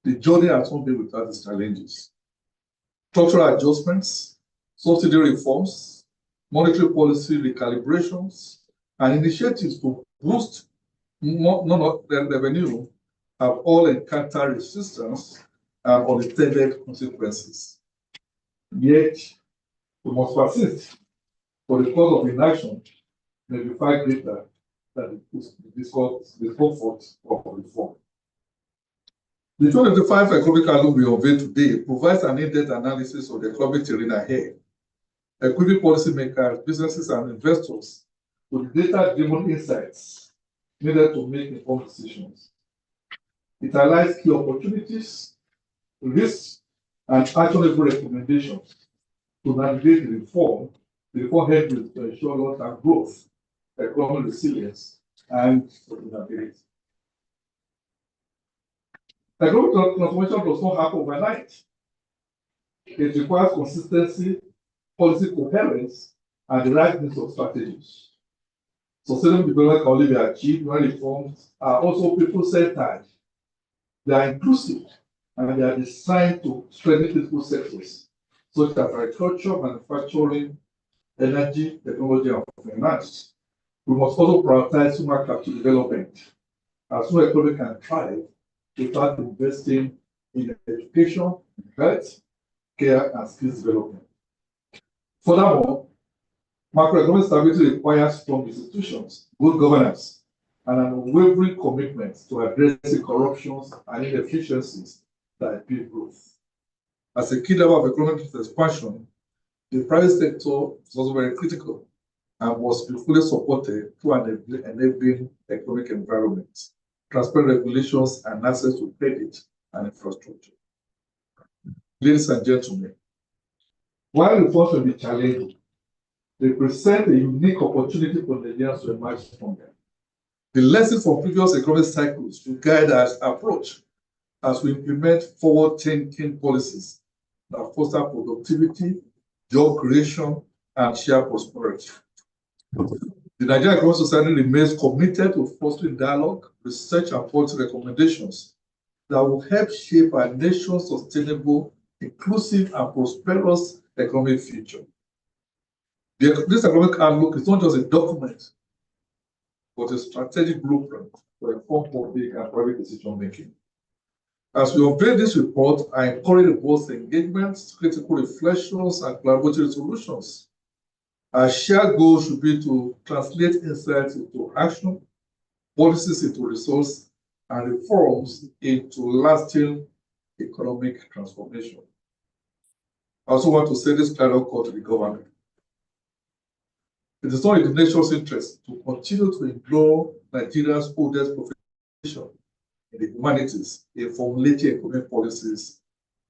the journey has not been without its challenges. Structural adjustments, subsidy reforms, monetary policy recalibrations, and initiatives to boost revenue have all encountered resistance and unintended consequences. Yet, we must persist, for the cause of inaction may be far greater than the discomfort of reform. The 2025 economic outlook we unveil today provides an in-depth analysis of the economic terrain ahead, equipping policymakers, businesses, and investors with data-driven insights needed to make informed decisions. It highlights key opportunities, risks, and actionable recommendations to navigate the reform headwinds to ensure long-term growth, economic resilience, and sustainability. Economic transformation does not happen overnight. It requires consistency, policy coherence, and the right mix of strategies. Sustainable development can only be achieved when reforms are also people-centered. They are inclusive, and they are designed to strengthen critical sectors such as agriculture, manufacturing, energy, technology, and finance. We must also prioritize human capital development, as no economy can thrive without investing in education, health, care, and skills development. Furthermore, macroeconomic stability requires strong institutions, good governance, and an unwavering commitment to addressing corruptions and inefficiencies that impede growth. As a key driver of economic expansion, the private sector is also very critical and must be fully supported through an enabling economic environment, transparent regulations, and access to credit and infrastructure. Ladies and gentlemen, while reforms may be challenging, they present a unique opportunity for Nigerians to emerge stronger. The lessons from previous economic cycles should guide our approach as we implement forward-thinking policies that foster productivity, job creation, and shared prosperity. The Nigerian Economic Society remains committed to fostering dialogue, research, and policy recommendations that will help shape our nation's sustainable, inclusive, and prosperous economic future. This economic outlook is not just a document, but a strategic blueprint for informed public and private decision-making. As we unveil this report, I encourage both engagements, critical reflections, and collaborative solutions. Our shared goal should be to translate insights into action, policies into results, and reforms into lasting economic transformation. I also want to say this clarion call to the government. It is not in the nation's interest to continue to ignore Nigeria's oldest profession in the humanities in formulating economic policies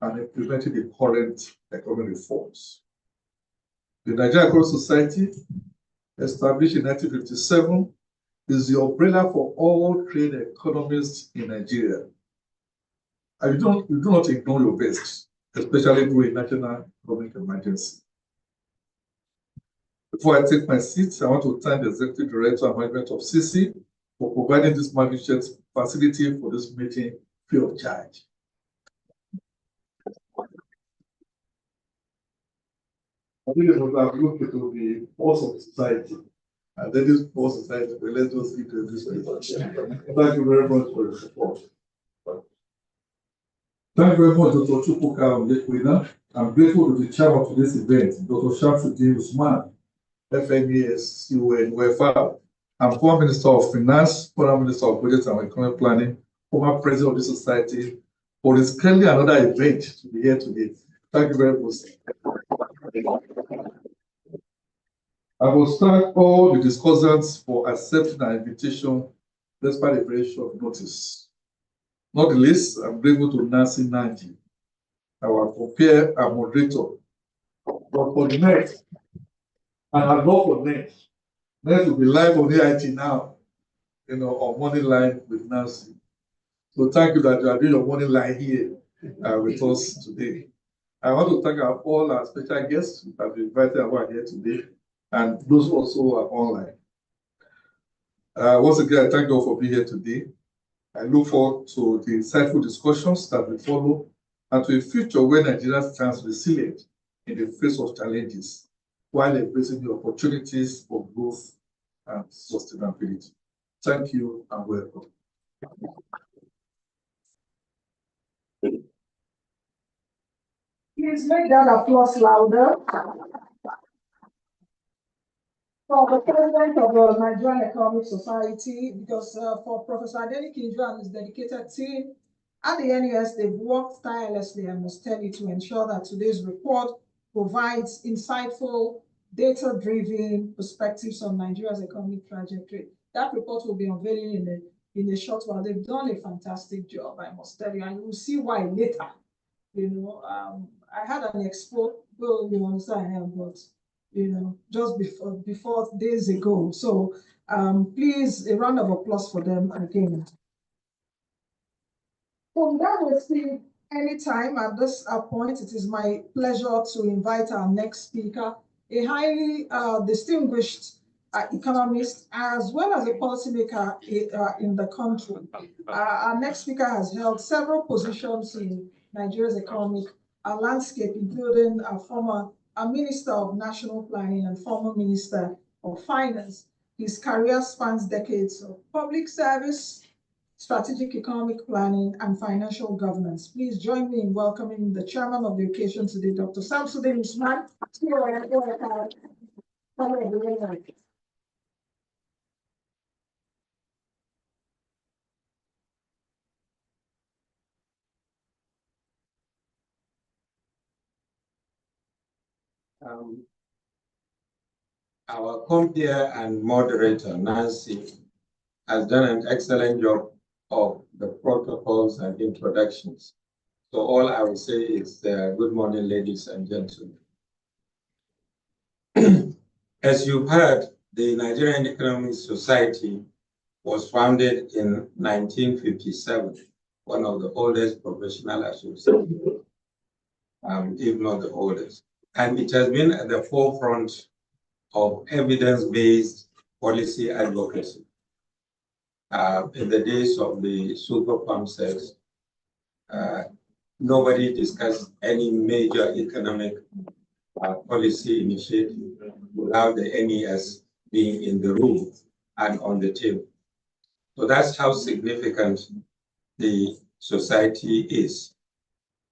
and implementing the current economic reforms. The Nigerian Economic Society, established in 1957, is the umbrella for all trade economists in Nigeria. And you do not ignore your best, especially during a national economic emergency. Before I take my seat, I want to thank the Executive Director and Management of CC for providing this magnificent facility for this meeting free of charge. I think it was a look into the force of society. And then this force of society, but let's just get to this way. Thank you very much for your support. Thank you very much, Dr. Chukwuka Onyekwina. I'm grateful to the chair of today's event, Dr. Shamsuddin Usman, FMES, UN, UEFA. I'm former Minister of Finance, former Minister of Budget and Economic Planning, former President of the Society, for this currently another event to be here today. Thank you very much. I will thank all the discussants for accepting our invitation despite a very short notice. Not the least, I'm grateful to Nancy Nanji, our co-chair and moderator. But for the next, and I love for next will be live on AIT now, on Morning Line with Nancy. So thank you that you are doing your Morning Line here with us today. I want to thank all our special guests who have been invited who are here today, and those also are online. Once again, I thank you all for being here today. I look forward to the insightful discussions that will follow and to a future where Nigeria stands resilient in the face of challenges while embracing the opportunities for growth and sustainability. Thank you and welcome. Please make that applause louder. For the president of the Nigerian Economic Society, because for Professor Adeniki Nju and his dedicated team at the NUS, they've worked tirelessly, I must tell you, to ensure that today's report provides insightful, data-driven perspectives on Nigeria's economic trajectory. That report will be unveiling in a short while. They've done a fantastic job, I must tell you, and you will see why later. You know, I had an expo, well, you understand, but you know, just before days ago. So please, a round of applause for them again. From that, we'll see anytime at this point, it is my pleasure to invite our next speaker, a highly distinguished economist, as well as a policymaker in the country. Our next speaker has held several positions in Nigeria's economic landscape, including a Minister of National Planning and former Minister of Finance. His career spans decades of public service, strategic economic planning, and financial governance. Please join me in welcoming the chairman of the occasion today, Dr. Samsudeen Usman. Our compeer and moderator, Nancy, has done an excellent job of the protocols and introductions. So all I will say is good morning, ladies and gentlemen. As you've heard, the Nigerian Economic Society was founded in 1957, one of the oldest professional associations, if not the oldest. And it has been at the forefront of evidence-based policy advocacy. In the days of the super PAMSEX, nobody discussed any major economic policy initiative without the NES being in the room and on the table. So that's how significant the society is.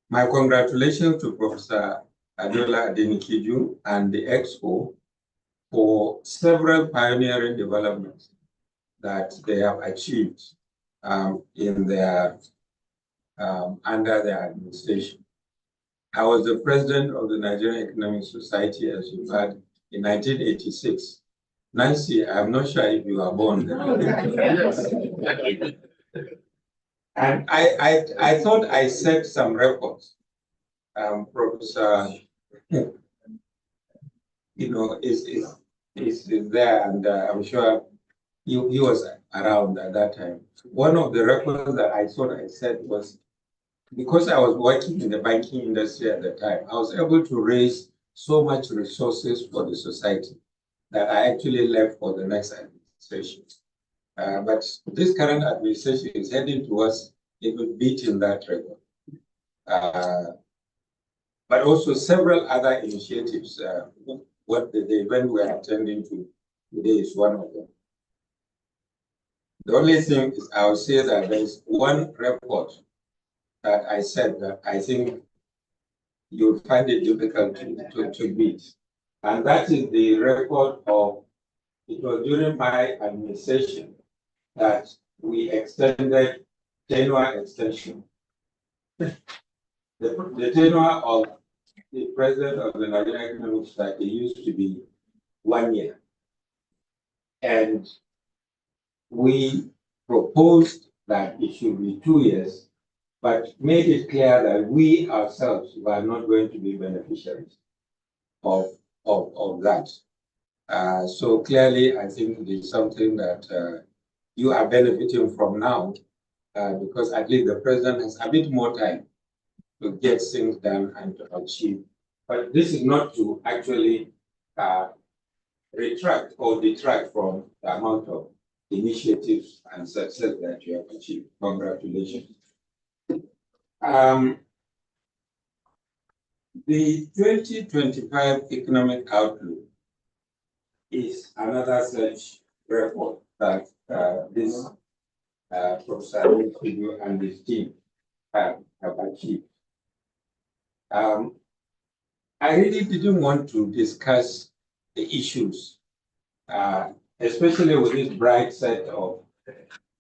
My congratulations to Professor Adeola Adeniki Nju and the Expo for several pioneering developments that they have achieved in their under their administration. I was the president of the Nigerian Economic Society, as you've heard, in 1986. Nancy, I'm not sure if you were born then. Yes. And I thought I set some records. Professor, you know, is there, and I'm sure he was around at that time. One of the records that I thought I set was, because I was working in the banking industry at the time, I was able to raise so much resources for the society that I actually left for the next administration. But this current administration is heading towards even beating that record. But also several other initiatives. What the event we're attending to today is one of them. The only thing is, I'll say that there's one report that I said that I think you'll find it difficult to beat. And that is the record of, it was during my administration that we extended tenure extension. The tenure of the president of the Nigerian Economic Society used to be 1 year. And we proposed that it should be 2 years, but made it clear that we ourselves were not going to be beneficiaries of that. So clearly, I think it is something that you are benefiting from now, because at least the president has a bit more time to get things done and to achieve. But this is not to actually retract or detract from the amount of initiatives and success that you have achieved. Congratulations. The 2025 economic outlook is another such report that this Professor Sidu and his team have achieved. I really didn't want to discuss the issues, especially with this bright set of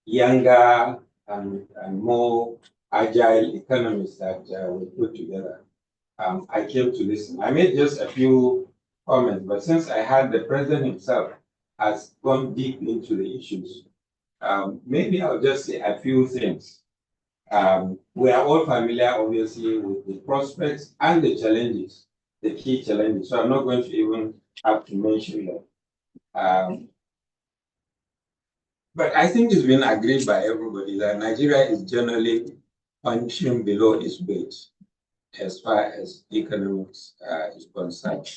younger and more agile economies that we put together. I came to listen. I made just a few comments, but since I had the president himself has gone deep into the issues, maybe I'll just say a few things. We are all familiar, obviously, with the prospects and the challenges, the key challenges. So I'm not going to even have to mention them. But I think it's been agreed by everybody that Nigeria is generally punching below its weight as far as economics is concerned.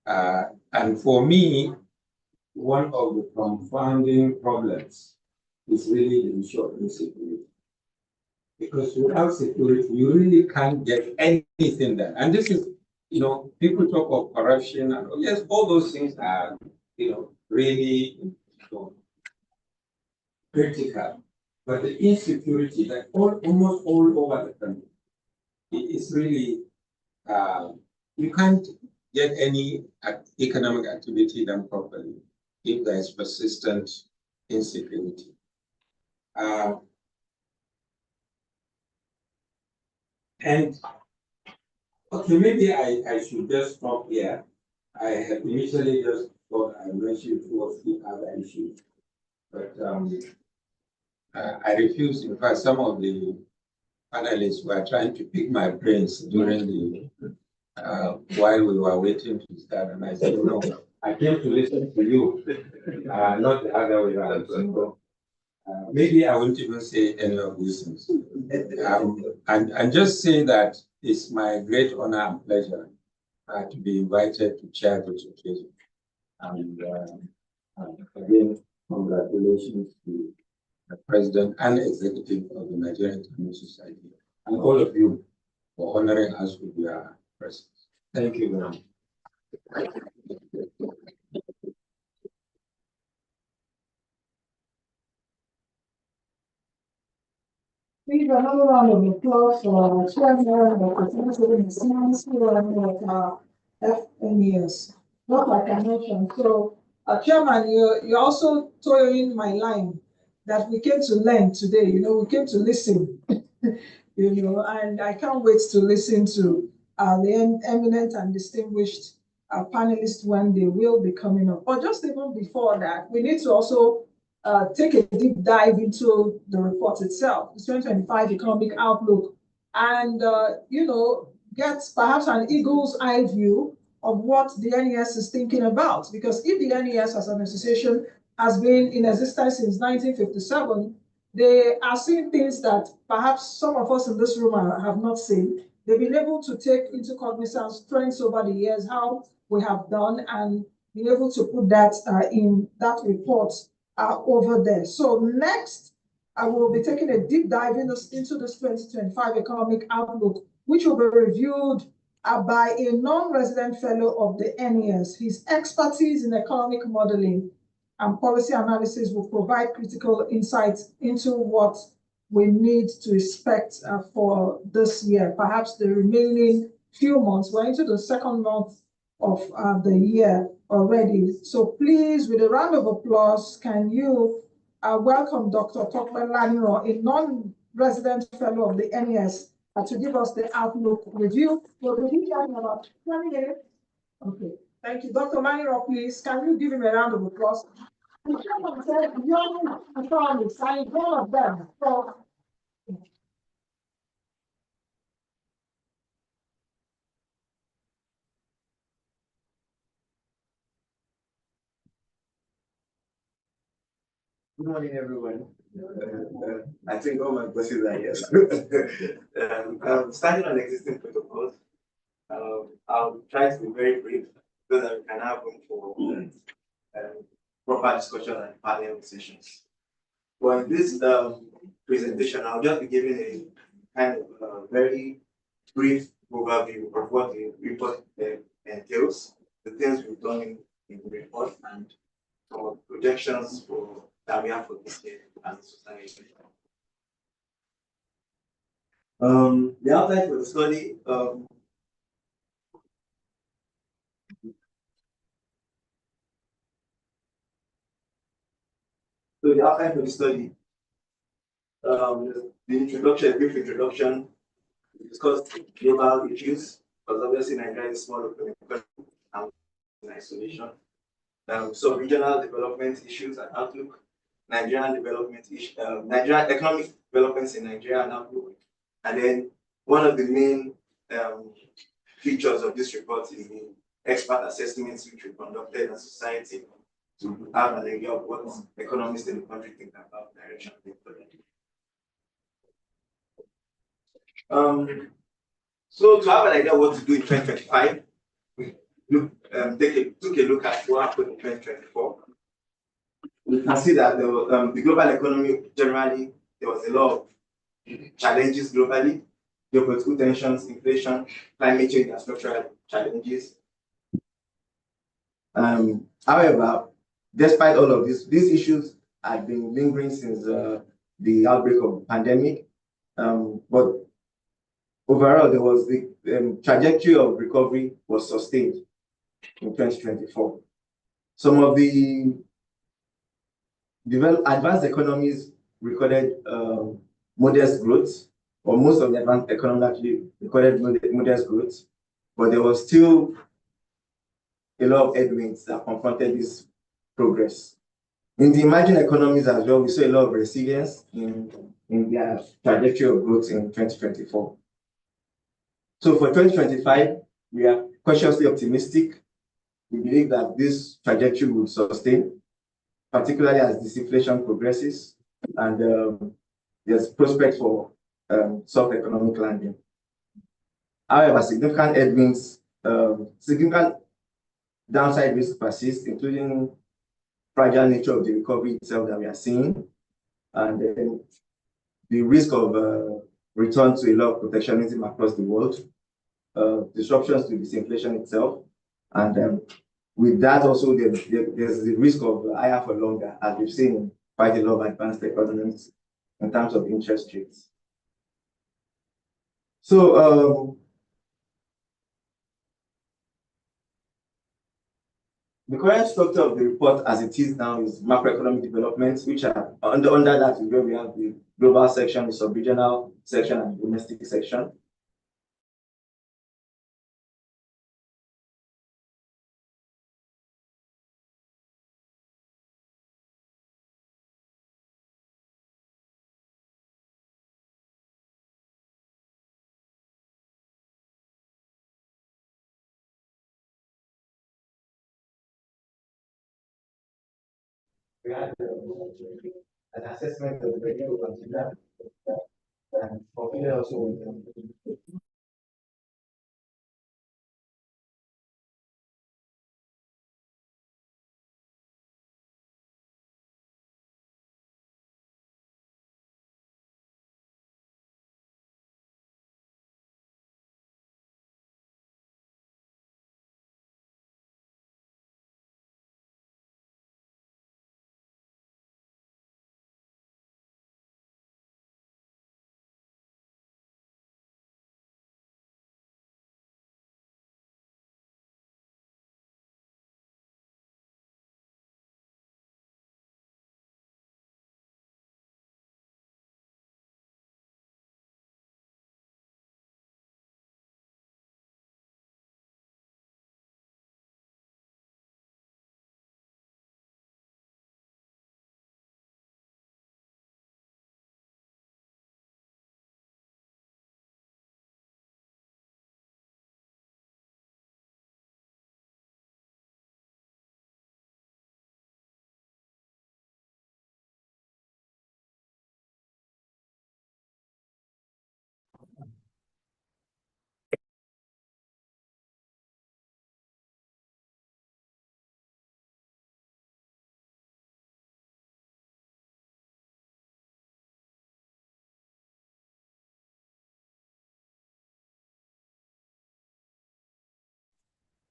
And for me, one of the confounding problems is really the issue of insecurity. Because without security, you really can't get anything done. And this is, people talk of corruption and yes, all those things are, really critical. But the insecurity, like almost all over the country, it is really, you can't get any economic activity done properly if there is persistent insecurity. And okay, maybe I should just stop here. I had initially just thought I mentioned 2 or 3 other issues, but I refused. In fact, some of the panelists were trying to pick my brains during the while we were waiting to start, and I said, no, I came to listen to you, not the other way around. So, maybe I won't even say any of these things. And just say that it's my great honor and pleasure to be invited to chair this occasion. And again, congratulations to the president and executive of the Nigerian Economic Society, and all of you for honoring us with your presence. Thank you very much. Please, another round of applause for our chairman, Dr. Timothy Simmons, who are with our FNES. Not like I mentioned. So, Chairman, you're also towing my line that we came to learn today. We came to listen. And I can't wait to listen to the eminent and distinguished panelists when they will be coming up. But just even before that, we need to also take a deep dive into the report itself, the 2025 economic outlook, and get perhaps an eagle's eye view of what the NES is thinking about. Because if the NES as an association has been in existence since 1957, they are seeing things that perhaps some of us in this room have not seen. They've been able to take into cognizance trends over the years, how we have done, and been able to put that in that report over there. So next, I will be taking a deep dive into this 2025 economic outlook, which will be reviewed by a non-resident fellow of the NES. His expertise in economic modeling and policy analysis will provide critical insights into what we need to expect for this year, perhaps the remaining few months. We're into the second month of the year already. So please, with a round of applause, can you welcome Dr. Tope Laniro, a non-resident fellow of the NES, to give us the outlook review. We'll be in about 20 minutes. Okay, thank you. Dr. Laniro, please, can you give him a round of applause? The chairman said, young economists, I all of them. So, good morning, everyone. I think all my bosses are here. Starting on existing protocols, I'll try to be very brief so that we can have room for proper discussion and panel sessions. But in this presentation, I'll just be giving a kind of very brief overview of what the report entails, the things we've done in the report, and some projections for that we have for this year and society. The outline for the study. So the outline for the study, the introduction, a brief introduction, we discussed global issues, because obviously Nigeria is a small economy and in isolation. So regional development issues and outlook, Nigerian development issue, Nigerian economic developments in Nigeria and outlook, and then one of the main features of this report is the expert assessments which we conducted as a society to have an idea of what economists in the country think about direction of the economy. So to have an idea of what to do in 2025, we took a look at what happened in 2024. We can see that the global economy generally, there was a lot of challenges globally, geopolitical tensions, inflation, climate change, and structural challenges. However, despite all of this, these issues have been lingering since the outbreak of the pandemic. But overall, there was the trajectory of recovery was sustained in 2024. Some of the advanced economies recorded modest growth, or most of the advanced economies actually recorded modest growth, but there was still a lot of headwinds that confronted this progress. In the emerging economies as well, we saw a lot of resilience in their trajectory of growth in 2024. So for 2025, we are cautiously optimistic. We believe that this trajectory will sustain, particularly as disinflation progresses, and there's prospect for soft economic landing. However, significant headwinds, significant downside risks persist, including fragile nature of the recovery itself that we are seeing, and then the risk of return to a lot of protectionism across the world, disruptions to disinflation itself, and with that also there's the risk of higher for longer, as we've seen in quite a lot of advanced economies in terms of interest rates. So the current structure of the report as it is now is macroeconomic developments, which are under that is where we have the global section, the sub-regional section, and the domestic section. We had an assessment of the regular consider and also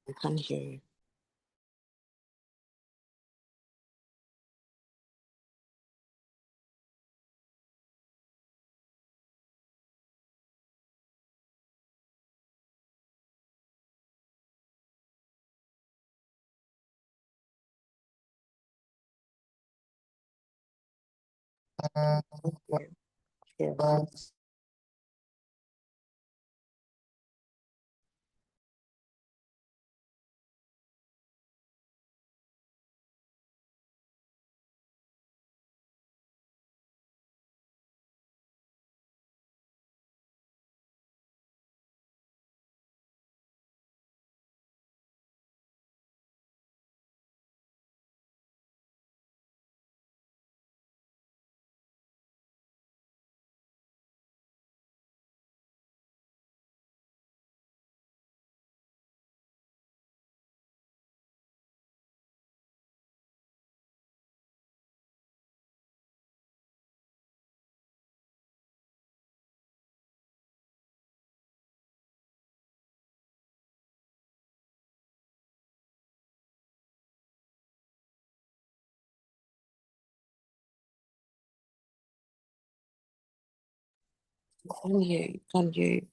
I can't hear you. Okay. Yeah. I can't hear you. Can't hear you.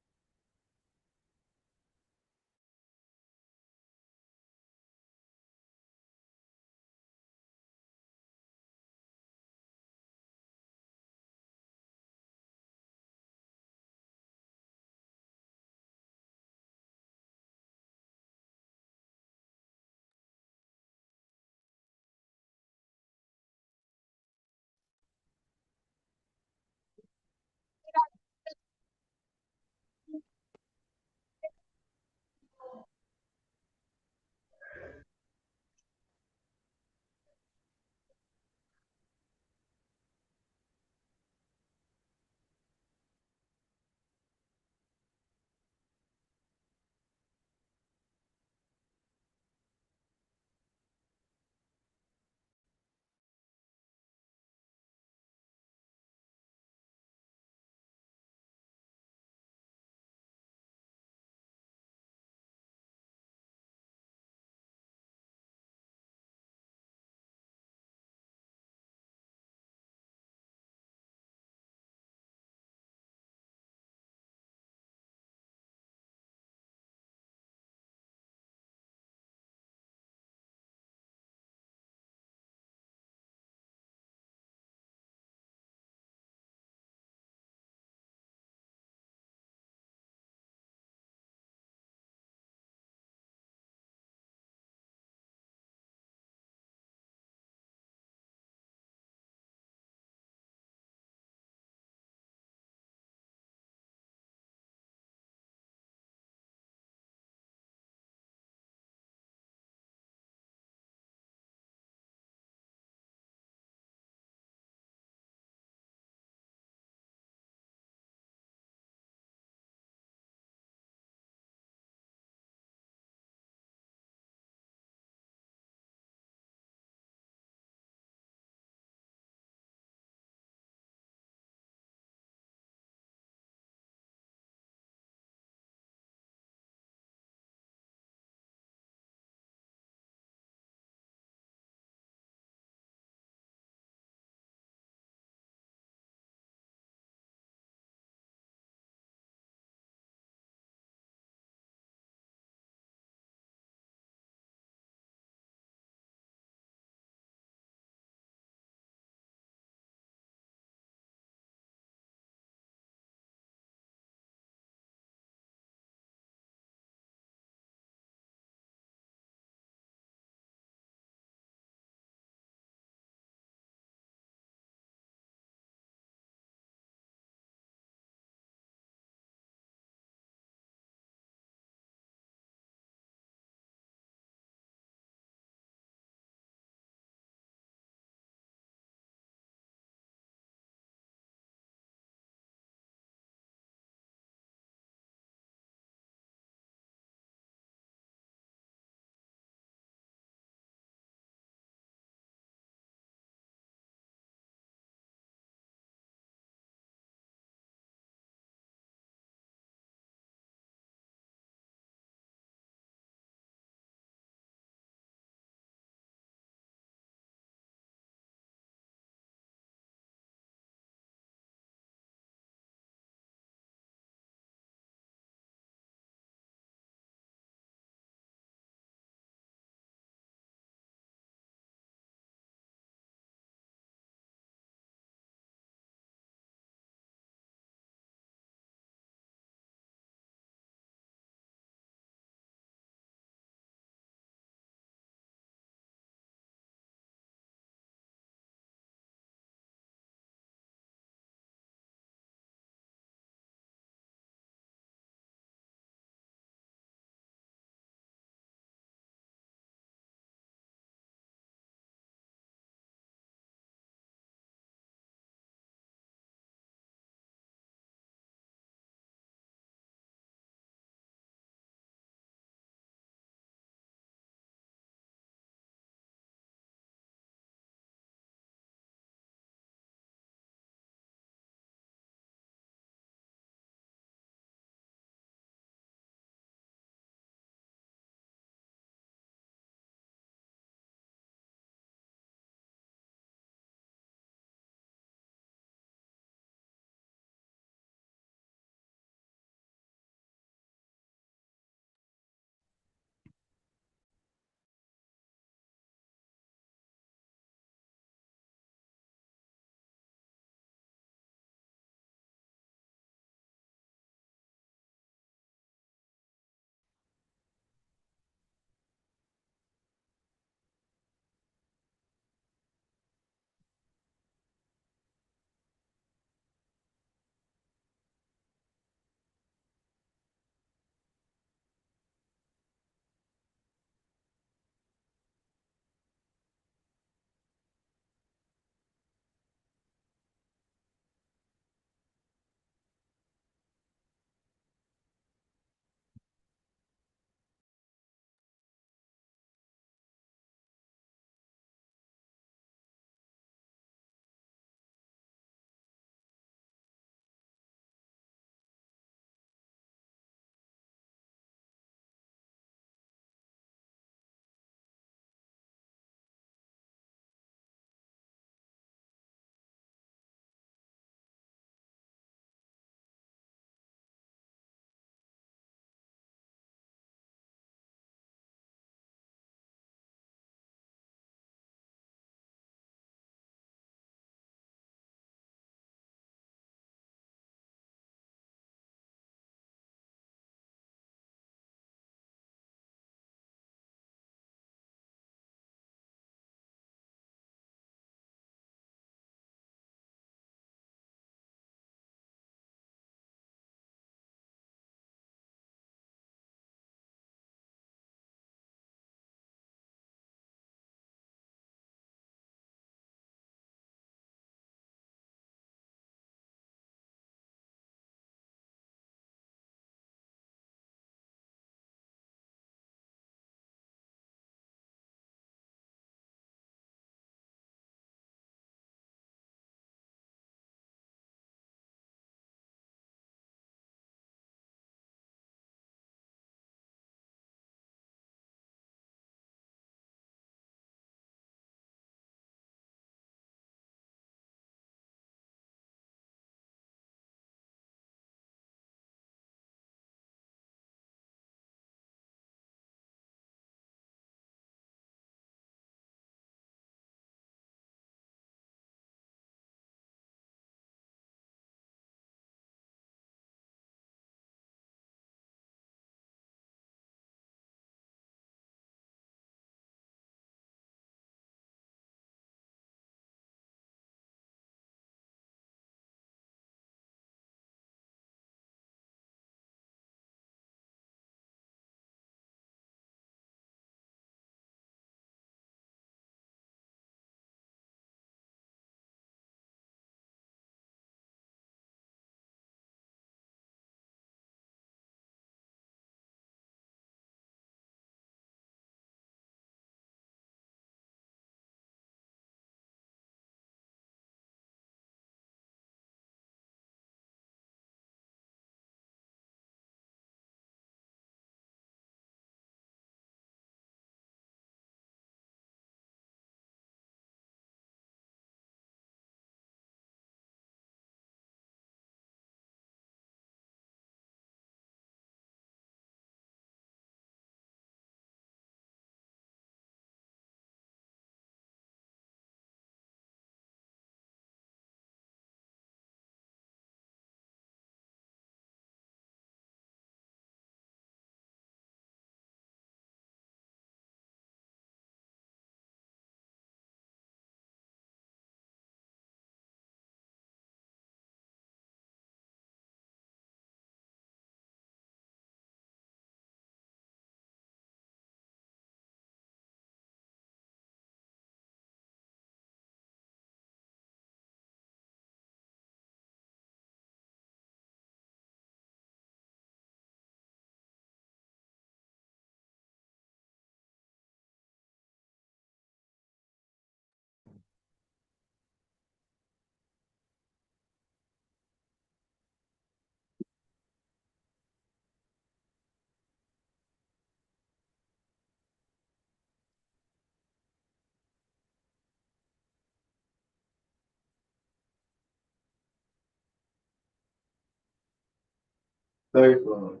Sorry for.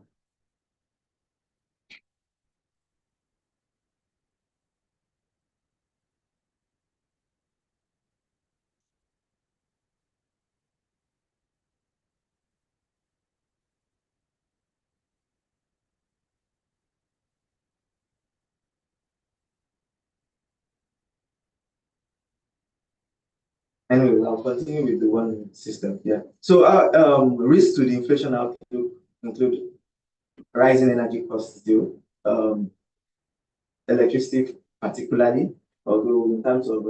Anyway, I'll continue with the one system. Yeah. So risks to the inflation outlook include rising energy costs still, electricity particularly, although in terms of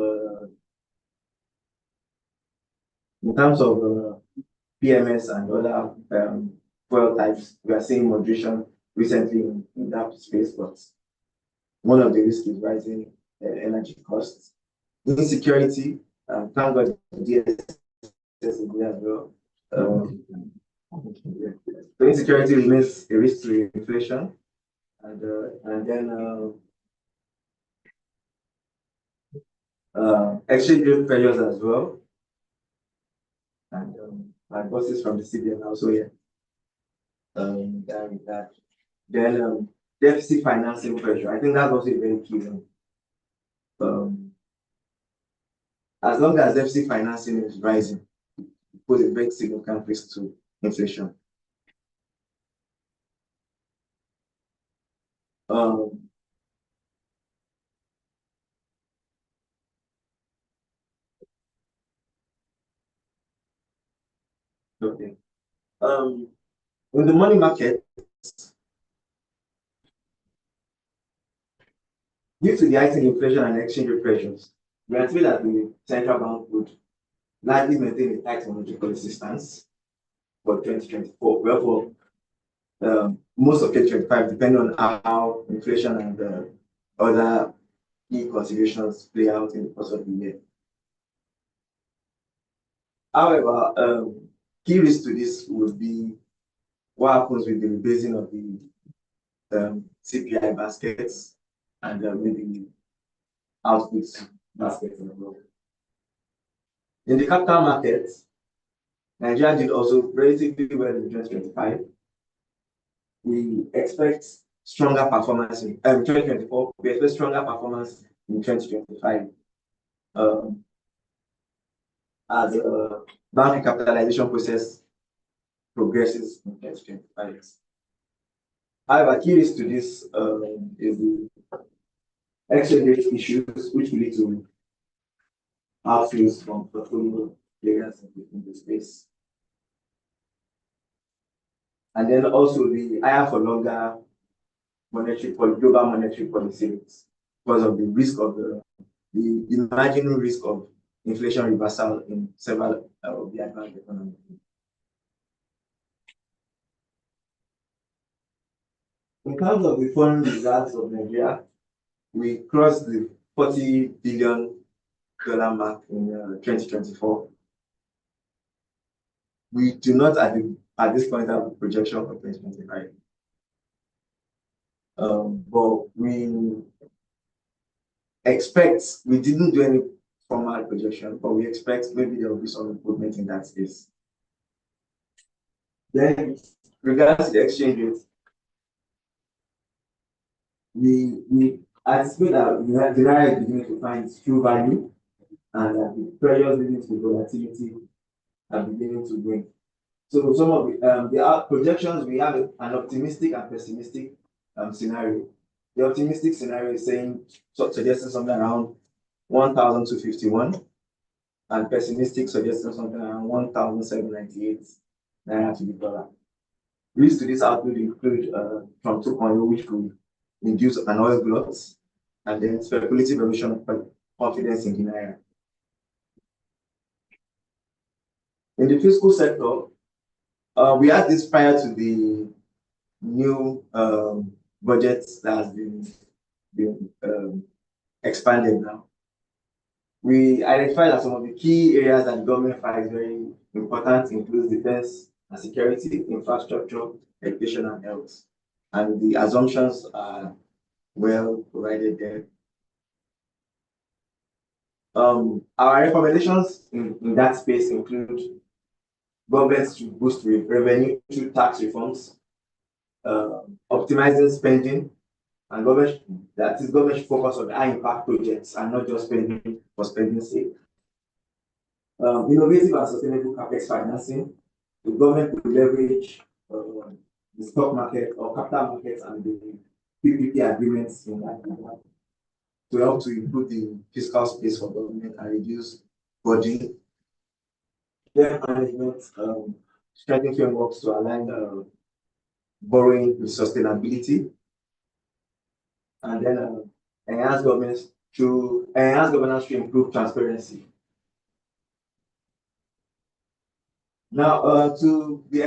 PMS and other fuel types, we are seeing moderation recently in that space, but one of the risks is rising energy costs. Insecurity, thank God the DSS is there as well. So insecurity remains a risk to inflation, and then exchange rate pressures as well, and my bosses from the CBN also here. Then deficit financing pressure. I think that's also a very key one. As long as deficit financing is rising, it poses a very significant risk to inflation. Okay. In the money market, due to the heightened inflation and exchange rate pressures, we anticipate that the central bank would likely maintain a tight monetary policy stance for 2024. Wherefore, most of 2025 depend on how inflation and other key considerations play out in the course of the year. However, key risk to this would be what happens with the rebasing of the CPI baskets and maybe outputs baskets as well. In the capital markets, Nigeria did also relatively well in 2025. We expect stronger performance in 2024. We expect stronger performance in 2025 as the bank recapitalization process progresses in 2025. However, key risk to this is the exchange rate issues, which will lead to outflows from portfolio players in the space. And then also the higher for longer global monetary policy rates because of the risk of the imaginary risk of inflation reversal in several of the advanced economies. In terms of the foreign reserves of Nigeria, we crossed the $40 billion mark in 2024. We do not at this point have a projection for 2025. But we didn't do any formal projection, but we expect maybe there will be some improvement in that space. Then, regards to the exchange rate, we anticipate that the naira is beginning to find its true value and that the pressures leading to volatility are beginning to wane. So some of the projections, we have an optimistic and pessimistic scenario. The optimistic scenario is suggesting something around 1,251, and pessimistic suggesting something around 1,798 naira to the dollar. Risks to this outlook include from 2.0, which could induce an oil glut, and then speculative erosion of confidence in the naira. In the fiscal sector, we had this prior to the new budget that has been expanded now. We identified that some of the key areas that the government finds very important includes defense and security, infrastructure, education, and health. And the assumptions are well provided there. Our recommendations in that space include governments to boost revenue through tax reforms optimizing spending, and government should focus on high impact projects and not just spending for spending's sake. Innovative and sustainable capex financing. The government will leverage the stock market or capital markets and the PPP agreements in that to help to improve the fiscal space for government and reduce budgeting. Debt management, strengthening frameworks to align borrowing with sustainability, and then enhance governance through improve transparency. Now, to the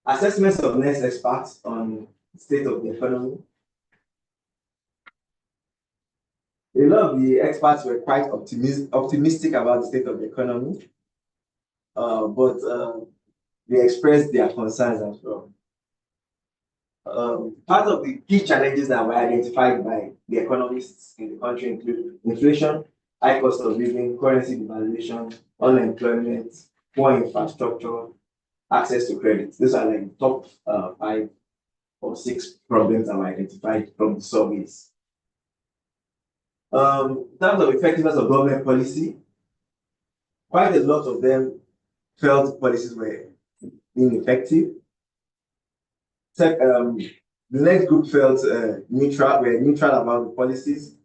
assessments of next experts on the state of the economy. A lot of the experts were quite optimistic about the state of the economy, but they expressed their concerns as well. Part of the key challenges that were identified by the economists in the country include inflation, high cost of living, currency devaluation, unemployment, poor infrastructure, access to credit. These are like top 5 or 6 problems that were identified from the surveys. In terms of effectiveness of government policy, quite a lot of them felt policies were ineffective. The next group felt were neutral about the policies,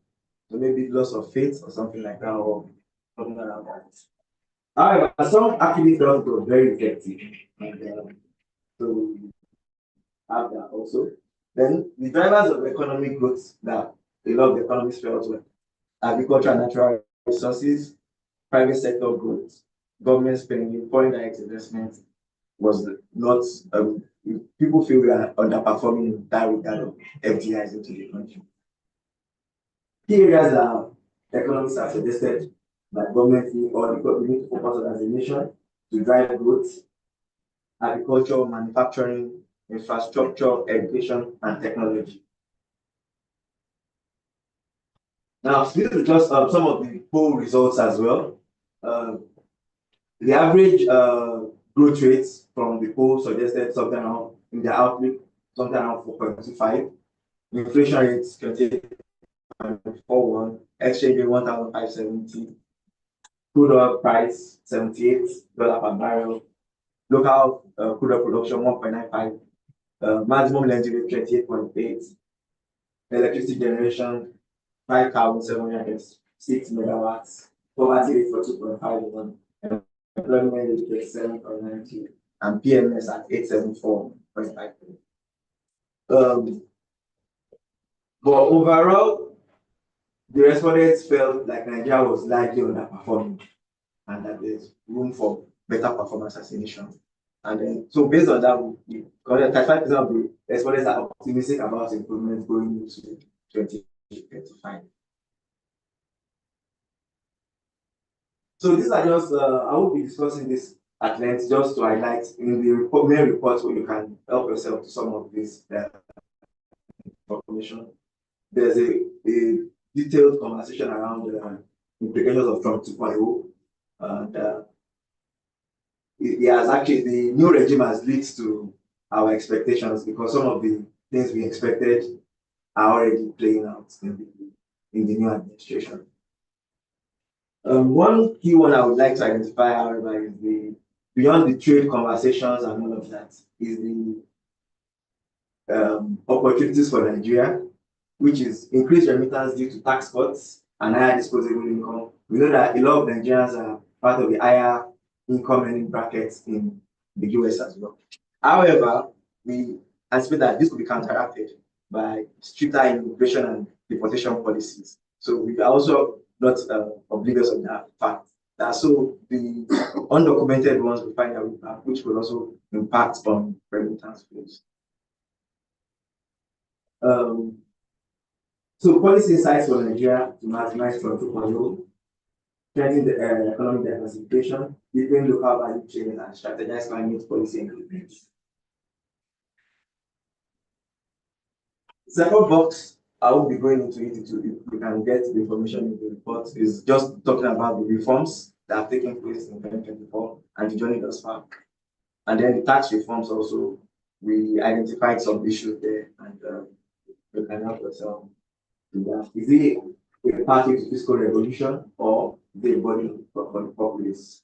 so maybe loss of faith or something like that, or something around that. However, some actually felt it was very effective, and so have that also. Then the drivers of economic growth that a lot of the economists felt were agriculture and natural resources, private sector growth, government spending, foreign direct investment was not. People feel we are underperforming in that regard of FDIs into the country. Key areas that economists have suggested that government need to focus on as a nation to drive growth: agriculture, manufacturing, infrastructure, education, and technology. Now, this is just some of the poll results as well. The average growth rates from the poll suggested something around, in the outlook, something around 4.25. Inflation rates 28.41, exchange rate 1,570, crude oil price $78 per barrel, local crude oil production 1.95, maximum lending rate 28.8, electricity generation 5,706 megawatts, poverty rate for 2.51, employment rate 37.92, and PMS at 874.53. But overall, the respondents felt like Nigeria was largely underperforming and that there's room for better performance as a nation. And then, so based on that, 35% of the respondents are optimistic about improvements going into 2025. So these are just, I will be discussing this at length just to highlight in the main reports where you can help yourself to some of this information. There's a detailed conversation around the implications of Trump 2.0. And it has actually, the new regime has led to our expectations because some of the things we expected are already playing out in the new administration. One key one I would like to identify, however, is beyond the trade conversations and all of that, is the opportunities for Nigeria, which is increased remittance due to tax cuts and higher disposable income. We know that a lot of Nigerians are part of the higher income earning brackets in the US as well. However, we anticipate that this will be counteracted by stricter immigration and deportation policies. So we are also not oblivious of that fact. So the undocumented ones will find out impact, which will also impact on remittance flows. So policy insights for Nigeria to maximize Trump 2.0, strengthen the economic diversification, deepen local value chains, and strategize climate policy improvements. Second box, I will be going into it. If we can get the information in the report, is just talking about the reforms that have taken place in 2024 and the journey thus far. And then the tax reforms also we identified some issues there, and we can help us do that. Is it a party to fiscal revolution or is it a body for the populace?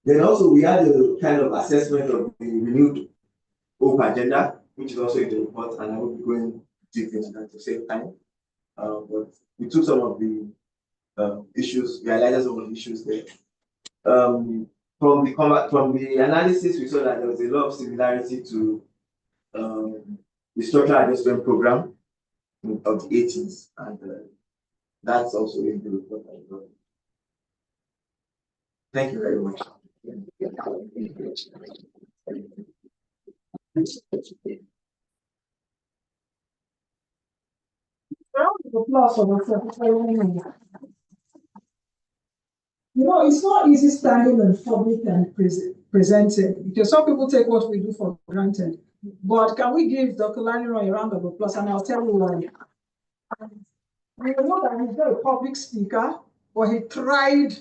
Then also we had a kind of assessment of the renewed hope agenda, which is also in the report, and I will be going deep into that at the same time. But we took some of the issues, we highlighted some of the issues there. From the analysis, we saw that there was a lot of similarity to the structural adjustment program of the 80s, and that's also in the report as well. Thank you very much. Round of applause for the secretary. You know, it's not easy standing in public and presenting, because some people take what we do for granted. But can we give Dr. Laniro a round of applause, and I'll tell you why. We know that he's not a public speaker, but he tried,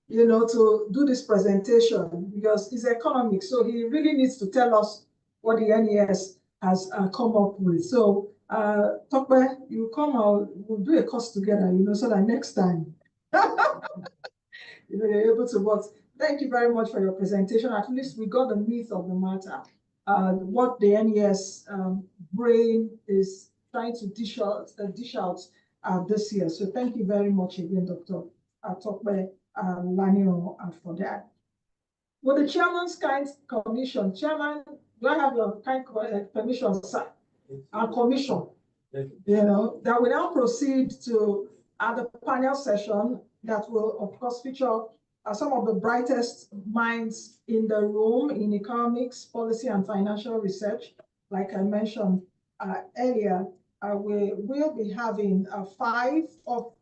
you know, to do this presentation because it's economics. So he really needs to tell us what the NES has come up with. So, Tokwe, you come out, we'll do a course together, you know, so that next time you're able to. But thank you very much for your presentation. At least we got the meat of the matter. What the NES brain is trying to dish out this year. So thank you very much again, Dr. Tokwe Laniro, for that. With the Chairman's kind commission, Chairman, do I have your kind permission, sir? Our commission, you know, that we now proceed to the panel session that will, of course, feature some of the brightest minds in the room in economics, policy, and financial research. Like I mentioned earlier, we will be having 5 of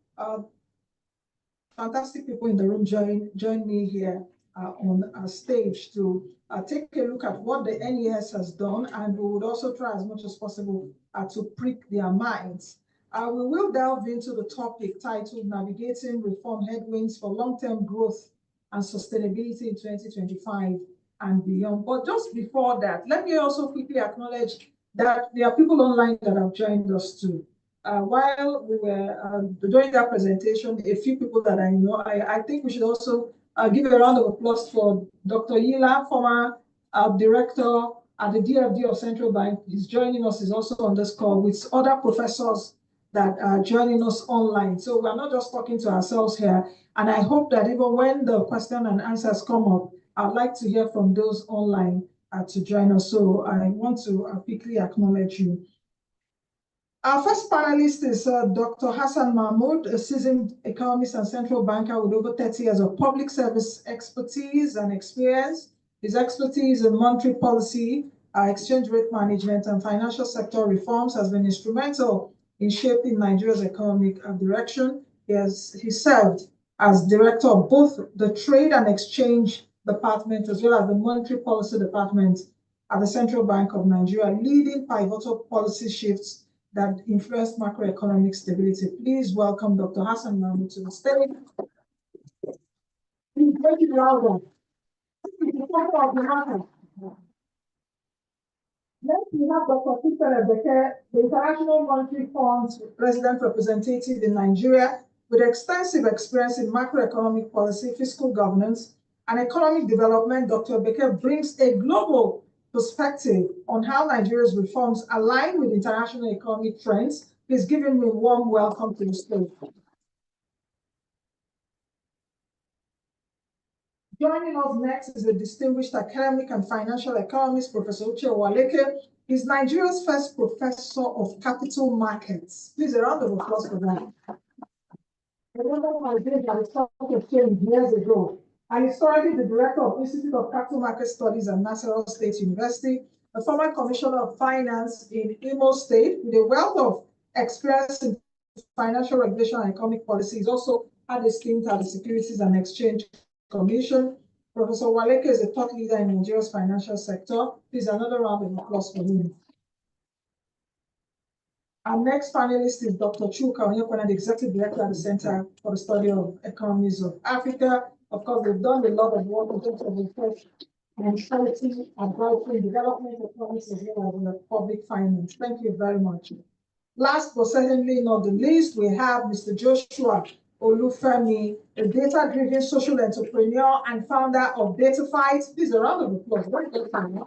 fantastic people in the room join me here on stage to take a look at what the NES has done, and we would also try as much as possible to prick their minds. We will delve into the topic titled Navigating Reform Headwinds for Long-Term Growth and Sustainability in 2025 and beyond. But just before that, let me also quickly acknowledge that there are people online that have joined us too. While we were doing that presentation, a few people that I know, I think we should also give a round of applause for Dr. Yila, former director at the DFD of Central Bank. He's joining us, he's also on this call with other professors that are joining us online. So we're not just talking to ourselves here. And I hope that even when the question and answers come up, I'd like to hear from those online to join us. So I want to quickly acknowledge you. Our first panelist is Dr. Hassan Mahmoud, a seasoned economist and central banker with over 30 years of public service expertise and experience. His expertise in monetary policy, exchange rate management, and financial sector reforms has been instrumental in shaping Nigeria's economic direction. He served as director of both the Trade and Exchange Department as well as the Monetary Policy Department at the Central Bank of Nigeria, leading pivotal policy shifts that influenced macroeconomic stability. Please welcome Dr. Hassan Mahmoud to the stage. Please make it louder. Next, we have Dr. Peter Ebeke, the International Monetary Fund's President Representative in Nigeria, with extensive experience in macroeconomic policy, fiscal governance, and economic development. Dr. Ebeke brings a global perspective on how Nigeria's reforms align with international economic trends. Please give him a warm welcome to the stage. Joining us next is a distinguished academic and financial economist, Professor Uche Owaleke. He's Nigeria's first professor of capital markets. Please, a round of applause for that. I remember my days at the Stock Exchange years ago, and he's currently the director of Institute of Capital Market Studies at Nasarawa State University, a former commissioner of finance in Imo State with a wealth of experience in financial regulation and economic policy. He's also had a stint at the Securities and Exchange Commission. Professor Owaleke is a thought leader in Nigeria's financial sector. Please, another round of applause for him. Our next panelist is Dr. Chuka Onyekwana, the Executive Director at the Center for the Study of Economies of Africa. Of course, they've done a lot of work in terms of research and charity and development economics as well as in the public finance. Thank you very much. Last but certainly not the least, we have Mr. Joshua Olufemi, a data-driven social entrepreneur and founder of DataFight. Please, a round of applause. Very good time.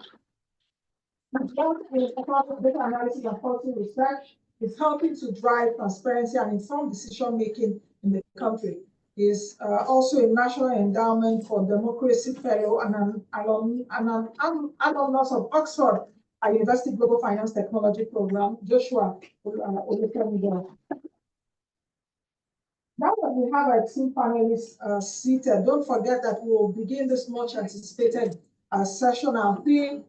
Data analysis and policy research is helping to drive transparency and informed decision-making in the country. He is also a National Endowment for Democracy Fellow and an alumnus of Oxford University Global Finance Technology Program. Joshua Olufemi. Now that we have our two panelists seated, don't forget that we will begin this much anticipated session. Our theme,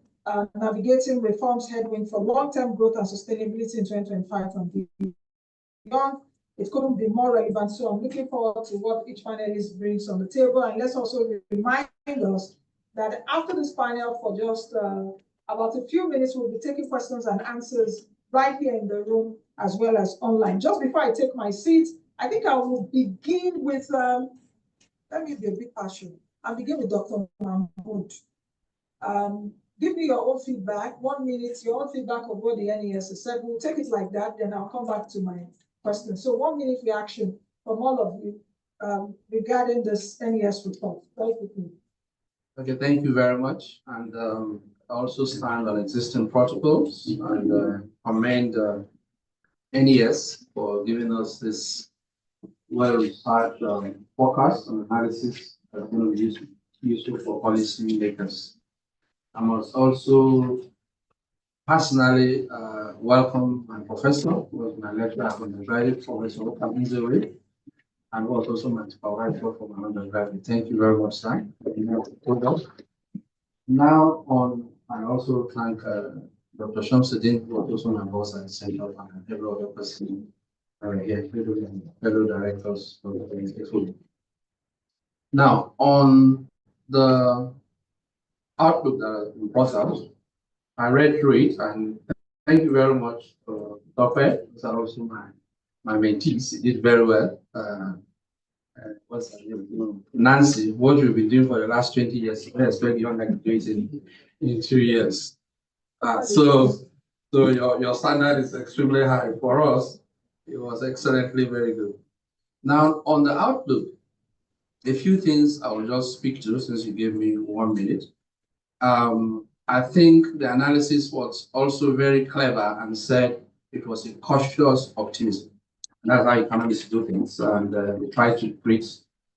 navigating reforms headwind for long-term growth and sustainability in 2025 and beyond. It couldn't be more relevant, so I'm looking forward to what each panelist brings on the table. And let's also remind us that after this panel, for just about a few minutes, we'll be taking questions and answers right here in the room as well as online. Just before I take my seat, I think I will begin with, let me be a bit passionate. I'll begin with Dr. Mahmood. Give me your own feedback, 1 minute, your own feedback of what the NES has said. We'll take it like that, then I'll come back to my question. So 1 minute reaction from all of you regarding this NES report. Very quickly. Okay, thank you very much. And I also stand on existing protocols and commend NES for giving us this well-researched forecast and analysis that's going to be useful for policy makers. I must also personally welcome my professor, who was my lecturer at undergraduate, Professor Okaminzewe, and who was also my supervisor for my undergraduate. Thank you very much, sir. Now on, I also thank Dr. Shamsuddin, who was also my boss at the Central Bank, and every other person here, fellow directors of the FOD. Now, on the outlook that we brought out, I read through it, and thank you very much, Dr. These are also my mentees. He did very well. What's her name? Nancy, what you've been doing for the last 20 years, I expect you're not going to do it in 2 years. So your standard is extremely high. For us, it was excellently very good. Now, on the outlook, a few things I will just speak to since you gave me 1 minute. I think the analysis was also very clever and said it was a cautious optimism. And that's how economists do things. And they try to create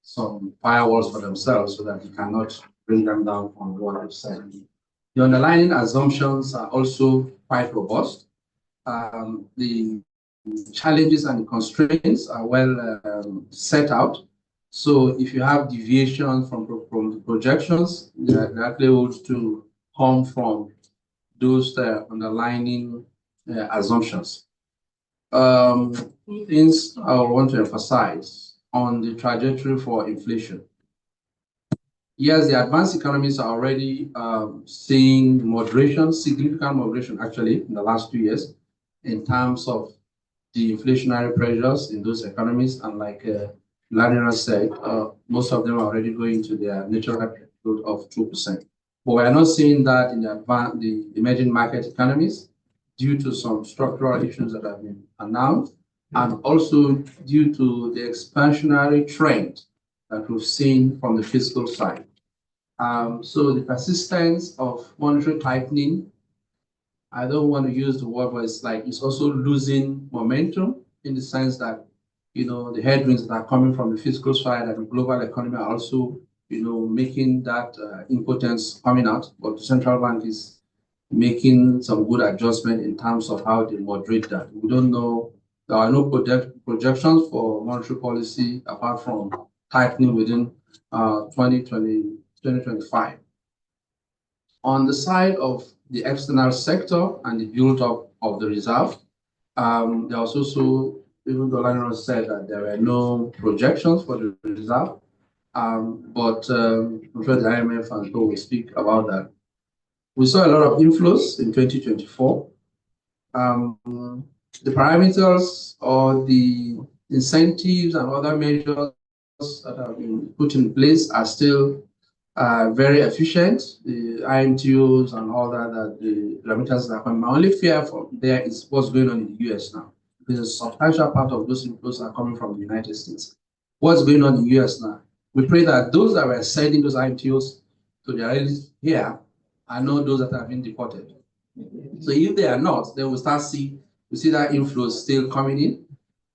some firewalls for themselves so that you cannot bring them down on what they've said. The underlying assumptions are also quite robust. The challenges and the constraints are well set out. So if you have deviations from the projections, they're likely to come from those underlying assumptions. Things I want to emphasize on the trajectory for inflation. Yes, the advanced economies are already seeing moderation, significant moderation actually in the last 2 years in terms of the inflationary pressures in those economies. And like Larry said, most of them are already going to their natural growth of 2%. But we are not seeing that in the emerging market economies due to some structural issues that have been announced, and also due to the expansionary trend that we've seen from the fiscal side. So the persistence of monetary tightening, I don't want to use the word, but it's also losing momentum in the sense that, the headwinds that are coming from the fiscal side and the global economy are also, making that impotence coming out. But the central bank is making some good adjustment in terms of how they moderate that. We don't know, there are no projections for monetary policy apart from tightening within 2025. On the side of the external sector and the build-up of the reserve, there was also, even though Lionel said that there were no projections for the reserve, but I'm sure the IMF and so will speak about that. We saw a lot of inflows in 2024. The parameters or the incentives and other measures that have been put in place are still very efficient. The IMTOs and all that the remittances are coming. My only fear for there is what's going on in the US now, because a substantial part of those inflows are coming from the United States. What's going on in the US now? We pray that those that were sending those IMTOs to their relatives here are not those that have been deported. So if they are not, then we see that inflows still coming in.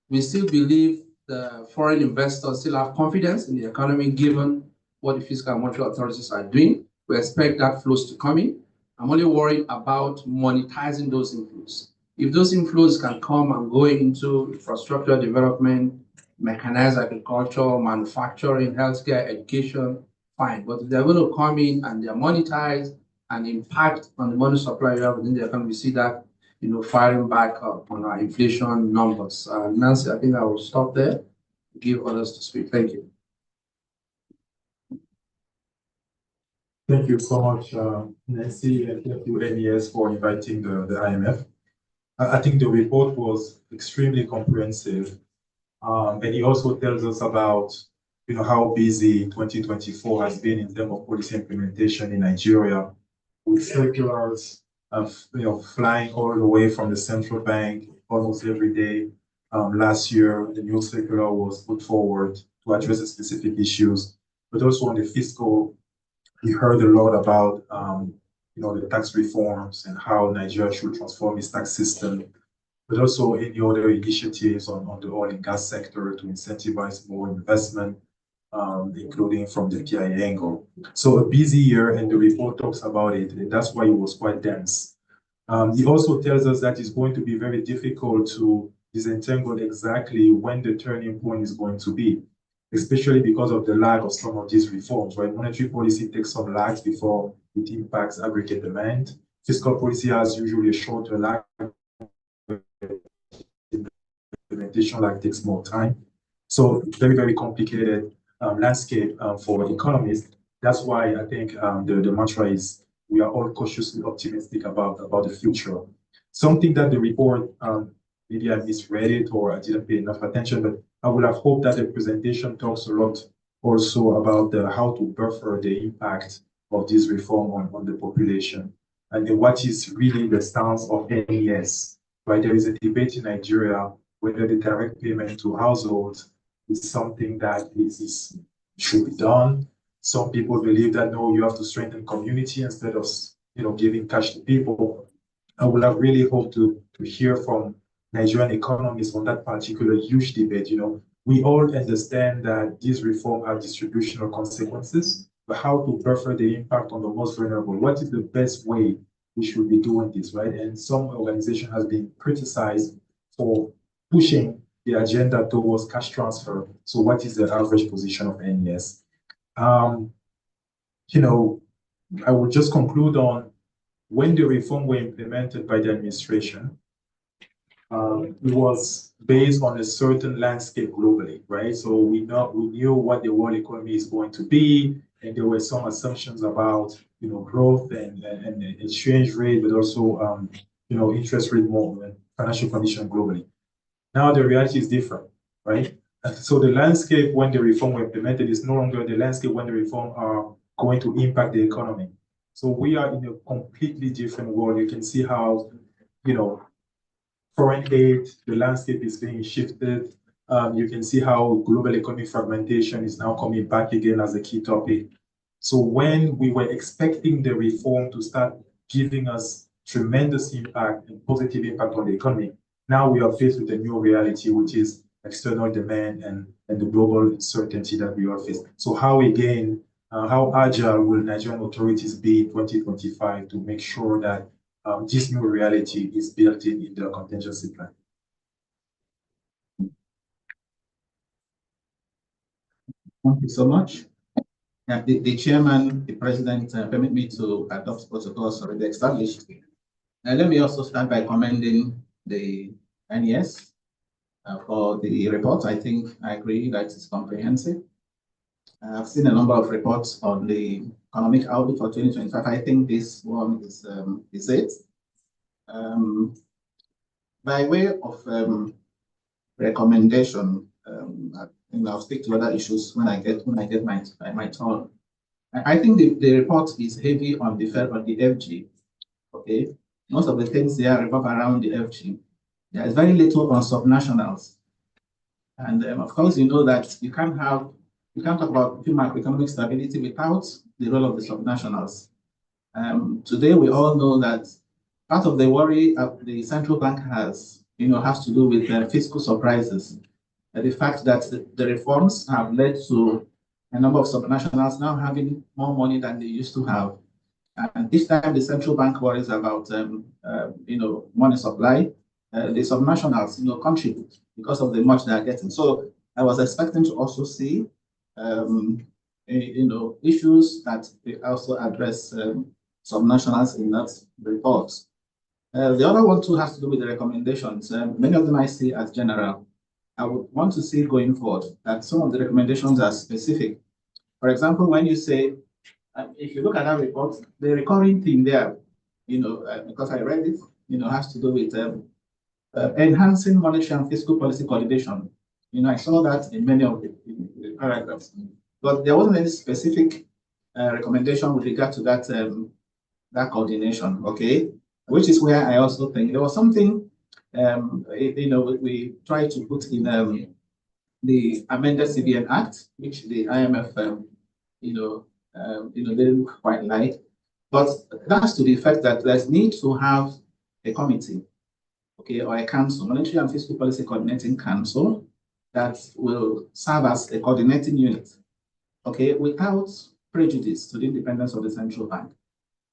We still believe the foreign investors still have confidence in the economy, given what the fiscal and monetary authorities are doing. We expect that flows to come in. I'm only worried about monetizing those inflows. If those inflows can come and go into infrastructure development, mechanized agriculture, manufacturing, healthcare, education, fine. But if they're going to come in and they're monetized and impact on the money supply you have within the economy, we see that firing back up on our inflation numbers. Nancy, I think I will stop there. Give others to speak. Thank you. Thank you so much, Nancy, and thank you, NES, for inviting the IMF. I think the report was extremely comprehensive, and it also tells us about how busy 2024 has been in terms of policy implementation in Nigeria, with circulars flying all the way from the central bank almost every day. Last year, the new circular was put forward to address the specific issues, but also on the fiscal. We heard a lot about the tax reforms and how Nigeria should transform its tax system, but also any other initiatives on the oil and gas sector to incentivize more investment, including from the PIA angle. So a busy year, and the report talks about it, and that's why it was quite dense. It also tells us that it's going to be very difficult to disentangle exactly when the turning point is going to be, especially because of the lag of some of these reforms, right? Monetary policy takes some lags before it impacts aggregate demand. Fiscal policy has usually a shorter lag. Implementation lag takes more time. So very, very complicated landscape for economists. That's why I think the mantra is we are all cautiously optimistic about the future. Something that the report, maybe I misread it or I didn't pay enough attention, but I would have hoped that the presentation talks a lot also about how to buffer the impact of this reform on the population and what is really the stance of NES. Right? There is a debate in Nigeria whether the direct payment to households is something that should be done. Some people believe that no, you have to strengthen community instead of giving cash to people. I would have really hoped to hear from Nigerian economists on that particular huge debate. We all understand that these reforms have distributional consequences, but how to buffer the impact on the most vulnerable? What is the best way we should be doing this, right? And some organization has been criticized for pushing the agenda towards cash transfer. So what is the average position of NES? I will just conclude on when the reform were implemented by the administration, it was based on a certain landscape globally, right? So we knew what the world economy is going to be, and there were some assumptions about growth and exchange rate, but also interest rate movement, financial condition globally. Now the reality is different, right? So the landscape when the reform were implemented is no longer the landscape when the reform are going to impact the economy. So we are in a completely different world. You can see how, foreign aid, the landscape is being shifted. You can see how global economic fragmentation is now coming back again as a key topic. So when we were expecting the reform to start giving us tremendous impact and positive impact on the economy, now we are faced with a new reality, which is external demand and the global uncertainty that we are faced. So how agile will Nigerian authorities be in 2025 to make sure that this new reality is built in the contingency plan? Thank you so much. Yeah, the chairman, the president, permit me to adopt protocols already established. Let me also start by commending the NES for the report. I think I agree that it's comprehensive. I've seen a number of reports on the economic outlook for 2025. I think this one is it. By way of recommendation, I'll stick to other issues when I get my turn. I think the report is heavy on the FG. Okay, most of the things there revolve around the FG. There is very little on subnationals. And of course, you know that you can't talk about macroeconomic stability without the role of the subnationals. Today, we all know that part of the worry the central bank has to do with fiscal surprises. The fact that the reforms have led to a number of subnationals now having more money than they used to have. And each time the central bank worries about money supply, the subnationals contribute because of the much they are getting. So I was expecting to also see issues that they also address subnationals in that report. The other one too has to do with the recommendations. Many of them I see as general. I would want to see going forward that some of the recommendations are specific. For example, when you say, if you look at that report, the recurring theme there, because I read it, has to do with enhancing monetary and fiscal policy coordination. I saw that in many of the paragraphs, but there wasn't any specific recommendation with regard to that that coordination. Okay, which is where I also think there was something we tried to put in the amended CBN Act, which the IMF they didn't quite like, but that's to the effect that there's need to have a committee, okay, or a council, monetary and fiscal policy coordinating council, that will serve as a coordinating unit, okay, without prejudice to the independence of the central bank.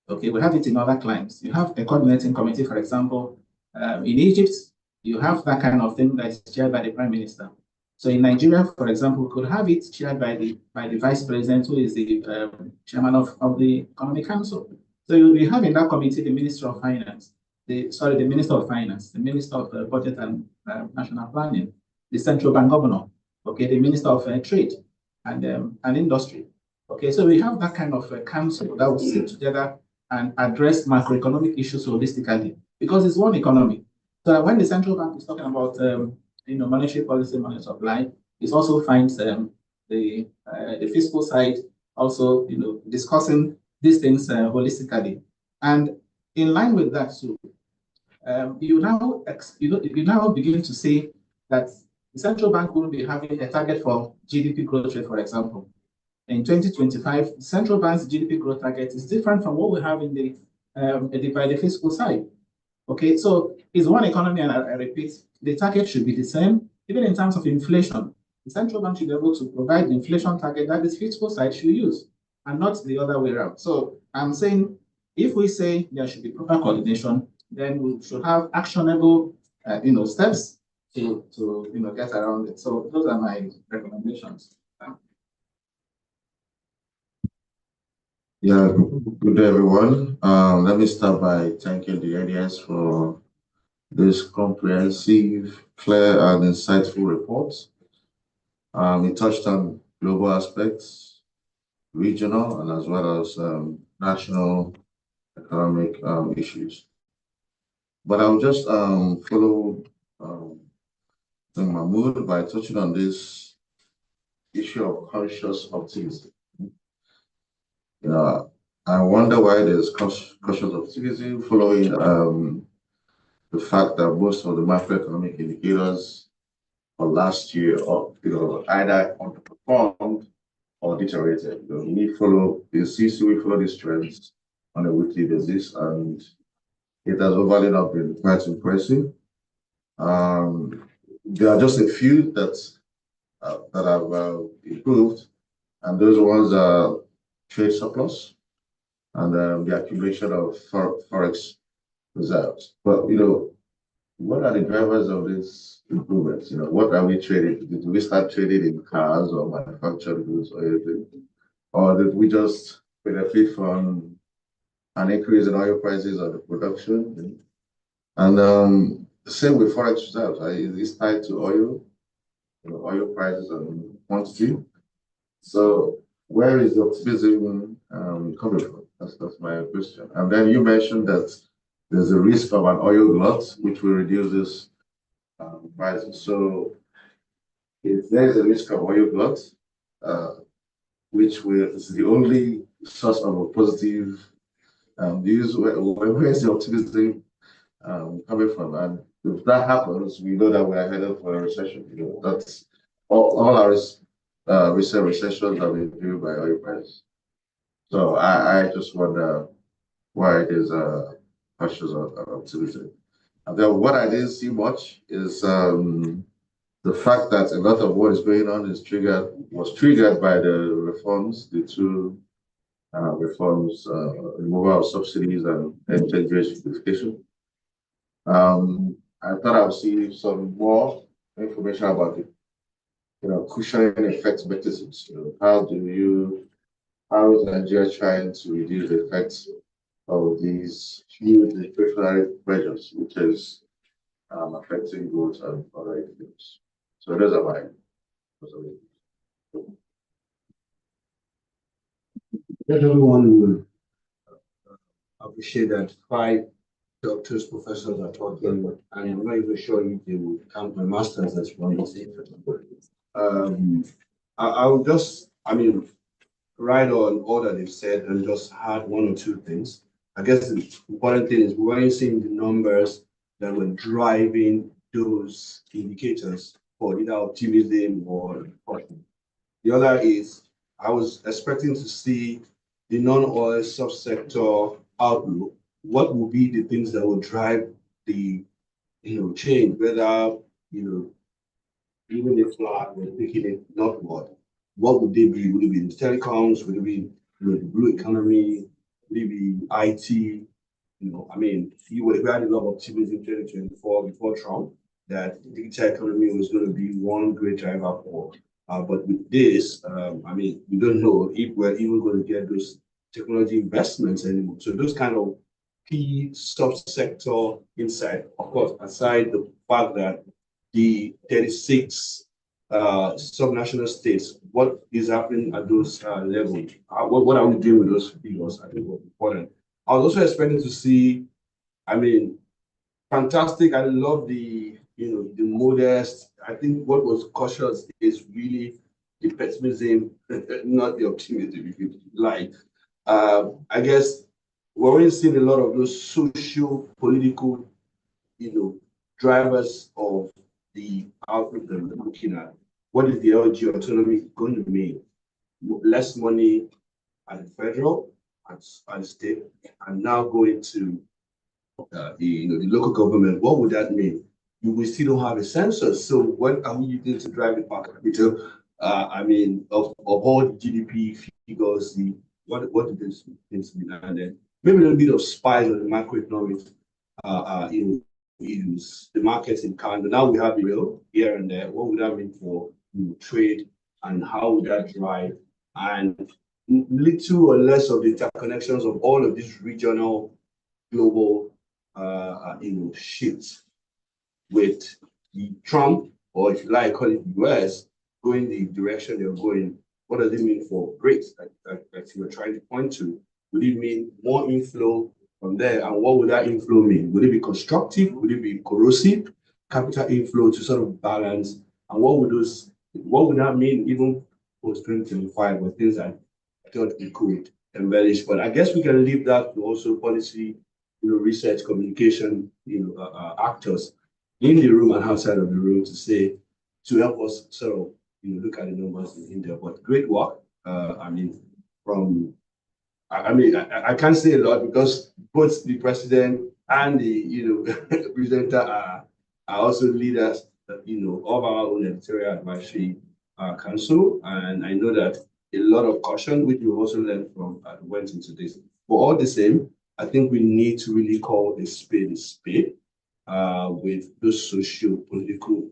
Okay, we have it in other climes. You have a coordinating committee, for example, in Egypt, you have that kind of thing that is chaired by the prime minister. So in Nigeria, for example, we could have it chaired by the vice president, who is the chairman of the Economic Council. So you have in that committee the Minister of Finance, the Minister of Finance, the Minister of Budget and National Planning, the central bank governor, okay, the Minister of Trade and Industry. Okay, so we have that kind of council that will sit together and address macroeconomic issues holistically, because it's one economy. So when the central bank is talking about monetary policy, money supply, it also finds the fiscal side also discussing these things holistically. And in line with that too, you now begin to see that the central bank will be having a target for GDP growth rate, for example. In 2025, the central bank's GDP growth target is different from what we have in by the fiscal side. Okay, so it's one economy, and I repeat, the target should be the same, even in terms of inflation. The central bank should be able to provide the inflation target that the fiscal side should use, and not the other way around. So I'm saying, if we say there should be proper coordination, then we should have actionable, steps to get around it. So those are my recommendations. Yeah, good day, everyone. Let me start by thanking the audience for this comprehensive, clear, and insightful report. It touched on global aspects, regional, and as well as national economic issues. But I'll just follow Mahmoud by touching on this issue of cautious optimism. I wonder why there's cautious optimism following the fact that most of the macroeconomic indicators for last year, either underperformed or deteriorated. We follow these trends on a weekly basis, and it has overall not been quite impressive. There are just a few that have improved, and those ones are trade surplus and the accumulation of forex reserves. But what are the drivers of these improvements? What are we trading? Did we start trading in cars or manufactured goods or anything? Or did we just benefit from an increase in oil prices or the production? And the same with forex reserves. It's tied to oil prices and quantity. So where is the optimism coming from? That's my question. And then you mentioned that there's a risk of an oil glut, which will reduce this prices. So if there's a risk of oil glut, is the only source of a positive news. Where is the optimism coming from? And if that happens, we know that we are headed for a recession. That's all our recent recessions have been driven by oil price. So I just wonder why it is cautious of optimism. And then what I didn't see much is the fact that a lot of what is going on was triggered by the reforms, the two reforms, removal of subsidies and exchange rate simplification. I thought I would see some more information about the cushioning effect mechanisms. How is Nigeria trying to reduce the effects of these huge inflationary pressures, which is affecting growth and other things. So those are my observations. Everyone will appreciate that 5 doctors, professors are talking, and I'm not even sure if they will count my masters as one of the I'll just, write on all that they've said and just add 1 or 2 things. I guess the important thing is we weren't seeing the numbers that were driving those indicators for either optimism or caution. The other is I was expecting to see the non-oil subsector outlook. What will be the things that will drive the change, whether even if flat, we're taking it northward. What would they be? Would it be in telecoms? Would it be the blue economy? Would it be IT? We had a lot of optimism in 2024 before Trump that the digital economy was going to be one great driver for. But with this, we don't know if we're even going to get those technology investments anymore. So those kind of key subsector insight, of course, aside the fact that the 36 subnational states, what is happening at those levels? What are we doing with those figures? I think was important. I was also expecting to see, fantastic. I love the the modest. I think what was cautious is really the pessimism, not the optimism, if you like. I guess we're already seeing a lot of those social, political, drivers of the outlook that we're looking at. What is the LG autonomy going to mean? Less money at the federal, at the state, and now going to the local government. What would that mean? We still don't have a census. So what are we using to drive the per capita? Of all the GDP figures, what do these things mean? And then maybe a little bit of spice on the macroeconomics. Use the markets in Canada. Now we have the real here and there. What would that mean for trade, and how would that drive? And little or less of the interconnections of all of these regional, global, shifts with the Trump, or if you like, call it the US, going the direction they're going. What does it mean for rates that you were trying to point to? Would it mean more inflow from there? And what would that inflow mean? Would it be constructive? Would it be corrosive? Capital inflow to sort of balance? And what would that mean even post 2025, or things that I thought we could embellish? But I guess we can leave that to also policy, research, communication, actors in the room and outside of the room to help us sort of look at the numbers in there. But great work. I can't say a lot because both the president and the presenter are also leaders, of our own editorial advisory council. And I know that a lot of caution, which we've also learned from, went into this. But all the same, I think we need to really call a spade with those socio-political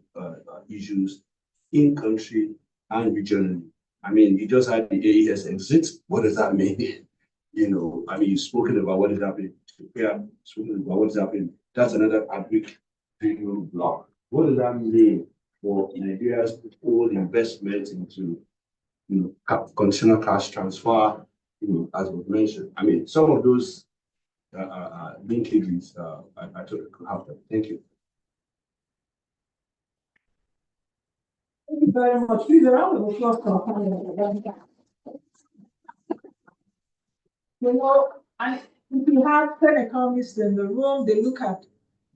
issues in country and regionally. You just had the AES exit. What does that mean? You've spoken about what is happening. Spoken about what is happening. That's another big block. What does that mean for Nigeria's whole investment into, conditional cash transfer, as was mentioned? Some of those linkages, I thought could happen. Thank you. Thank you very much. Please, a round of applause for our panel. You know, and if you have 10 economists in the room, they look at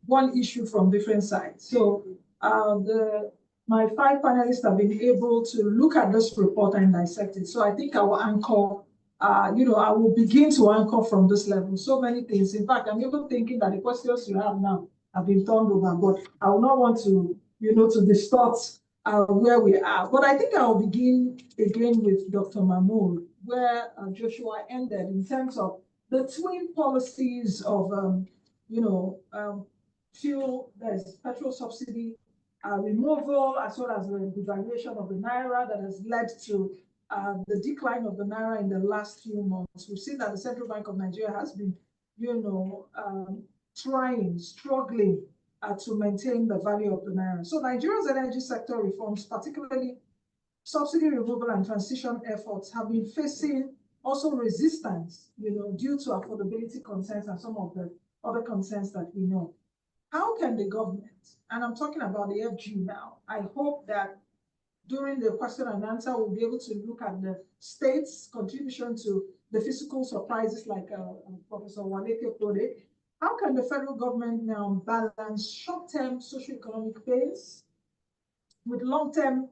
one issue from different sides. So my 5 panelists have been able to look at this report and dissect it. So I think I will anchor, I will begin to anchor from this level. So many things. In fact, I'm even thinking that the questions you have now have been turned over, but I will not want to, to distort where we are. But I think I will begin again with Dr. Mahmood, where Joshua ended in terms of the twin policies of, fuel, there's petrol subsidy removal, as well as the devaluation of the Naira that has led to the decline of the Naira in the last few months. We've seen that the Central Bank of Nigeria has been, struggling to maintain the value of the Naira. So Nigeria's energy sector reforms, particularly subsidy removal and transition efforts, have been facing also resistance, due to affordability concerns and some of the other concerns that we know. How can the government, and I'm talking about the FG now, I hope that during the question and answer, we'll be able to look at the state's contribution to the fiscal surprises like Professor Waleke put it. How can the federal government now balance short-term socioeconomic pains with long-term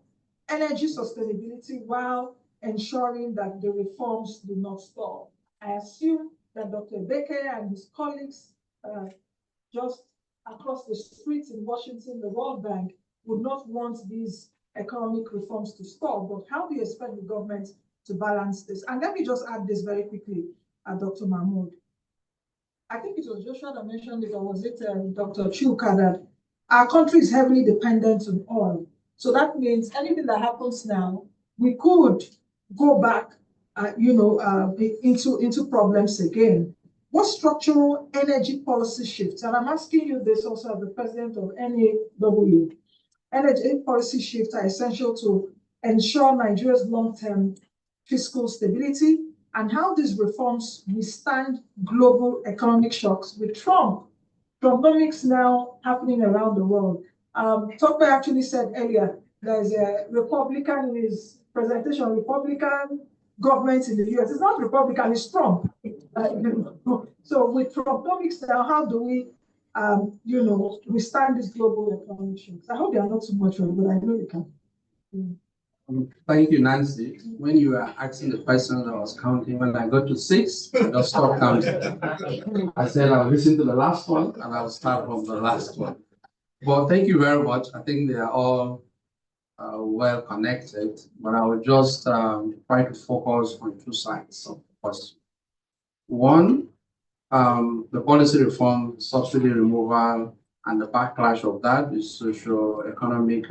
energy sustainability while ensuring that the reforms do not stall? I assume that Dr. Beke and his colleagues just across the streets in Washington, the World Bank, would not want these economic reforms to stall. But how do you expect the government to balance this? And let me just add this very quickly, Dr. Mahmood. I think it was Joshua that mentioned it, or was it Dr. Chuka, that our country is heavily dependent on oil. So that means anything that happens now, we could go back, into problems again. What structural energy policy shifts, and I'm asking you this also as the president of NAW, energy policy shifts are essential to ensure Nigeria's long-term fiscal stability, and how these reforms withstand global economic shocks with Trumponomics now happening around the world. Tokpe actually said earlier, there's a Republican in his presentation, Republican government in the US. It's not Republican, it's Trump. So with Trumponomics now, how do we, withstand these global economic shocks? I hope they are not too much, but I know you can. Thank you, Nancy. When you were asking the question, I was counting. When I got to 6, I just stopped counting. I said I'll listen to the last one and I'll start from the last one. But thank you very much. I think they are all well connected, but I will just try to focus on 2 sides of the question. One, the policy reform, subsidy removal, and the backlash of that is socio-economic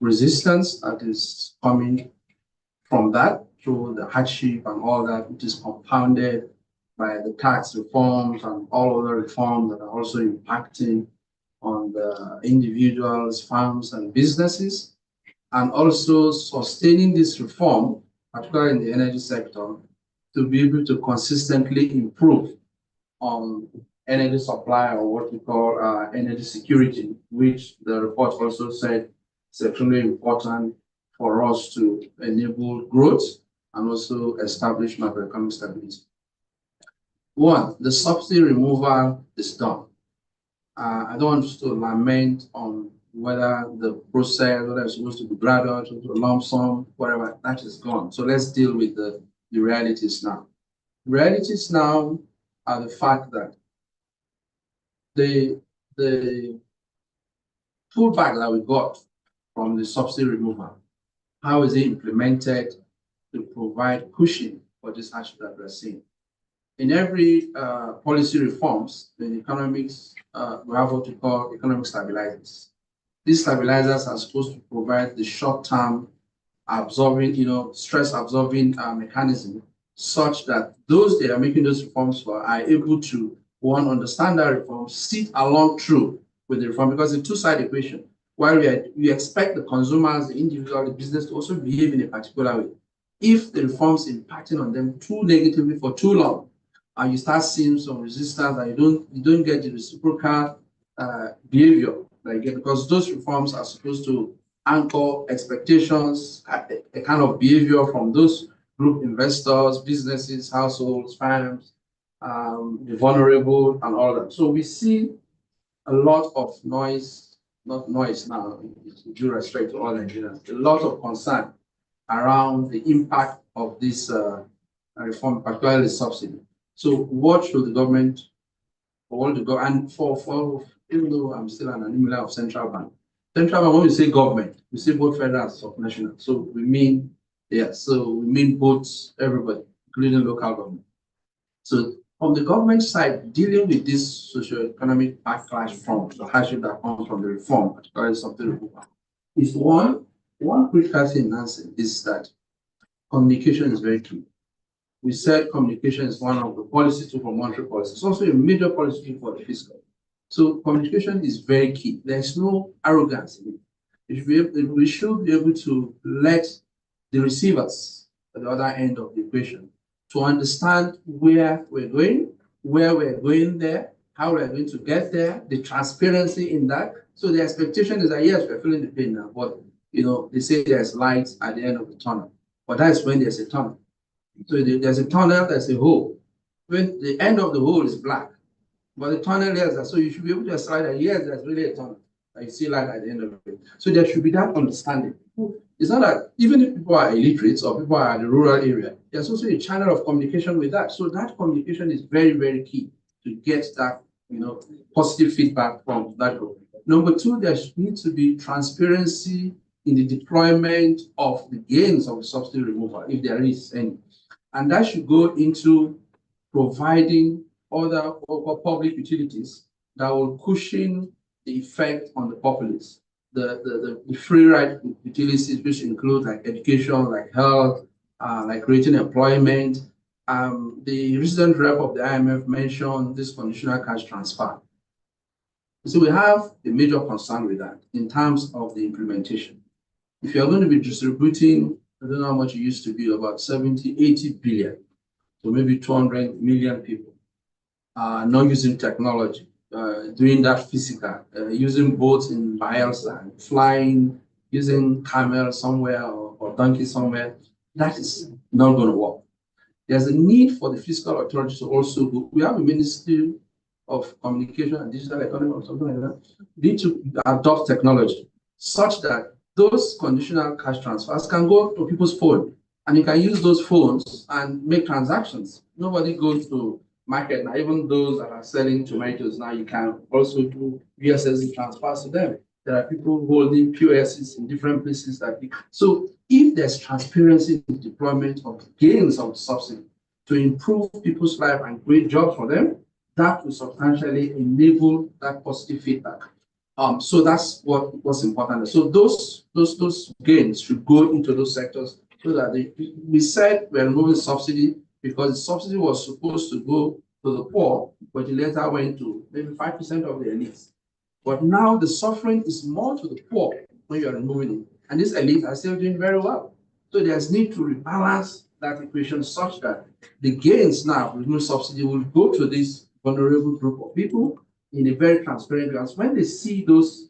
resistance that is coming from that through the hardship and all that, which is compounded by the tax reforms and all other reforms that are also impacting on the individuals, farms, and businesses, and also sustaining this reform, particularly in the energy sector, to be able to consistently improve on energy supply, or what we call energy security, which the report also said is extremely important for us to enable growth and also establish macroeconomic stability. One, the subsidy removal is done. I don't want to lament on whether the process, whether it's supposed to be gradual, to a lump sum, whatever, that is gone. So let's deal with the realities now. The realities now are the fact that the pullback that we got from the subsidy removal, how is it implemented to provide cushion for this action that we're seeing? In every policy reforms, in economics, we have what we call economic stabilizers. These stabilizers are supposed to provide the short-term absorbing, stress absorbing mechanism, such that those they are making those reforms for are able to, one, understand that reform, sit along through with the reform, because it's a two-sided equation. While we expect the consumers, the individual, the business to also behave in a particular way. If the reforms impacting on them too negatively for too long, and you start seeing some resistance and you don't get the reciprocal behavior, because those reforms are supposed to anchor expectations, a kind of behavior from those group investors, businesses, households, farms, the vulnerable, and all that. So we see a lot of noise, not noise now, with due respect to all Nigerians, a lot of concern around the impact of this reform, particularly subsidy. So what should the government want to go? And for even though I'm still an enemy of central bank, when we say government, we say both federal and subnational. So we mean, so we mean both, everybody, including local government. So on the government side, dealing with this socio-economic backlash from the hardship that comes from the reform, particularly something removal, is one critical thing, Nancy, is that communication is very key. We said communication is one of the policies for monetary policy. It's also a major policy for the fiscal. So communication is very key. There's no arrogance in it. We should be able to let the receivers at the other end of the equation to understand where we're going there, how we're going to get there, the transparency in that. So the expectation is that, yes, we're feeling the pain now, but they say there's light at the end of the tunnel, but that's when there's a tunnel. So there's a tunnel, there's a hole. When the end of the hole is black, but the tunnel is there. So you should be able to decide that, yes, there's really a tunnel. I see light at the end of it. So there should be that understanding. It's not that even if people are illiterate or people are in the rural area, there's also a channel of communication with that. So that communication is very, very key to get that positive feedback from that group. Number two, there needs to be transparency in the deployment of the gains of the subsidy removal, if there is any. And that should go into providing other public utilities that will cushion the effect on the populace. The free ride utilities, which include like education, like health, like creating employment. The recent rep of the IMF mentioned this conditional cash transfer. So we have a major concern with that in terms of the implementation. If you're going to be distributing, I don't know how much it used to be, about 70, 80 billion, so maybe 200 million people, not using technology, doing that physical, using boats in Bayelsa, flying, using camel somewhere or donkey somewhere, that is not going to work. There's a need for the fiscal authority to also go. We have a Ministry of Communication and Digital Economy or something like that. Need to adopt technology such that those conditional cash transfers can go to people's phone, and you can use those phones and make transactions. Nobody goes to market now. Even those that are selling tomatoes now, you can also do USSD transfers to them. There are people holding POSs in different places. So if there's transparency in the deployment of gains of subsidy to improve people's life and create jobs for them, that will substantially enable that positive feedback. So that's what's important. So those gains should go into those sectors so that we said we're removing subsidy because the subsidy was supposed to go to the poor, but it later went to maybe 5% of the elites. But now the suffering is more to the poor when you're removing it. And these elites are still doing very well. So there's need to rebalance that equation such that the gains now with no subsidy will go to this vulnerable group of people in a very transparent way. When they see those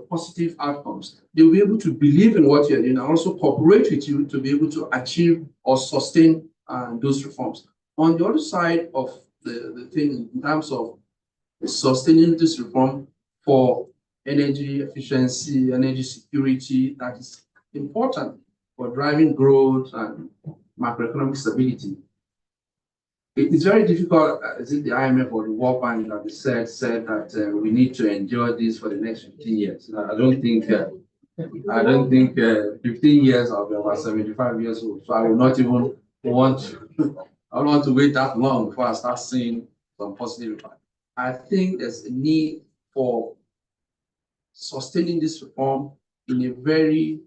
positive outcomes, they'll be able to believe in what you're doing and also cooperate with you to be able to achieve or sustain those reforms. On the other side of the thing, in terms of sustaining this reform for energy efficiency, energy security, that is important for driving growth and macroeconomic stability. It's very difficult, is it the IMF or the World Bank that said that we need to endure this for the next 15 years. I don't think 15 years I'll be about 75 years old. So I will not even want to wait that long before I start seeing some positive impact. I think there's a need for sustaining this reform in a very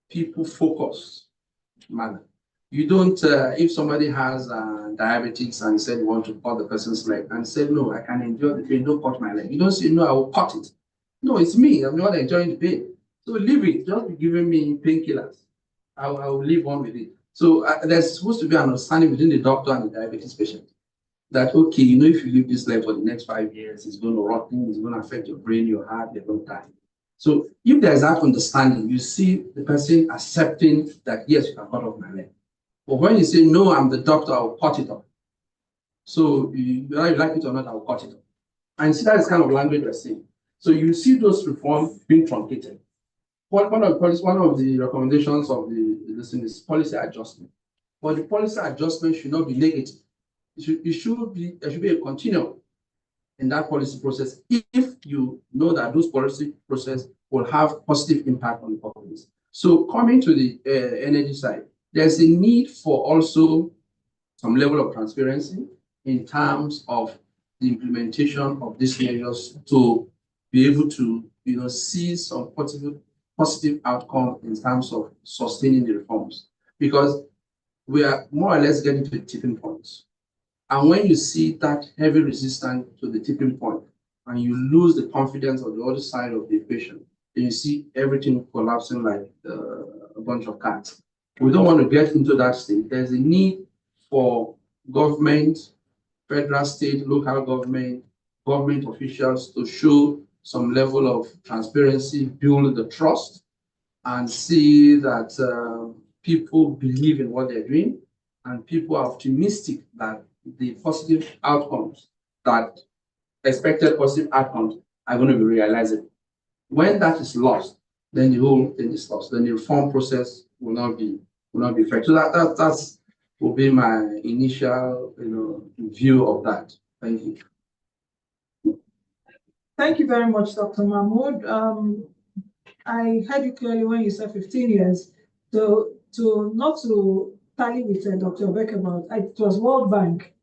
people-focused manner. You don't, if somebody has diabetes and said you want to cut the person's leg and said, no, I can endure the pain, don't cut my leg. You don't say, no, I will cut it. No, it's me, I'm not enjoying the pain. So leave it, just be giving me painkillers. I will live on with it. So there's supposed to be an understanding between the doctor and the diabetes patient that, okay, if you leave this leg for the next 5 years, it's going to rot, it's going to affect your brain, your heart, you're going to die. So if there's that understanding, you see the person accepting that, yes, you can cut off my leg. But when you say, no, I'm the doctor, I'll cut it off. So whether you like it or not, I'll cut it off. And see, that is kind of language we're saying. So you see those reforms being truncated. One of the recommendations of the listing is policy adjustment. But the policy adjustment should not be negative. There should be a continuum in that policy process if you know that those policy process will have positive impact on the populace. So coming to the energy side, there's a need for also some level of transparency in terms of the implementation of these measures to be able to see some positive outcome in terms of sustaining the reforms, because we are more or less getting to the tipping point. And when you see that heavy resistance to the tipping point and you lose the confidence of the other side of the equation, then you see everything collapsing like a bunch of cats. We don't want to get into that state. There's a need for government, federal, state, local government officials to show some level of transparency, build the trust, and see that people believe in what they're doing, and people are optimistic that the positive outcomes, that expected positive outcomes, are going to be realizable. When that is lost, then the whole thing is lost. Then the reform process will not be effective. So that's will be my initial view of that. Thank you. Thank you very much, Dr. Mahmood. I heard you clearly when you said 15 years. Not to tally with Dr. Obeke, it was World Bank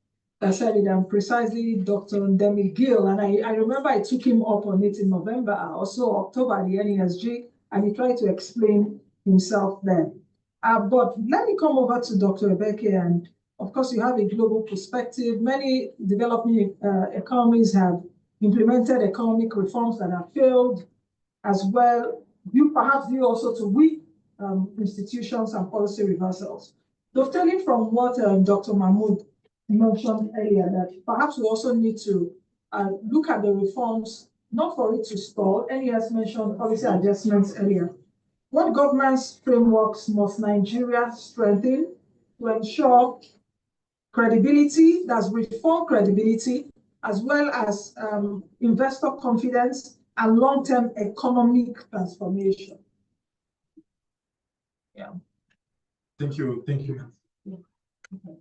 that said it, and precisely Dr. Ndemi Gill. And I remember I took him up on it in November, also October, the NESG, and he tried to explain himself then. But let me come over to Dr. Obeke, and of course, you have a global perspective. Many developing economies have implemented economic reforms that have failed as well. You perhaps due also to weak institutions and policy reversals. Dovetailing from what Dr. Mahmood mentioned earlier, that perhaps we also need to look at the reforms, not for it to stall. NES mentioned policy adjustments earlier. What governance frameworks must Nigeria strengthen to ensure credibility, that's reform credibility, as well as investor confidence and long-term economic transformation? Yeah. Thank you. Yeah. Okay.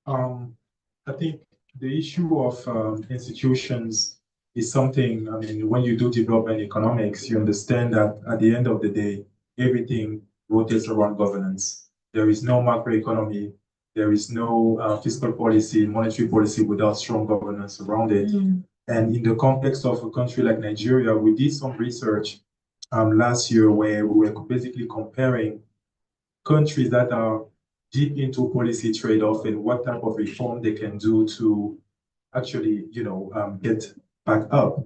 I think the issue of institutions is something, when you do development economics, you understand that at the end of the day, everything rotates around governance. There is no macroeconomy, there is no fiscal policy, monetary policy without strong governance around it. And in the context of a country like Nigeria, we did some research last year where we were basically comparing countries that are deep into policy trade-off and what type of reform they can do to actually, get back up.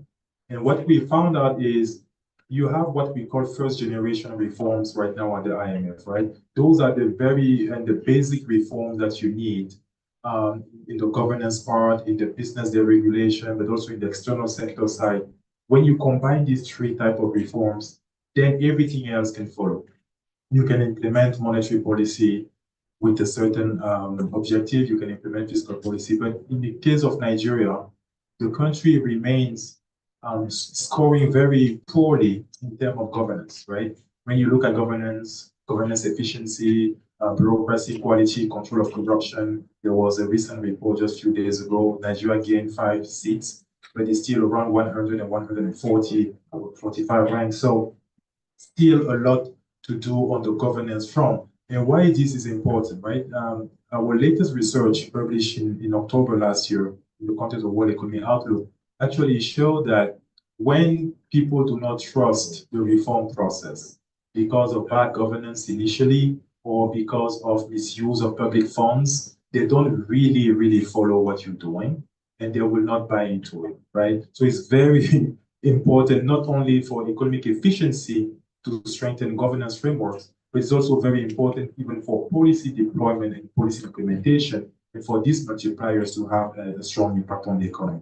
And what we found out is you have what we call first-generation reforms right now at the IMF, right? Those are the basic reforms that you need in the governance part, in the business deregulation, but also in the external sector side. When you combine these three types of reforms, then everything else can follow. You can implement monetary policy with a certain objective, you can implement fiscal policy. But in the case of Nigeria, the country remains scoring very poorly in terms of governance, right? When you look at governance efficiency, bureaucracy, quality, control of corruption, there was a recent report just a few days ago, Nigeria gained 5 seats, but it's still around 100 and 140, 45 ranks. So still a lot to do on the governance front. And why this is important, right? Our latest research published in October last year in the context of World Economic Outlook actually showed that when people do not trust the reform process because of bad governance initially or because of misuse of public funds, they don't really follow what you're doing and they will not buy into it, right? So it's very important not only for economic efficiency to strengthen governance frameworks, but it's also very important even for policy deployment and policy implementation, and for these multipliers to have a strong impact on the economy.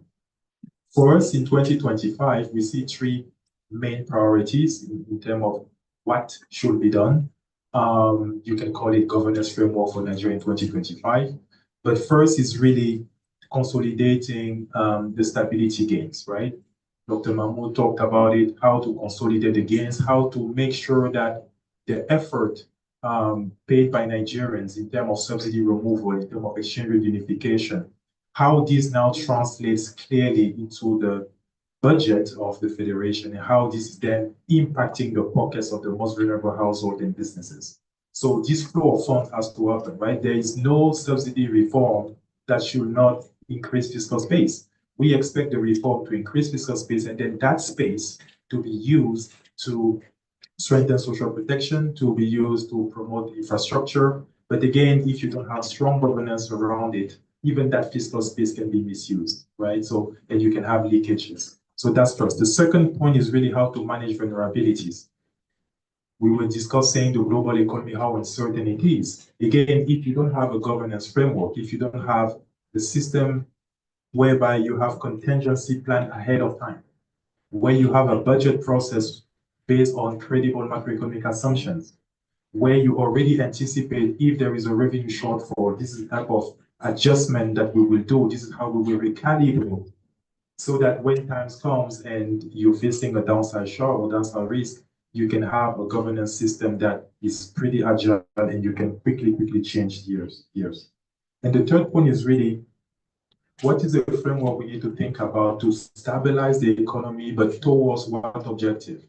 For us in 2025, we see 3 main priorities in terms of what should be done. You can call it governance framework for Nigeria in 2025. But first is really consolidating the stability gains, right? Dr. Mahmoud talked about it, how to consolidate the gains, how to make sure that the effort paid by Nigerians in terms of subsidy removal, in terms of exchange rate unification, how this now translates clearly into the budget of the federation and how this is then impacting the pockets of the most vulnerable households and businesses. So this flow of funds has to happen, right? There is no subsidy reform that should not increase fiscal space. We expect the reform to increase fiscal space and then that space to be used to strengthen social protection, to be used to promote infrastructure. But again, if you don't have strong governance around it, even that fiscal space can be misused, right? So, and you can have leakages. So that's first. The second point is really how to manage vulnerabilities. We were discussing the global economy, how uncertain it is. Again, if you don't have a governance framework, if you don't have the system whereby you have contingency plan ahead of time, where you have a budget process based on credible macroeconomic assumptions, where you already anticipate if there is a revenue shortfall, this is the type of adjustment that we will do, this is how we will recalibrate, so that when times comes and you're facing a downside shock or downside risk, you can have a governance system that is pretty agile and you can quickly change gears. And the third point is really, what is the framework we need to think about to stabilize the economy, but towards what objective?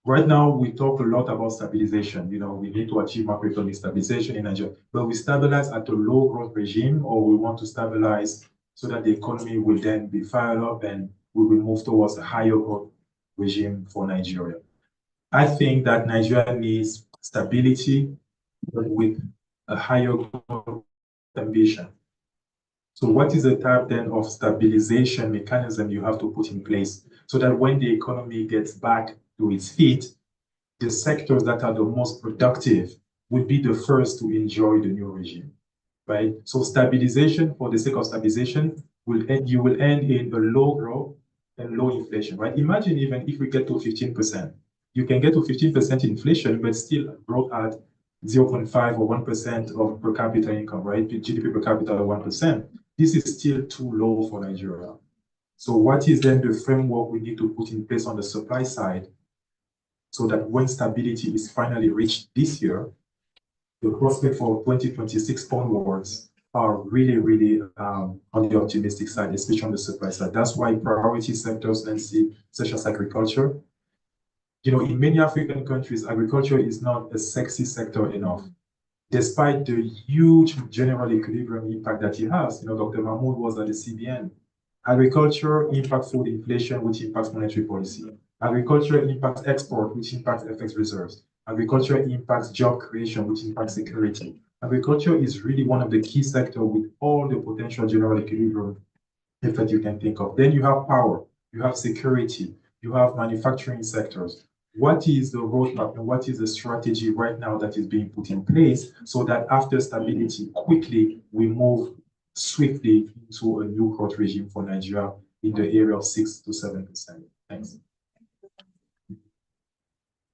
Right now, we talk a lot about stabilization. You know, we need to achieve macroeconomic stabilization in Nigeria, but we stabilize at a low growth regime, or we want to stabilize so that the economy will then be fired up and we will move towards a higher growth regime for Nigeria. I think that Nigeria needs stability, but with a higher growth ambition. So what is the type then of stabilization mechanism you have to put in place so that when the economy gets back to its feet, the sectors that are the most productive will be the first to enjoy the new regime, right? So stabilization, for the sake of stabilization, you will end in a low growth and low inflation, right? Imagine even if we get to 15%, you can get to 15% inflation, but still grow at 0.5 or 1% of per capita income, right? GDP per capita of 1%. This is still too low for Nigeria. So what is then the framework we need to put in place on the supply side so that when stability is finally reached this year, the prospect for 2026 onwards are really on the optimistic side, especially on the supply side. That's why priority sectors, such as agriculture. You know, in many African countries, agriculture is not a sexy sector enough. Despite the huge general equilibrium impact that it has, you know, Dr. Mahmoud was at the CBN. Agriculture impacts food inflation, which impacts monetary policy. Agriculture impacts export, which impacts FX reserves. Agriculture impacts job creation, which impacts security. Agriculture is really one of the key sectors with all the potential general equilibrium effect you can think of. Then you have power, you have security, you have manufacturing sectors. What is the roadmap and what is the strategy right now that is being put in place so that after stability, quickly we move swiftly into a new growth regime for Nigeria in the area of 6 to 7%? Thanks.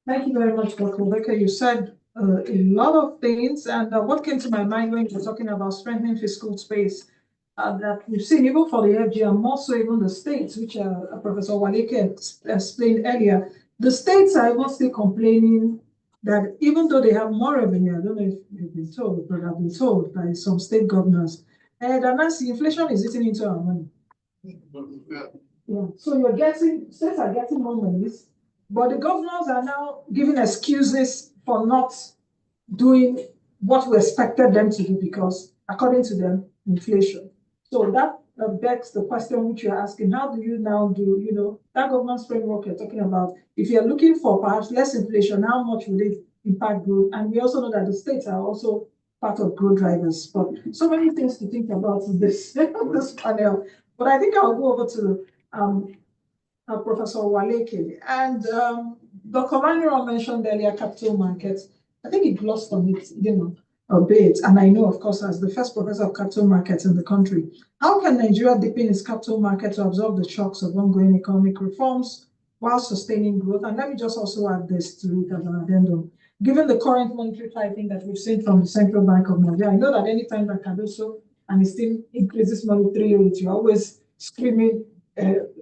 Thank you very much, Dr. Becker. You said a lot of things, and what came to my mind when you were talking about strengthening fiscal space that we've seen even for the FG and more so even the states, which Professor Waleke explained earlier. The states are even still complaining that even though they have more revenue, I don't know if you've been told, but I've been told by some state governors, that inflation is eating into our money. Yeah. So states are getting more monies, but the governors are now giving excuses for not doing what we expected them to do because, according to them, inflation. So that begs the question which you're asking, how do you now do, you know, that governance framework you're talking about, if you're looking for perhaps less inflation, how much will it impact growth? And we also know that the states are also part of growth drivers, but so many things to think about in this, this panel. But I think I'll go over to Professor Waleke. And Dr. Manuel mentioned earlier capital markets. I think he glossed on it, you know, a bit. And I know, of course, as the first professor of capital markets in the country, how can Nigeria deepen its capital market to absorb the shocks of ongoing economic reforms while sustaining growth? And let me just also add this to it as an addendum. given the current monetary tightening that we've seen from the Central Bank of Nigeria, I know that anytime that Cardoso and his team increases monetary rate, you're always screaming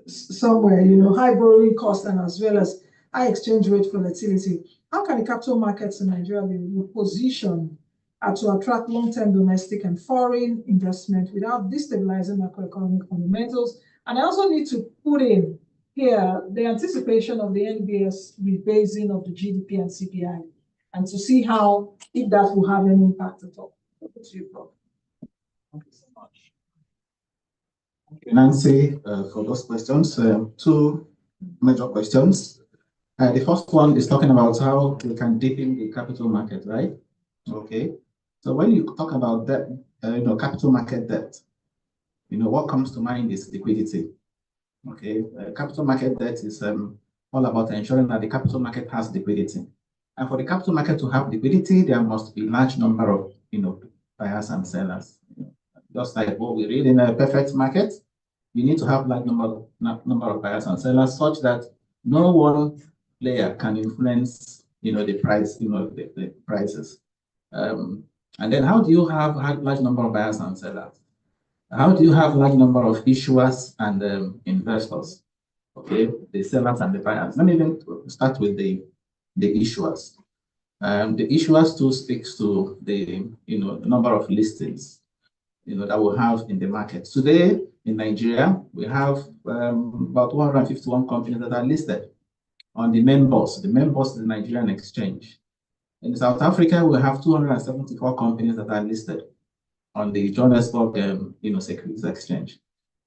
somewhere, high borrowing costs and as well as high exchange rate volatility. How can the capital markets in Nigeria be positioned to attract long-term domestic and foreign investment without destabilizing macroeconomic fundamentals? And I also need to put in here the anticipation of the NBS rebasing of the GDP and CPI, and to see how, if that will have any impact at all. Over to you, Prof. Thank you so much. Thank you, Nancy, for those questions. Two major questions. The first one is talking about how we can deepen the capital market, right? Okay. So when you talk about debt, capital market debt, what comes to mind is liquidity. Okay. Capital market debt is all about ensuring that the capital market has liquidity. And for the capital market to have liquidity, there must be large number of, buyers and sellers. Just like what we read in a perfect market, you need to have large number of buyers and sellers such that no one player can influence, the price, the prices. And then how do you have large number of buyers and sellers? How do you have large number of issuers and investors? Okay, the sellers and the buyers. Let me even start with the issuers. The issuers too speaks to the number of listings that we have in the market. Today in Nigeria, we have about 251 companies that are listed on the main bourse. The main bourse is the Nigerian exchange. In South Africa, we have 274 companies that are listed on the Johannesburg Securities Exchange.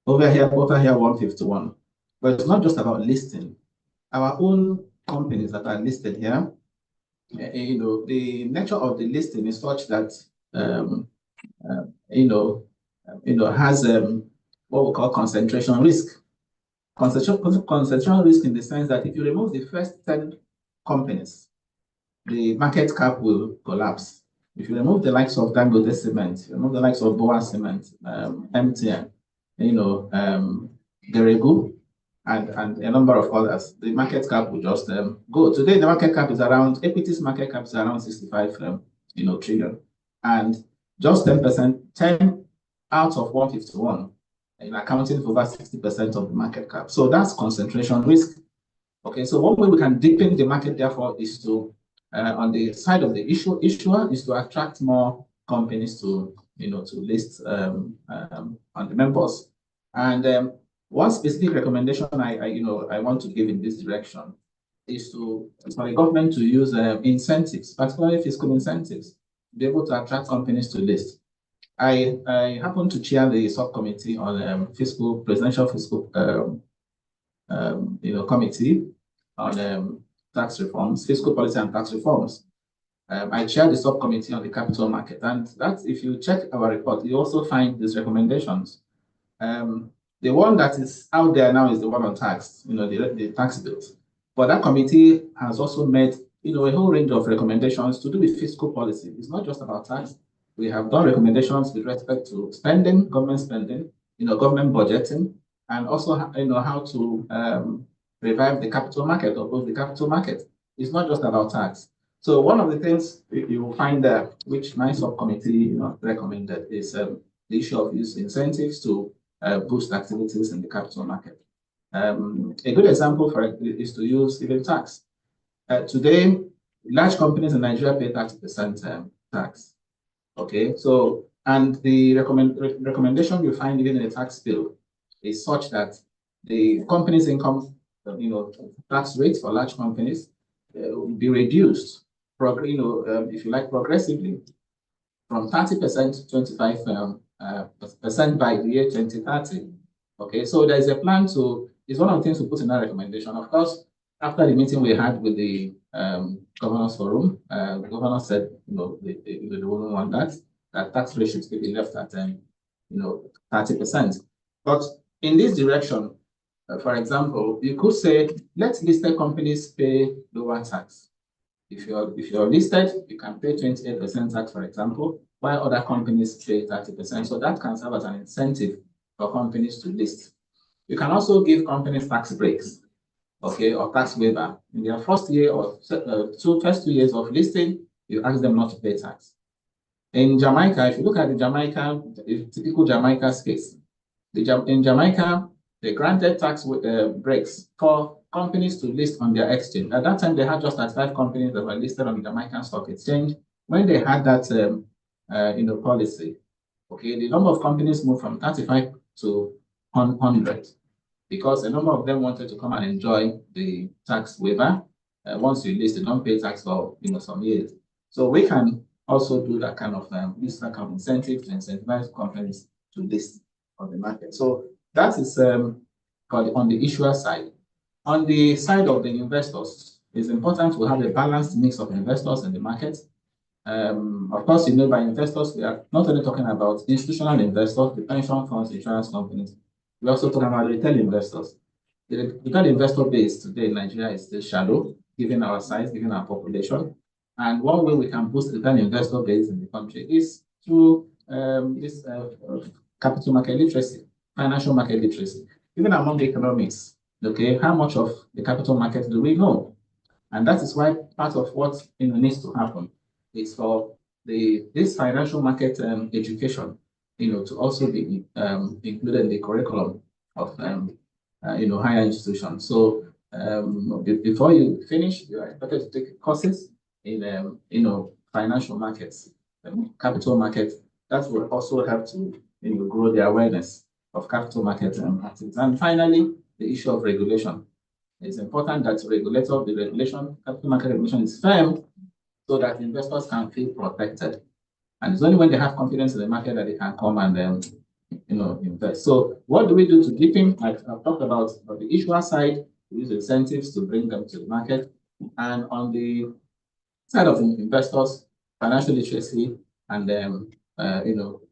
Over here 151. But it's not just about listing. Our own companies that are listed here, the nature of the listing is such that has what we call concentration risk. Concentration risk in the sense that if you remove the first 10 companies, the market cap will collapse. If you remove the likes of Dangote Cement, you remove the likes of Boa Cement, MTN, Geregu, and a number of others, the market cap will just go. Today, the market cap is around, equities market cap is around 65 trillion. And just 10%, 10 out of 151, accounting for over 60% of the market cap. So that's concentration risk. Okay, so one way we can deepen the market, therefore, is to, on the side of the issuer, is to attract more companies to, to list on the members. And one specific recommendation I want to give in this direction is for the government to use incentives, particularly fiscal incentives, to be able to attract companies to list. I happen to chair the subcommittee on presidential fiscal committee on tax reforms, fiscal policy and tax reforms. I chair the subcommittee on the capital market, and that's, if you check our report, you also find these recommendations. The one that is out there now is the one on tax, the tax bills. But that committee has also made, a whole range of recommendations to do with fiscal policy. It's not just about tax. We have done recommendations with respect to spending, government spending, government budgeting, and also, how to revive the capital market, or both the capital market. It's not just about tax. So one of the things you will find there, which my subcommittee recommended, is the issue of use incentives to boost activities in the capital market. A good example for it is to use even tax. Today, large companies in Nigeria pay 30% tax. Okay, so, and the recommendation you find even in the tax bill is such that the company's income, tax rates for large companies will be reduced, if you like, progressively from 30% to 25% by the year 2030. Okay, so there is a plan to, it's one of the things we put in our recommendation. Of course, after the meeting we had with the Governors Forum, the governor said, they wouldn't want that tax rate should be left at 30%. But in this direction, for example, you could say, let listed companies pay lower tax. If you're listed, you can pay 28% tax, for example, while other companies pay 30%. So that can serve as an incentive for companies to list. You can also give companies tax breaks. okay, or tax waiver. In their first year or first 2 years of listing, you ask them not to pay tax. In Jamaica, if you look at the typical Jamaica case, in Jamaica, they granted tax breaks for companies to list on their exchange. At that time, they had just 5 companies that were listed on the Jamaican Stock Exchange. When they had that policy, okay, the number of companies moved from 35 to 100 because a number of them wanted to come and enjoy the tax waiver. Once you list, you don't pay tax for some years. So we can also do that kind of use that kind of incentive to incentivize companies to list on the market. So that is on the issuer side. On the side of the investors, it's important to have a balanced mix of investors in the market. Of course, by investors, we are not only talking about institutional investors, the pension funds, insurance companies. We're also talking about retail investors. The retail investor base today in Nigeria is still shallow, given our size, given our population. And one way we can boost retail investor base in the country is through this capital market literacy, financial market literacy. Even among the economics, okay, how much of the capital market do we know? And that is why part of what needs to happen is for this financial market education, to also be included in the curriculum of higher institutions. So before you finish, you are expected to take courses in financial markets, capital markets. That will also help to grow the awareness of capital market activities. And finally, the issue of regulation. It's important that capital market regulation is firm so that investors can feel protected. And it's only when they have confidence in the market that they can come and invest. So what do we do to deepen? I've talked about on the issuer side, we use incentives to bring them to the market. And on the side of investors, financial literacy and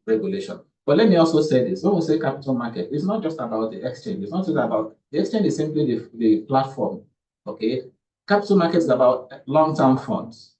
regulation. But let me also say this: when we say capital market, it's not just about the exchange. It's not just about the exchange; is simply the platform. Okay, capital market is about long-term funds.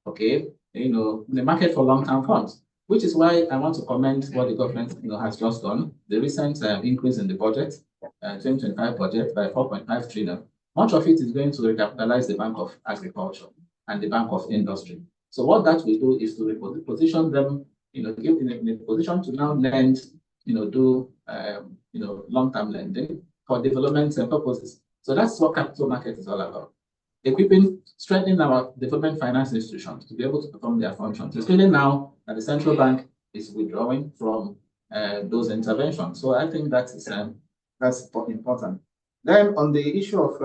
Okay, the market for long-term funds, which is why I want to commend what the government has just done. The recent increase in the budget, 2025 budget by 4.5 trillion. Much of it is going to recapitalize the Bank of Agriculture and the Bank of Industry. So what that will do is to position them, give in a position to now lend, do long-term lending for development purposes. So that's what capital market is all about. Strengthening our development finance institutions to be able to perform their functions, especially now that the central bank is withdrawing from those interventions. So I think that's important. Then on the issue of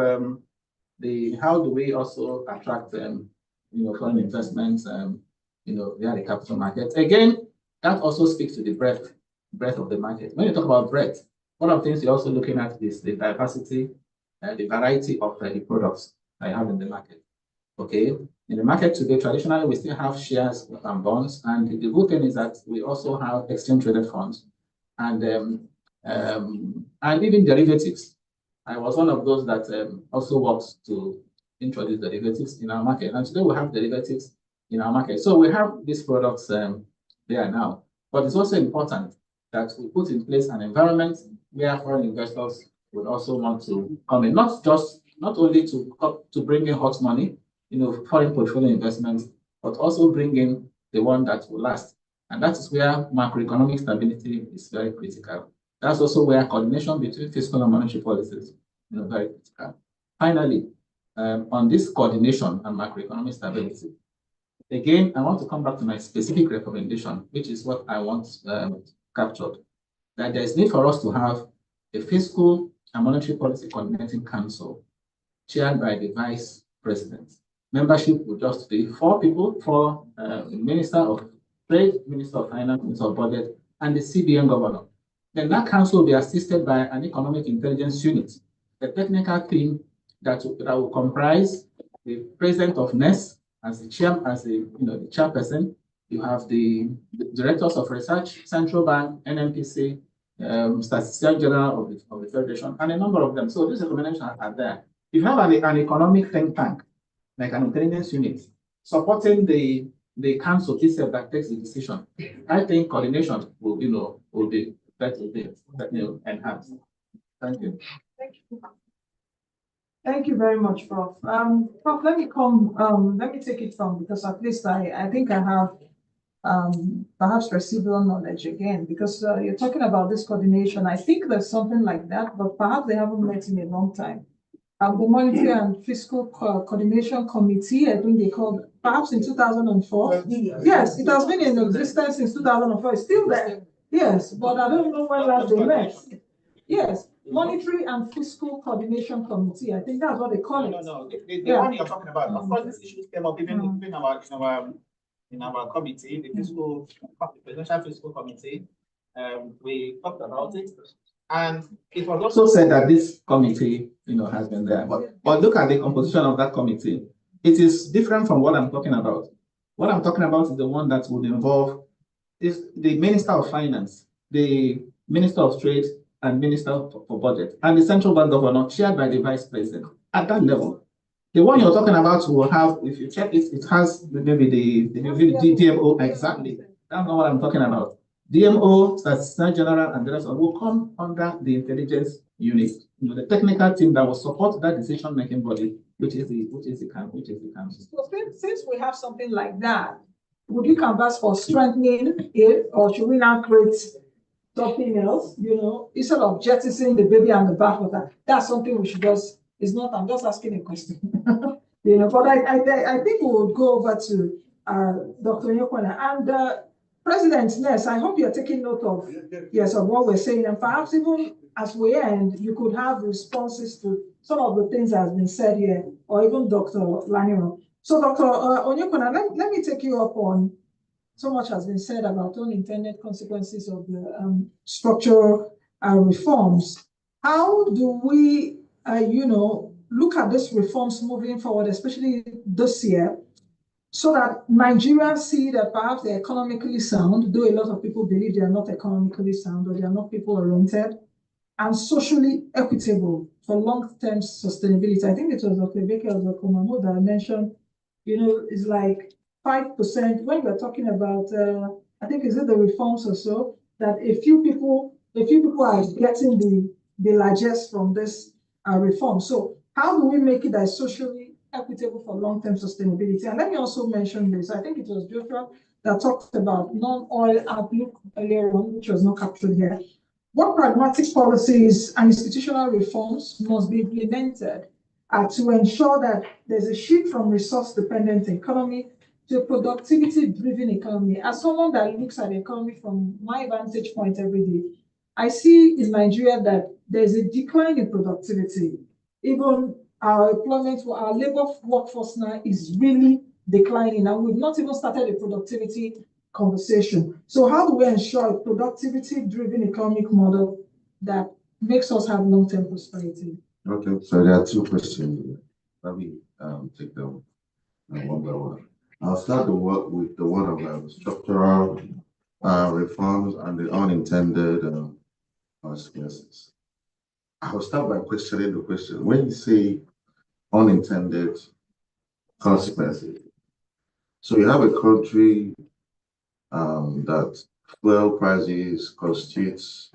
how do we also attract foreign investments via the capital market. Again, that also speaks to the breadth of the market. When you talk about breadth, one of the things you're also looking at is the diversity, the variety of the products I have in the market. Okay, in the market today, traditionally we still have shares and bonds, and the good thing is that we also have exchange traded funds and even derivatives. I was one of those that also worked to introduce derivatives in our market, and today we have derivatives in our market. So we have these products there now, but it's also important that we put in place an environment where foreign investors would also want to come in, not only to bring in hot money, foreign portfolio investments, but also bring in the one that will last. And that is where macroeconomic stability is very critical. That's also where coordination between fiscal and monetary policies is very critical. Finally, on this coordination and macroeconomic stability, again, I want to come back to my specific recommendation, which is what I want captured, that there is need for us to have a fiscal and monetary policy coordinating council chaired by the vice president. Membership will just be 4 people, 4 Minister of Trade, Minister of Finance, Minister of Budget, and the CBN governor. Then that council will be assisted by an economic intelligence unit, a technical team that will comprise the president of NES as the chairperson. You have the directors of research, central bank, NMPC, Statistician General of the Federation, and a number of them. So these recommendations are there. If you have an economic think tank, like an intelligence unit, supporting the council itself that takes the decision, I think coordination will be better enhanced. Thank you. Thank you very much, Prof. Prof, let me take it from, because at least I think I have perhaps residual knowledge again, because you're talking about this coordination. I think there's something like that, but perhaps they haven't met in a long time. The Monetary and Fiscal Coordination Committee, I think they called, perhaps in 2004. Yes, it has been in existence since 2004. It's still there. Yes, but I don't know when last they met. Yes, Monetary and Fiscal Coordination Committee. I think that's what they call it. No. The one you're talking about, of course, these issues came up even in our committee, the Presidential Fiscal Committee. We talked about it. And it was also said that this committee, has been there. But look at the composition of that committee. It is different from what I'm talking about. What I'm talking about is the one that would involve is the Minister of Finance, the Minister of Trade, and Minister for Budget, and the Central Bank Governor, chaired by the Vice President. At that level, the one you're talking about will have, if you check it, it has maybe the DMO, exactly. That's not what I'm talking about. DMO, Assistant General, and the rest will come under the intelligence unit, the technical team that will support that decision-making body, which is the council. So since we have something like that, would you canvass for strengthening it, or should we now create something else? Instead of jettisoning the baby and the bathwater, that's something we should just. It's not. I'm just asking a question. But I think we would go over to Dr. Onyekwana and. President, yes, I hope you're taking note of what we're saying, and perhaps even as we end, you could have responses to some of the things that have been said here, or even Dr. Lanyo. So, Dr. Onyekwana, let me take you up on so much has been said about unintended consequences of the structural reforms. How do we, look at these reforms moving forward, especially this year, so that Nigerians see that perhaps they're economically sound, though a lot of people believe they are not economically sound, or they are not people-oriented, and socially equitable for long-term sustainability? I think it was Dr. Beke or Dr. Mahmoud that I mentioned, it's like 5%. When we're talking about, I think is it the reforms or so, that a few people are getting the largest from this reform. So how do we make it as socially equitable for long-term sustainability? And let me also mention this. I think it was Joshua that talked about non-oil outlook earlier on, which was not captured here. What pragmatic policies and institutional reforms must be implemented to ensure that there's a shift from resource-dependent economy to a productivity-driven economy? As someone that looks at the economy from my vantage point every day, I see in Nigeria that there's a decline in productivity. Even our employment, our labor workforce now is really declining, and we've not even started a productivity conversation. So how do we ensure a productivity-driven economic model that makes us have long-term prosperity? Okay, so there are two questions. Let me take them one by one. I'll start with the one about structural reforms and the unintended consequences. I'll start by questioning the question. When you say unintended consequences, so you have a country that fuel prices constitutes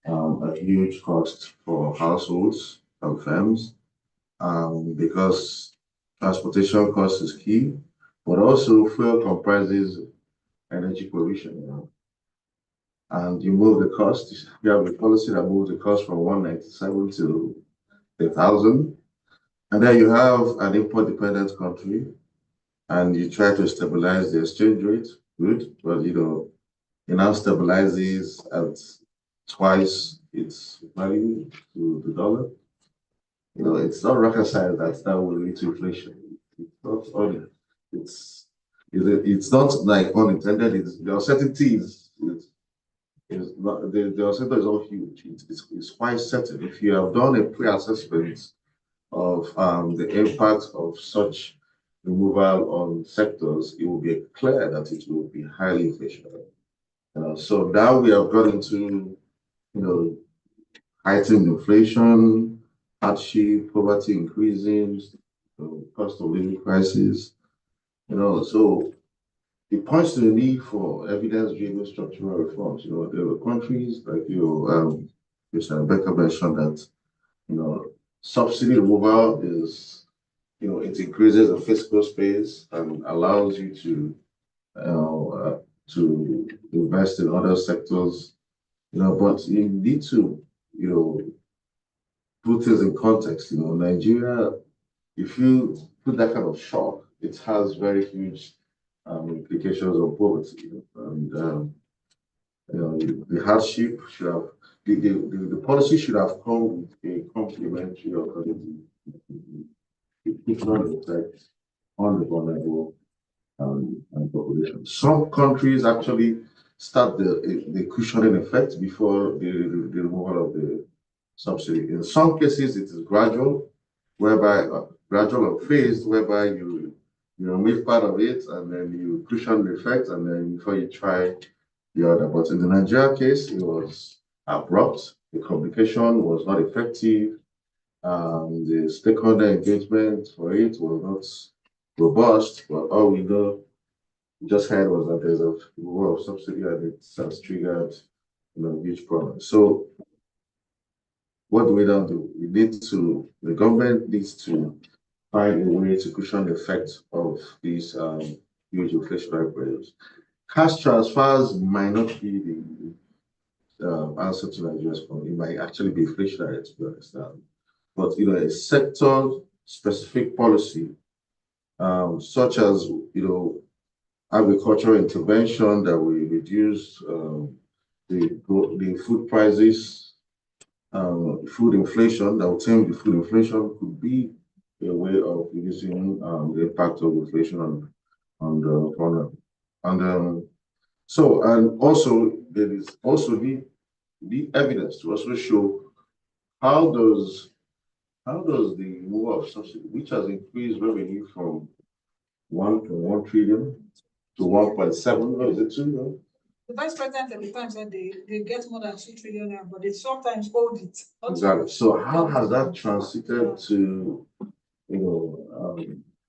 a huge cost for households and firms, because transportation cost is key, but also fuel comprises energy pollution. And you move the cost. You have a policy that moves the cost from 197 to 1,000. And then you have an import-dependent country, and you try to stabilize the exchange rate. Good, but it now stabilizes at twice its value to the dollar. It's not rocket science that will lead to inflation. It's not like unintended. The uncertainty is not, the uncertainty is not huge. It's quite certain. If you have done a pre-assessment of the impact of such removal on sectors, it will be clear that it will be highly inflationary. So now we have got into, heightened inflation, hardship, poverty increasing, cost of living crisis. So it points to the need for evidence-driven structural reforms. There were countries like Mr. Rebecca mentioned that, subsidy removal is, it increases the fiscal space and allows you to invest in other sectors, but you need to, put things in context. Nigeria, if you put that kind of shock, it has very huge implications on poverty. And the hardship should have the policy should have come with a complementary alternative effect on the vulnerable and population. Some countries actually start the cushioning effect before the removal of the subsidy. In some cases, it is gradual, gradual or phased, whereby you remove part of it and then you cushion the effect, and then before you try the other. But in the Nigeria case, it was abrupt. The communication was not effective. The stakeholder engagement for it was not robust. But all we know, just heard, was that there's a removal of subsidy and it has triggered, huge problems. So what do we now do? The government needs to find a way to cushion the effect of these huge inflationary pressures. Cash transfers might not be the answer to Nigeria's problem. It might actually be inflationary, to be honest. But a sector-specific policy, such as agricultural intervention that will reduce the food prices, food inflation, that will tame the food inflation, could be a way of reducing the impact of inflation on the economy. And also there is also the evidence to also show how does the removal of subsidy, which has increased revenue from 1.1 trillion to 1.7, or is it 2? The vice president at the time said they get more than 2 trillion now, but they sometimes hold it. Exactly. So how has that transited to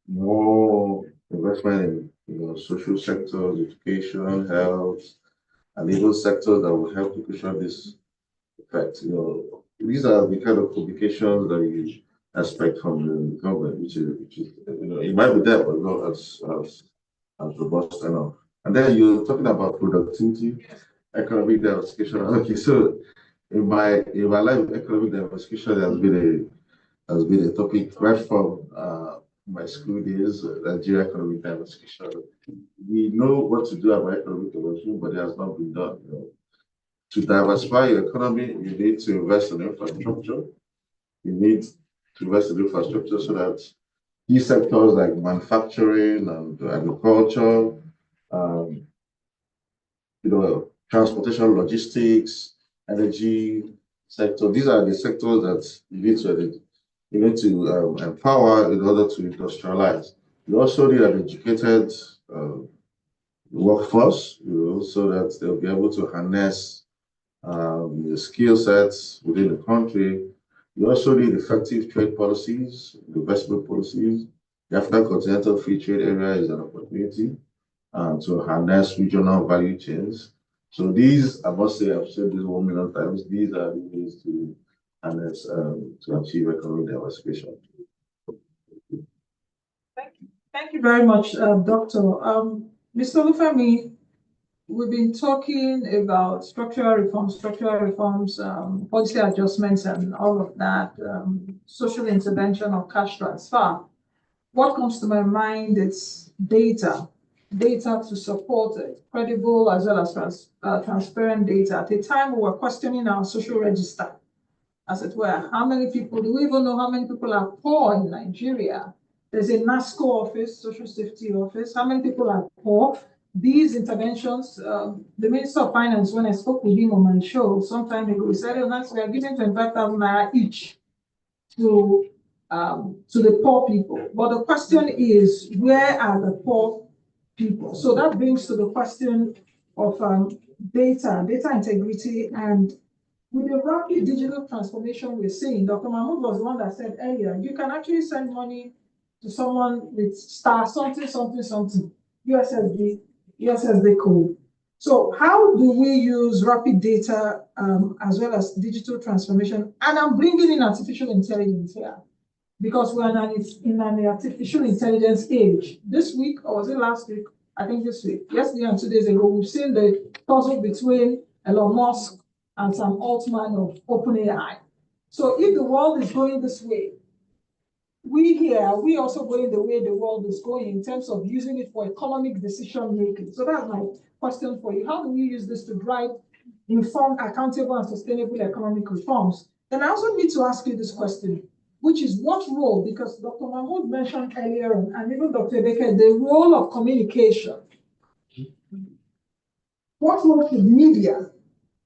more investment in social sectors, education, health, and even sectors that will help to cushion this effect? These are the kind of publications that you expect from the government, which is it might be there, but not as robust enough. And then you're talking about productivity, economic diversification. Okay, so in my life, economic diversification has been a topic right from my school days, Nigeria economic diversification. We know what to do about economic diversification, but it has not been done. To diversify your economy, you need to invest in infrastructure. You need to invest in infrastructure so that these sectors like manufacturing and agriculture, transportation, logistics, energy sector. These are the sectors that you need to empower in order to industrialize. You also need an educated workforce, so that they'll be able to harness the skill sets within the country. You also need effective trade policies, investment policies. The African Continental Free Trade Area is an opportunity to harness regional value chains. So these, I must say, I've said this 1 million times, these are the ways to harness to achieve economic diversification. Thank you very much, Doctor. Mr. Olufemi, we've been talking about structural reforms, policy adjustments, and all of that, social intervention or cash transfer. What comes to my mind is data to support it, credible as well as transparent data. At a time we were questioning our social register, as it were. How many people, do we even know how many people are poor in Nigeria? There's a NASCO office, social safety office. How many people are poor? These interventions, the Minister of Finance, when I spoke with him on my show some time ago, he said, we are giving 25,000 naira each to the poor people. But the question is, where are the poor people? So that brings to the question of data integrity, and with the rapid digital transformation we're seeing. Dr. Mahmoud was the one that said earlier, you can actually send money to someone with star something, USSD code. So how do we use rapid data as well as digital transformation? And I'm bringing in artificial intelligence here because we're in an artificial intelligence age. This week, or was it last week? I think this week, yesterday and 2 days ago, we've seen the puzzle between Elon Musk and Sam Altman of OpenAI. So if the world is going this way, we also going the way the world is going in terms of using it for economic decision making. So that's my question for you. How do we use this to drive informed, accountable, and sustainable economic reforms? Then I also need to ask you this question, which is what role, because Dr. Mahmoud mentioned earlier on, and even Dr. Baker, the role of communication. What role should media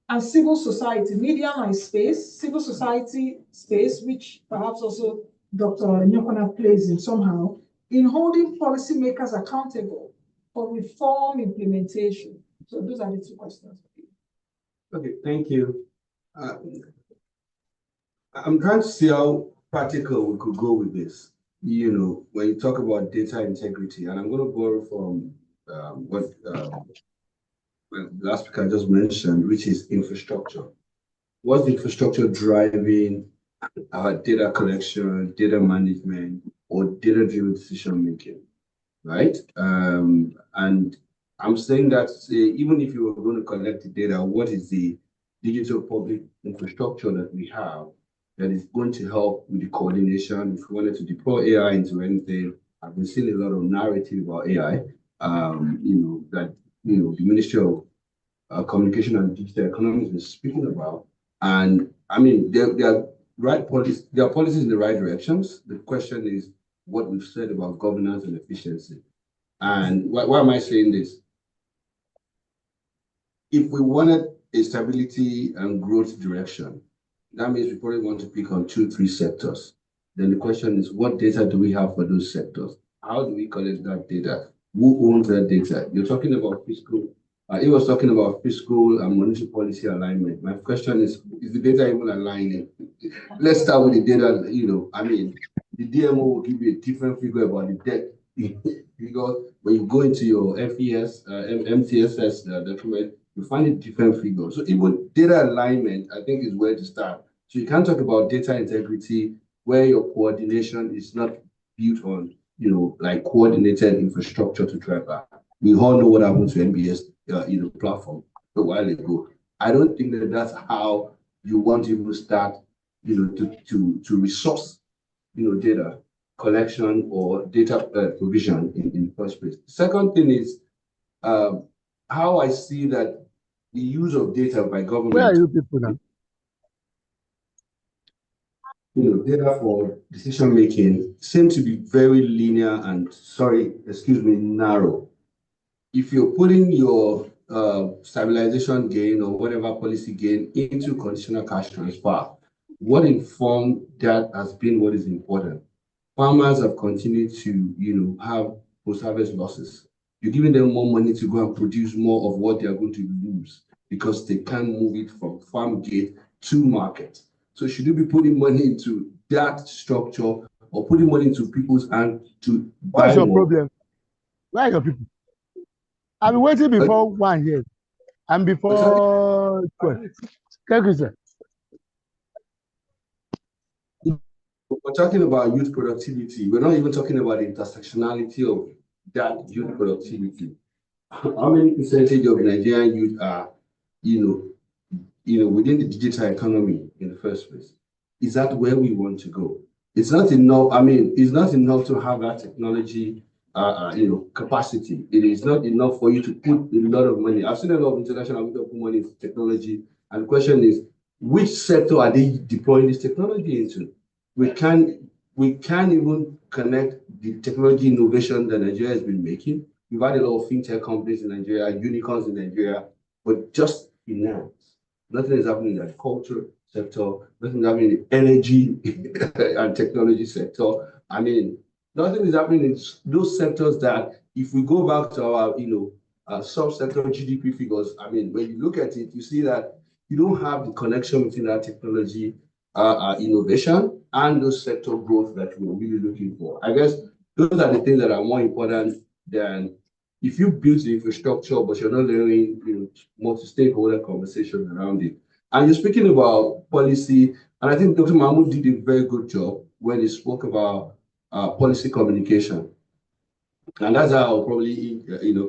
and civil society, media my space, civil society space, which perhaps also Dr. Nyokona plays in somehow, in holding policymakers accountable for reform implementation? So those are the two questions. Okay, thank you. I'm trying to see how practical we could go with this. You know, when you talk about data integrity, and I'm going to borrow from what the last speaker just mentioned, which is infrastructure. What's the infrastructure driving our data collection, data management, or data-driven decision making, right? And I'm saying that even if you were going to collect the data, what is the digital public infrastructure that we have that is going to help with the coordination? If we wanted to deploy AI into anything, I've been seeing a lot of narrative about AI. The Ministry of Communication and Digital Economy has been speaking about, and I mean, there are policies in the right directions. The question is what we've said about governance and efficiency. And why am I saying this? If we wanted a stability and growth direction, that means we probably want to pick on 2-3 sectors. Then the question is, what data do we have for those sectors? How do we collect that data? Who owns that data? You're talking about fiscal. He was talking about fiscal and monetary policy alignment. My question is the data even aligning? Let's start with the data. The DMO will give you a different figure about the debt. Because when you go into your FES, MTSS document, you find a different figure. So even data alignment, I think, is where to start. So you can't talk about data integrity where your coordination is not built on, like coordinated infrastructure to drive that. We all know what happened to NBS, platform a while ago. I don't think that that's how you want to even start, to resource, data collection or data provision in the first place. The second thing is how I see that the use of data by government. Where are you people now? Data for decision making seem to be very linear and, narrow. If you're putting your stabilization gain or whatever policy gain into conditional cash transfer, what informed that has been what is important. Farmers have continued to, have post-harvest losses. You're giving them more money to go and produce more of what they are going to lose because they can't move it from farm gate to market. So should you be putting money into that structure or putting money into people's hands to buy What's your more? problem? Where are your people? I've been waiting before 1 year and before 12. Thank you, sir. We're talking about youth productivity. We're not even talking about the intersectionality of that youth productivity. How many percentage of Nigerian youth are, within the digital economy in the first place? Is that where we want to go? It's not enough. It's not enough to have that technology, capacity. It is not enough for you to put a lot of money. I've seen a lot of international people put money into technology, and the question is, which sector are they deploying this technology into? We can't even connect the technology innovation that Nigeria has been making. We've had a lot of fintech companies in Nigeria, unicorns in Nigeria, but just finance. Nothing is happening in the agriculture sector, nothing is happening in the energy and technology sector. Nothing is happening in those sectors that, if we go back to our sub-sector GDP figures, when you look at it, you see that you don't have the connection between that technology innovation and those sector growth that we're really looking for. I guess those are the things that are more important than, if you build the infrastructure, but you're not learning, multi-stakeholder conversation around it. And you're speaking about policy, and I think Dr. Mahmoud did a very good job when he spoke about policy communication. And that's how I'll probably,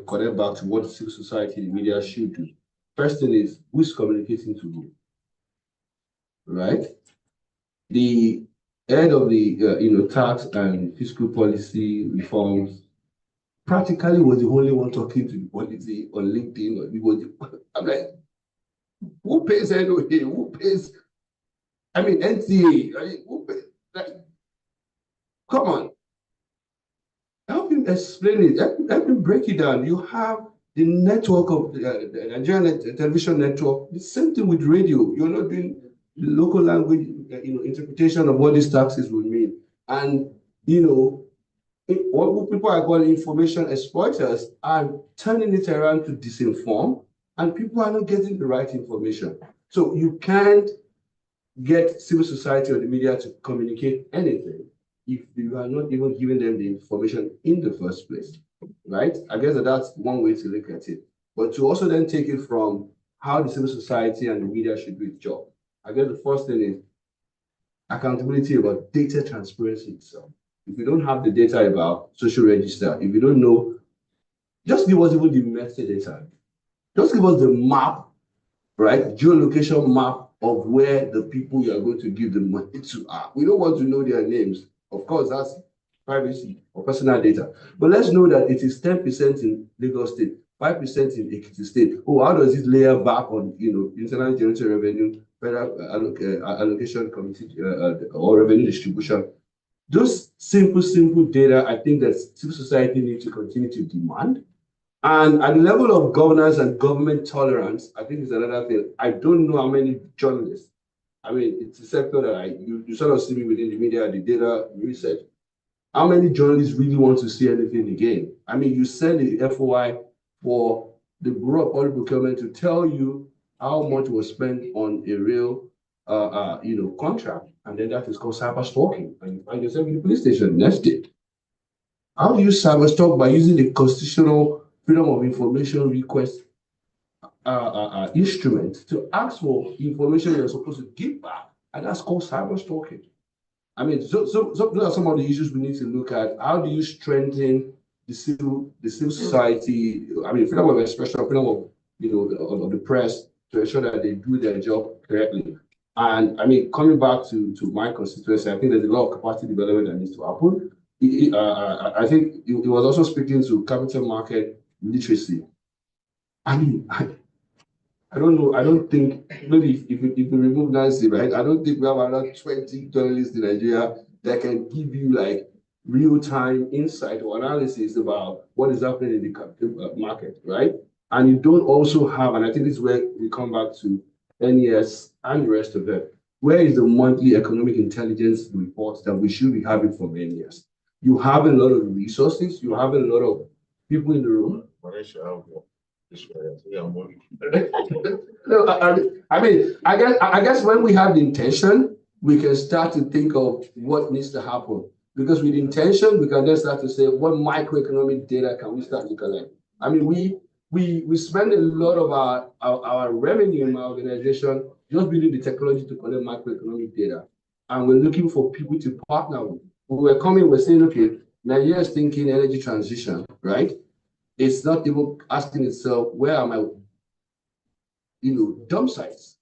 connect back to what civil society and media should do. First thing is, who's communicating to who, right? The head of the, tax and fiscal policy reforms practically was the only one talking to the policy on LinkedIn. I'm like, who pays NOA? Who pays? I mean, NTA. Who pays? Like, come on. Help him explain it. Help him break it down. You have the network of the Nigerian television network. The same thing with radio. You're not doing the local language, interpretation of what these taxes will mean. And, what people are calling information exploiters are turning it around to disinform, and people are not getting the right information. So you can't get civil society or the media to communicate anything if you are not even giving them the information in the first place, right? I guess that's one way to look at it. But to also then take it from how the civil society and the media should do its job. I guess the first thing is accountability about data transparency itself. If you don't have the data about social register, if you don't know, just give us even the metadata. Just give us the map, right? Geolocation map of where the people you are going to give the money to are. We don't want to know their names. Of course, that's privacy or personal data. But let's know that it is 10% in Lagos State, 5% in Ekiti State. Oh, how does it layer back on, internal generated revenue, federal allocation committee or revenue distribution? Those simple data, I think that civil society needs to continue to demand. And at the level of governance and government tolerance, I think is another thing. I don't know how many journalists. I mean, it's a sector that you sort of see me within the media, the data research. How many journalists really want to see anything again? I mean, you send the FOI for the Bureau of Public Procurement to tell you how much was spent on a real, contract, and then that is called cyber stalking, and you find yourself in the police station next day. How do you cyber stalk? By using the constitutional freedom of information request instrument to ask for information you're supposed to give back, and that's called cyber stalking. I mean, so those are some of the issues we need to look at. How do you strengthen the civil society? I mean, freedom of expression, freedom of of the press, to ensure that they do their job correctly. And I mean, coming back to my constituency, I think there's a lot of capacity development that needs to happen. I think it was also speaking to capital market literacy. I mean, I don't know. I don't think, maybe if you remove Nancy, right? I don't think we have another 20 journalists in Nigeria that can give you like real-time insight or analysis about what is happening in the capital market, right? And you don't also have, and I think this is where we come back to NES and the rest of them. Where is the monthly economic intelligence reports that we should be having from NES? You have a lot of resources. You have a lot of people in the room. No, I mean, I guess when we have the intention, we can start to think of what needs to happen. Because with intention, we can then start to say, what microeconomic data can we start to collect? I mean, we spend a lot of our revenue in my organization just building the technology to collect macroeconomic data. And we're looking for people to partner with. When we're coming, we're saying, okay, Nigeria is thinking energy transition, right? It's not even asking itself, where are my, dump sites,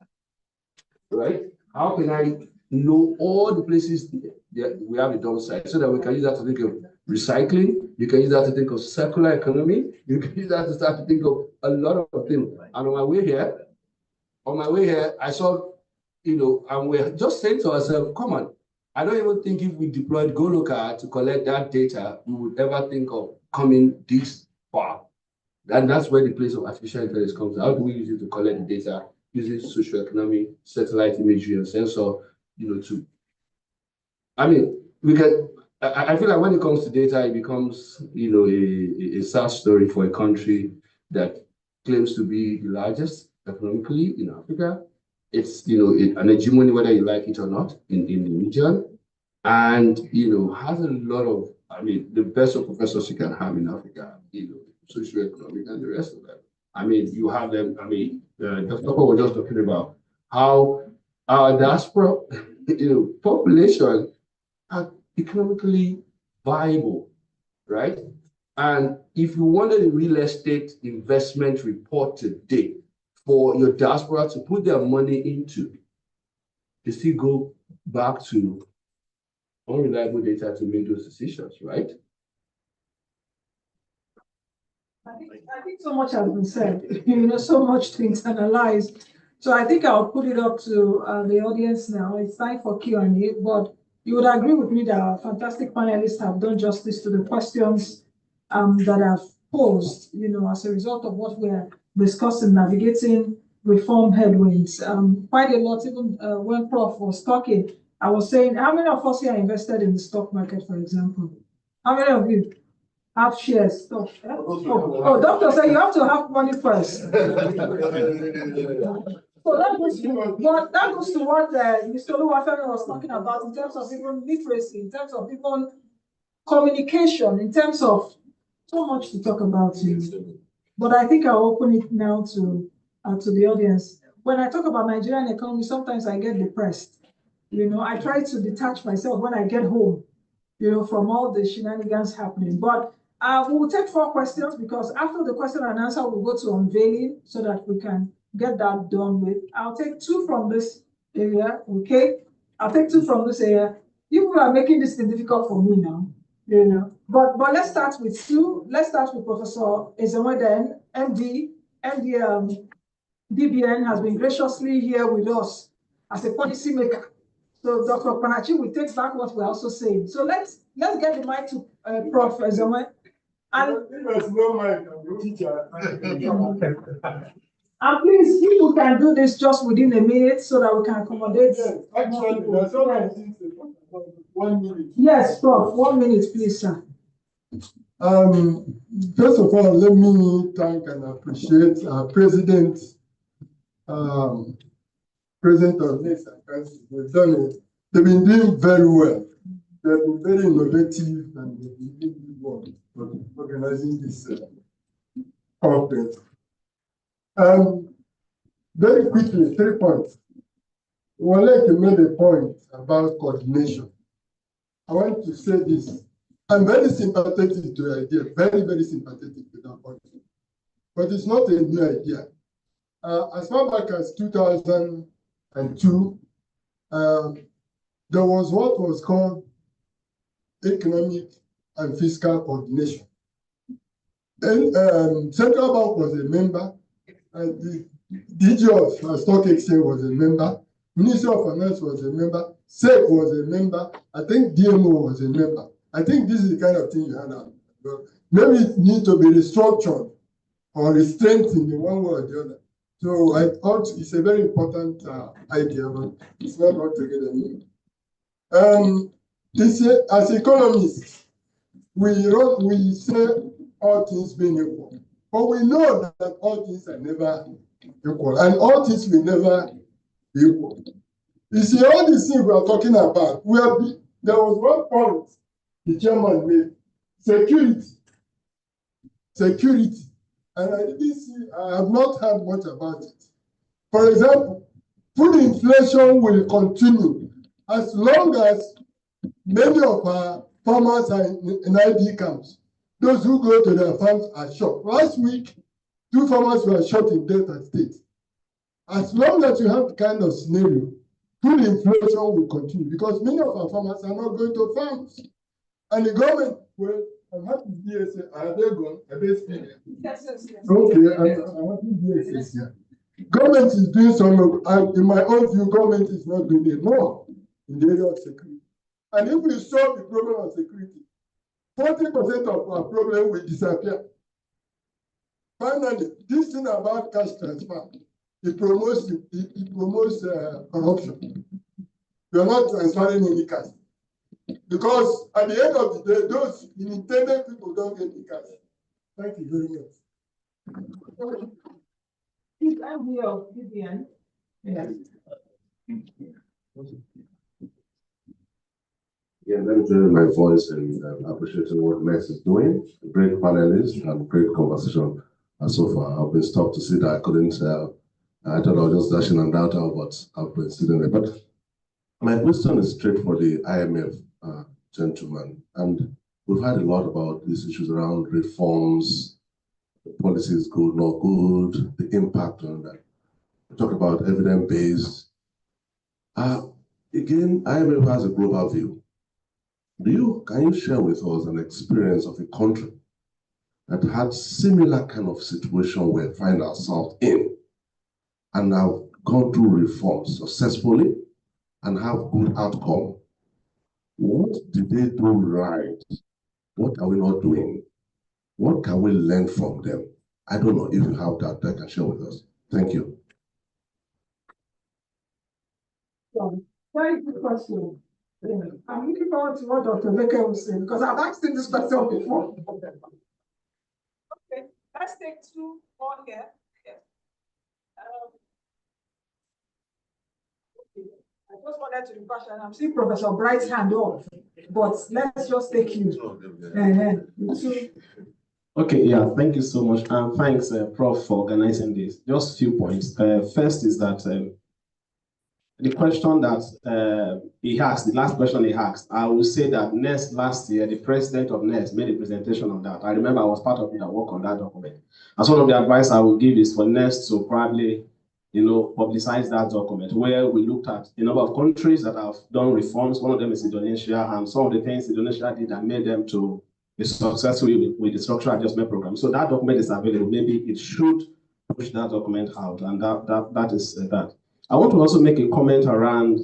right? How can I know all the places that we have a dump site so that we can use that to think of recycling? You can use that to think of circular economy. You can use that to start to think of a lot of things. And on my way here, I saw, and we're just saying to ourselves, come on, I don't even think if we deployed GoLocal to collect that data, we would ever think of coming this far. And that's where the place of artificial intelligence comes. How do we use it to collect the data using socioeconomic satellite imagery and sensor, I mean, I feel like when it comes to data, it becomes, a sad story for a country that claims to be the largest economically in Africa. It's, an hegemony, whether you like it or not, in the region. And, has a lot of, I mean, the best of professors you can have in Africa, socioeconomic, and the rest of them. I mean, you have them, I mean, Dr. Paul was just talking about how our diaspora, population are economically viable, right? And if you wanted a real estate investment report today for your diaspora to put their money into, they still go back to unreliable data to make those decisions, right? I think so much has been said, so much to internalize. So I think I'll put it up to the audience now. It's time for Q&A, but you would agree with me that our fantastic panelists have done justice to the questions that I've posed, as a result of what we're discussing, navigating reform headwinds. Quite a lot, even when Prof was talking, I was saying, how many of us here are invested in the stock market, for example? How many of you have shares? Stock? Oh, doctor said you have to have money first. So that goes to what Mr. Oluwafemi was talking about in terms of even literacy, in terms of even communication, in terms of so much to talk about. But I think I'll open it now to the audience. When I talk about Nigerian economy, sometimes I get depressed. I try to detach myself when I get home, from all the shenanigans happening. But we will take 4 questions because after the question and answer, we'll go to unveiling so that we can get that done with. I'll take 2 from this area, okay? I'll take 2 from this area. You are making this thing difficult for me now, But let's start with 2. Let's start with Professor Ezenweden, MD, DBN has been graciously here with us as a policymaker. So Dr. Panachi will take back what we're also saying. So let's get the mic to Prof. Ezenwe. And please, people can do this just within a minute so that we can accommodate. Yes, actually, there's so many things to talk about. 1 minute. Yes, Prof. 1 minute, please, sir. First of all, let me thank and appreciate our president, President of NIST and Council. They've been doing very well. They've been very innovative and they've been doing good work for organizing this conference. Very quickly, 3 points. Walek made a point about coordination. I want to say this. I'm very sympathetic to the idea, very, very sympathetic to that point. But it's not a new idea. As far back as 2002, there was what was called economic and fiscal coordination. Then Central Bank was a member, and the DG of Stock Exchange was a member, Ministry of Finance was a member, SEC was a member, I think DMO was a member. I think this is the kind of thing you had. Maybe it needs to be restructured or strengthened in one way or the other. So I thought it's a very important idea, but it's not altogether new. As economists, we say all things being equal, but we know that all things are never equal, and all things will never be equal. You see, all these things we are talking about, there was one point the chairman made: security. And I have not heard much about it. For example, food inflation will continue as long as many of our farmers are in ID camps. Those who go to their farms are shot. Last week, 2 farmers were shot in Delta State. As long as you have the kind of scenario, food inflation will continue because many of our farmers are not going to farms. And the government, well, I'm happy DSA, are they gone? Are they still? Yes. Okay, I'm happy DSA is here. Government is doing some, in my own view, government is not doing enough in the area of security. And if we solve the problem of security, 40% of our problem will disappear. Finally, this thing about cash transfer, it promotes corruption. We are not transferring any cash. Because at the end of the day, those intended people don't get the cash. Thank you very much. I'm here, Vivian. Yes. Yeah, let me join my voice in appreciating what Next is doing. Great panelists and great conversation so far. I've been stopped to see that I couldn't. I thought I was just dashing and out, but I've been sitting there. But my question is straight for the IMF gentleman, and we've heard a lot about these issues around reforms, the policy is good, not good, the impact on that. We talk about evidence-based. Again, IMF has a global view. Can you share with us an experience of a country that had similar kind of situation we find ourselves in and have gone through reforms successfully and have good outcome? What did they do right? What are we not doing? What can we learn from them? I don't know if you have that can share with us. Thank you. Very good question. I'm looking forward to what Dr. Baker will say because I've asked him this question before. Okay, let's take two more here. Yes. I just wanted to refresh, and I'm seeing Professor Bright's hand off, but let's just take you. Okay, yeah, thank you so much. And thanks, Prof, for organizing this. Just a few points. First is that the question that he asked, the last question he asked, I will say that last year, the president of NEST made a presentation on that. I remember I was part of the work on that document. As one of the advice I will give is for NEST to probably, publicize that document where we looked at a number of countries that have done reforms. One of them is Indonesia, and some of the things Indonesia did that made them to be successful with the structural adjustment program. So that document is available. Maybe it should push that document out, and that is that. I want to also make a comment around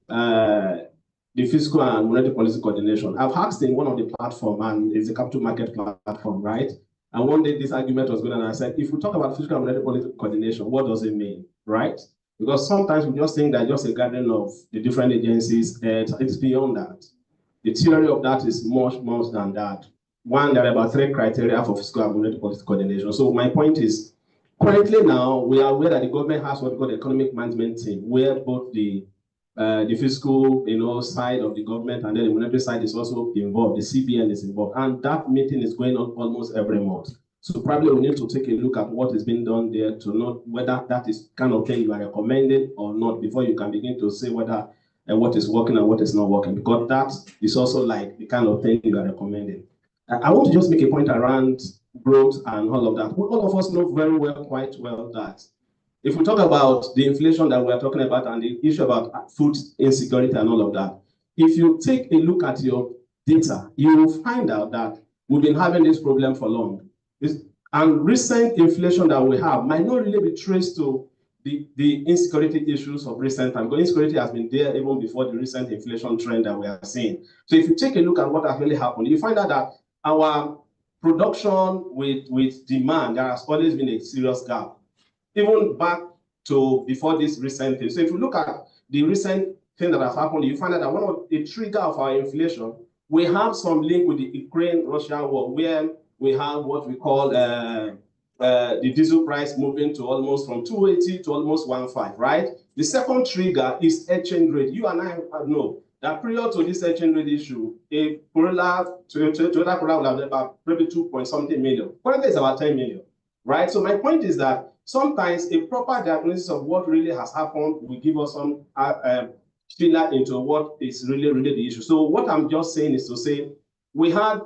the fiscal and monetary policy coordination. I've asked in one of the platform, and it's a capital market platform, right? And one day this argument was going on, and I said, if we talk about fiscal and monetary policy coordination, what does it mean, right? Because sometimes we just think that just a gathering of the different agencies, it's beyond that. The theory of that is much more than that. One, there are about 3 criteria for fiscal and monetary policy coordination. So my point is, currently now, we are aware that the government has what we call the economic management team, where both the fiscal side of the government and then the monetary side is also involved, the CBN is involved, and that meeting is going on almost every month. So probably we need to take a look at what is being done there to know whether that is kind of thing you are recommending or not before you can begin to say whether what is working and what is not working, because that is also like the kind of thing you are recommending. I want to just make a point around growth and all of that. All of us know very well, quite well, that if we talk about the inflation that we're talking about and the issue about food insecurity and all of that, if you take a look at your data, you will find out that we've been having this problem for long. And recent inflation that we have might not really be traced to the insecurity issues of recent time, because insecurity has been there even before the recent inflation trend that we are seeing. So if you take a look at what has really happened, you find out that our production with demand, there has always been a serious gap, even back to before this recent thing. So if you look at the recent thing that has happened, you find out that one of the trigger of our inflation, we have some link with the Ukraine-Russia war, where we have what we call the diesel price moving to almost from 280 to almost 1.5, right? The second trigger is exchange rate. You and I know that prior to this exchange rate issue, a Toyota Corolla would have been about maybe 2-point-something million. Currently, it's about 10 million, right? So my point is that sometimes a proper diagnosis of what really has happened will give us some feeler into what is really the issue. So what I'm just saying is to say, we had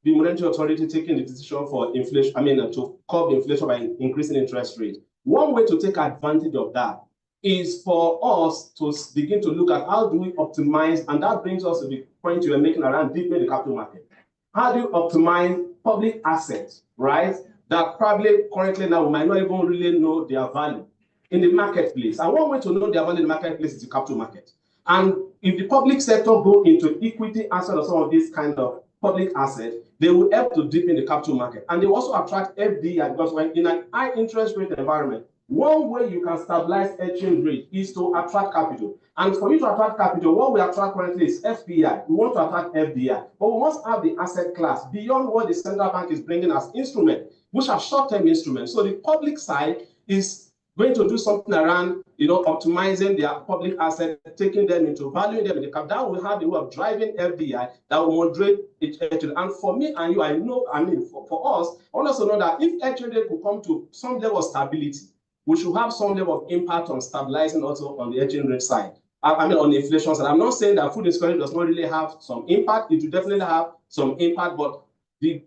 the monetary authority taking the decision for inflation, to curb inflation by increasing interest rate. One way to take advantage of that is for us to begin to look at how do we optimize, and that brings us to the point you were making around deepening the capital market. How do you optimize public assets, right? That probably currently now we might not even really know their value in the marketplace. And one way to know their value in the marketplace is the capital market. And if the public sector go into equity asset or some of these kind of public assets, they will help to deepen the capital market. And they will also attract FDI, because when in an high interest rate environment, one way you can stabilize exchange rate is to attract capital. And for you to attract capital, what we attract currently is FPI. We want to attract FDI, but we must have the asset class beyond what the central bank is bringing as instrument, which are short-term instruments. So the public side is going to do something around, optimizing their public assets, taking them into valuing them in the cap. That will have the way of driving FDI that will moderate it. And for me and you, for us, I want us to know that if HND could come to some level of stability, we should have some level of impact on stabilizing also on the exchange rate side. On the inflation side. I'm not saying that food insecurity does not really have some impact. It will definitely have some impact, but the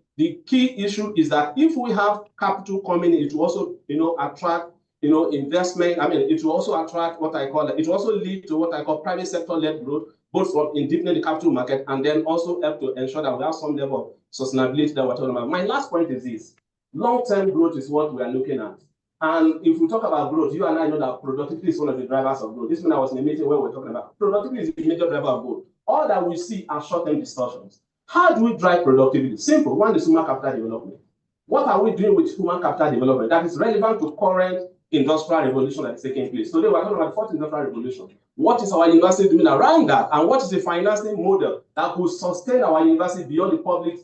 key issue is that if we have capital coming in, it will also, attract, investment. It will also attract it will also lead to what I call private sector-led growth, both from in deepening the capital market and then also help to ensure that we have some level of sustainability that we're talking about. My last point is this: long-term growth is what we are looking at. And if we talk about growth, you and I know that productivity is one of the drivers of growth. This morning I was in a meeting where we're talking about productivity is a major driver of growth. All that we see are short-term distortions. How do we drive productivity? Simple. One is human capital development. What are we doing with human capital development that is relevant to current industrial revolution that is taking place? Today we're talking about the fourth industrial revolution. What is our university doing around that? And what is the financing model that will sustain our university beyond the public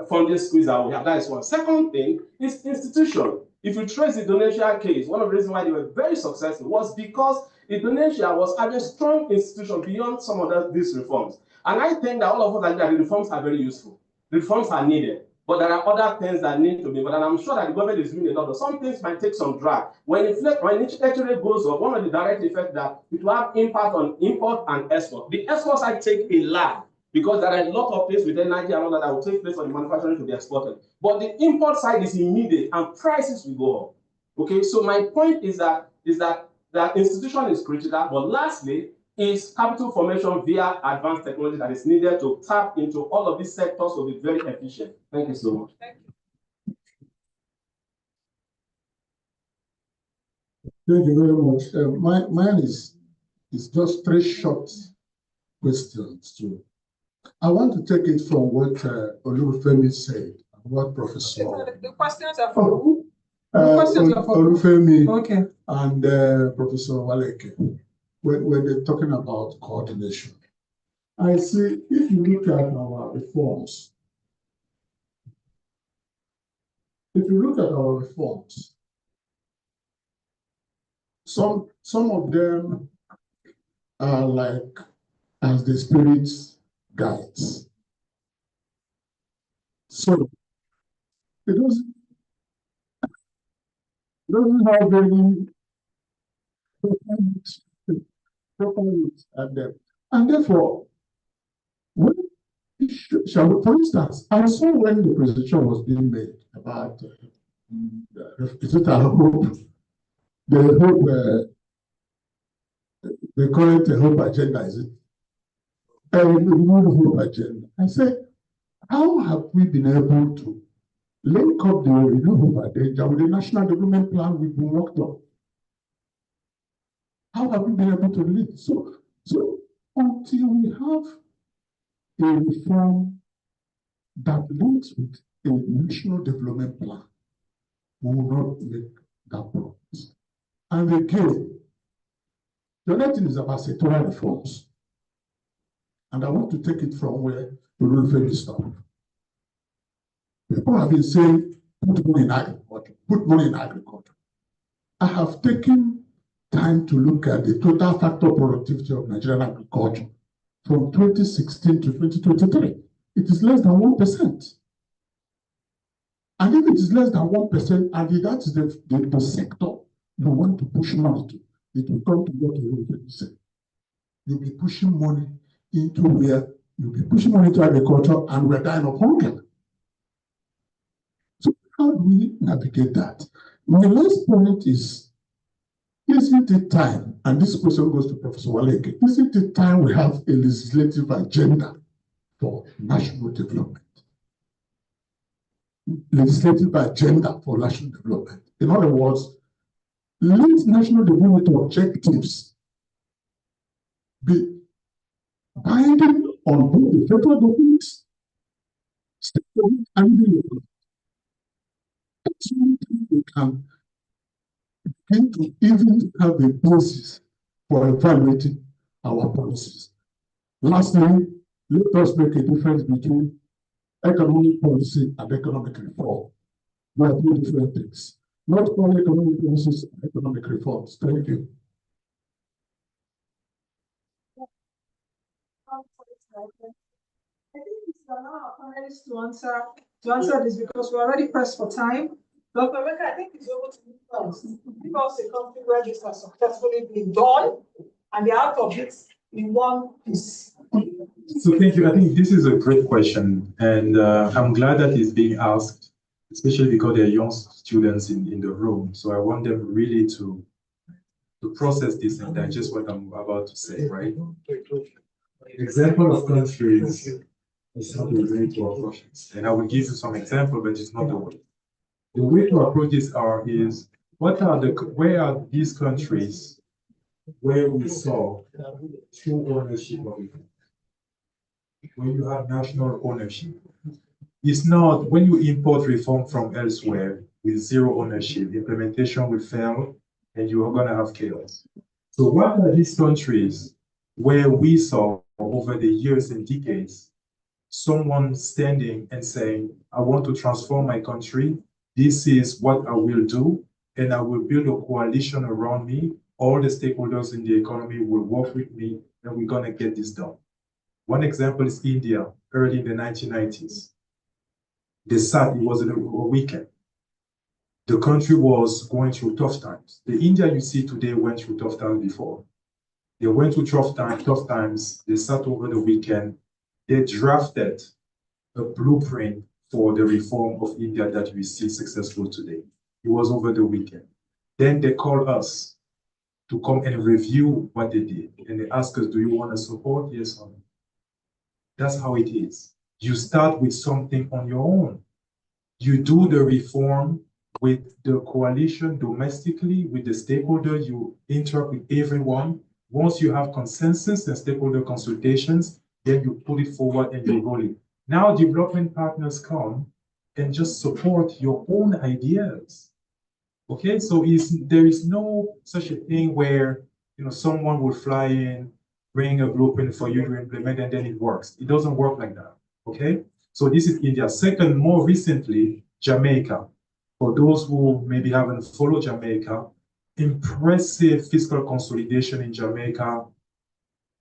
funding squeeze that we have? That is one. Second thing is institution. If you trace the Indonesia case, one of the reasons why they were very successful was because Indonesia was having strong institution beyond some of these reforms. And I think that all of us agree that the reforms are very useful. The reforms are needed. But there are other things that need to be done. And I'm sure that the government is doing a lot of. Some things might take some drag. When exchange rate goes up, one of the direct effects that it will have impact on import and export. The exports I take a lag because there are a lot of things with energy and all that will take place for the manufacturing to be exported. But the import side is immediate and prices will go up. Okay, so my point is that institution is critical, but lastly, is capital formation via advanced technology that is needed to tap into all of these sectors to be very efficient. Thank you so much. Thank you very much. Mine is just 3 short questions too. I want to take it from what Olufemi said, what Professor. The questions are for Olufemi okay. And Professor Waleke. When they're talking about coordination. I see, if you look at our reforms, some of them are like as the Spirit's guides. So it doesn't have any at them. And therefore, for instance, I saw when the presentation was being made about the current hope agenda, is it? The new hope agenda. I said, how have we been able to link up the new hope agenda with the national development plan we've been worked on? How have we been able to lead? So until we have a reform that links with a national development plan, we will not make that progress. And again, the other thing is about sectoral reforms. And I want to take it from where the Olufemi stopped. People have been saying, put money in agriculture. I have taken time to look at the total factor productivity of Nigerian agriculture from 2016 to 2023. It is less than 1%. And if it is less than 1%, and that is the sector you want to push money to, it will come to what you said. You'll be pushing money into agriculture, and we're dying of hunger. So how do we navigate that? My last point is, isn't it time, and this question goes to Professor Waleke, isn't it time we have a legislative agenda for national development? Legislative agenda for national development. In other words, let national development objectives be binding on both the federal government, state government, and the local government. That's one thing we can begin to even have a basis for evaluating our policies. Lastly, let us make a difference between economic policy and economic reform. They are two different things. not only economic policies, economic reforms. Thank you. I think it's now our panelists to answer this because we're already pressed for time. Dr. Emeka, I think it's over to you first. Give us a country where this has successfully been done and they're out of it in one piece. So thank you. I think this is a great question, and I'm glad that it's being asked, especially because there are young students in the room. So I want them really to process this and digest what I'm about to say, right? Example of countries is not the way to approach it. And I will give you some example, but it's not the way. The way to approach this is where are these countries where we saw true ownership of it? When you have national ownership. It's not when you import reform from elsewhere with zero ownership, implementation will fail and you are going to have chaos. So what are these countries where we saw over the years and decades someone standing and saying, I want to transform my country, this is what I will do, and I will build a coalition around me, all the stakeholders in the economy will work with me, and we're going to get this done. One example is India, early in the 1990s. They said it was a weekend. The country was going through tough times. The India you see today went through tough times before. They went through tough times. They sat over the weekend. They drafted a blueprint for the reform of India that we see successful today. It was over the weekend. Then they called us to come and review what they did. And they asked us, do you want to support? Yes or no? That's how it is. You start with something on your own. You do the reform with the coalition domestically, with the stakeholder, you interact with everyone. Once you have consensus and stakeholder consultations, then you put it forward and you roll it. Now development partners come and just support your own ideas. Okay, so there is no such a thing where someone will fly in, bring a blueprint for you to implement, and then it works. It doesn't work like that. Okay, so this is India. Second, more recently, Jamaica. For those who maybe haven't followed Jamaica, impressive fiscal consolidation in Jamaica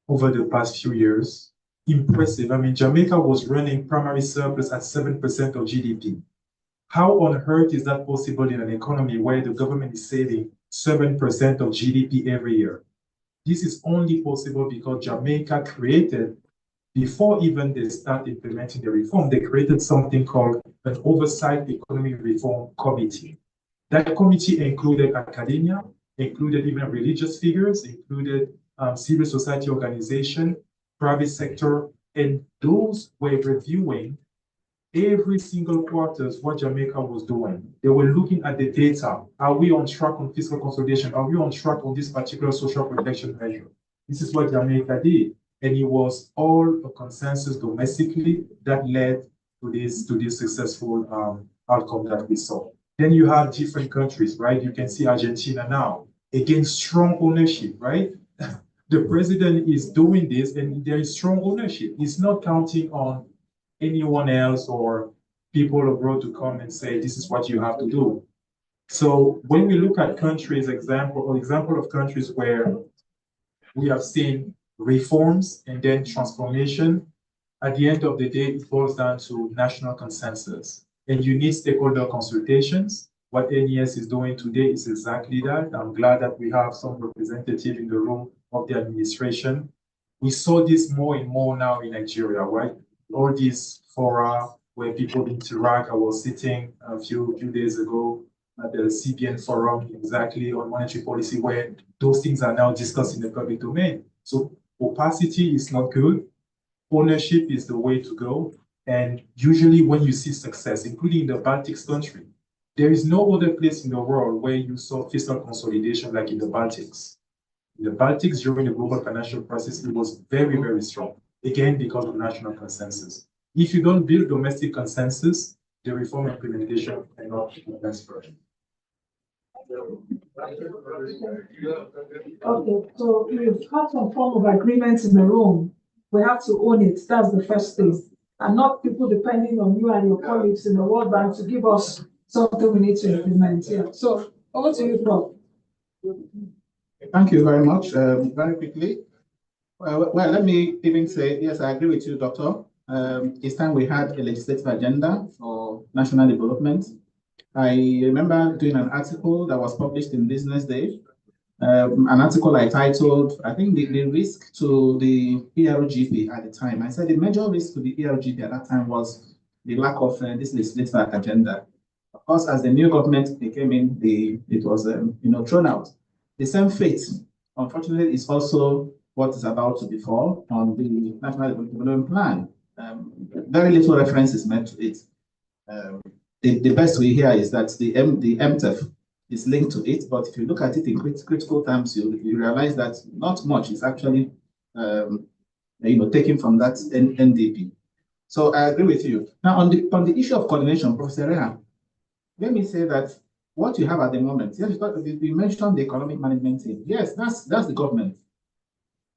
over the past few years. Impressive. I mean, Jamaica was running primary surplus at 7% of GDP. How on earth is that possible in an economy where the government is saving 7% of GDP every year? This is only possible because Jamaica created, before even they start implementing the reform, they created something called an Oversight Economic Reform Committee. That committee included academia, included even religious figures, included civil society organization, private sector, and those were reviewing every single quarter what Jamaica was doing. They were looking at the data. Are we on track on fiscal consolidation? Are we on track on this particular social protection measure? This is what Jamaica did. And it was all a consensus domestically that led to this successful outcome that we saw. Then you have different countries, right? You can see Argentina now. Again, strong ownership, right? The president is doing this and there is strong ownership. He's not counting on anyone else or people abroad to come and say, this is what you have to do. So when we look at countries, example of countries where we have seen reforms and then transformation, at the end of the day, it boils down to national consensus. And you need stakeholder consultations. What NES is doing today is exactly that. I'm glad that we have some representative in the room of the administration. We saw this more and more now in Nigeria, right? All these fora where people interact. I was sitting a few days ago at the CBN forum exactly on monetary policy where those things are now discussed in the public domain. So opacity is not good. Ownership is the way to go. And usually when you see success, including the Baltic country, there is no other place in the world where you saw fiscal consolidation like in the Baltics. In the Baltics during the global financial crisis, it was very, very strong. Again, because of national consensus. If you don't build domestic consensus, the reform implementation cannot advance further. Okay, so we've had some form of agreement in the room. We have to own it. That's the first thing. And not people depending on you and your colleagues in the World Bank to give us something we need to implement here. So over to you, Prof. Thank you very much. Very quickly. Well, let me even say, yes, I agree with you, Doctor. It's time we had a legislative agenda for national development. I remember doing an article that was published in Business Day, an article I titled, I think the risk to the ERGP at the time. I said the major risk to the ERGP at that time was the lack of this legislative agenda. Of course, as the new government came in, it was thrown out. The same fate, unfortunately, is also what is about to befall on the National Development Plan. Very little reference is made to it. The best we hear is that the MTEF is linked to it, but if you look at it in critical terms, you realize that not much is actually taken from that NDP. So I agree with you. Now on the issue of coordination, Professor Reha, let me say that what you have at the moment, yes, you mentioned the economic management team. Yes, that's the government.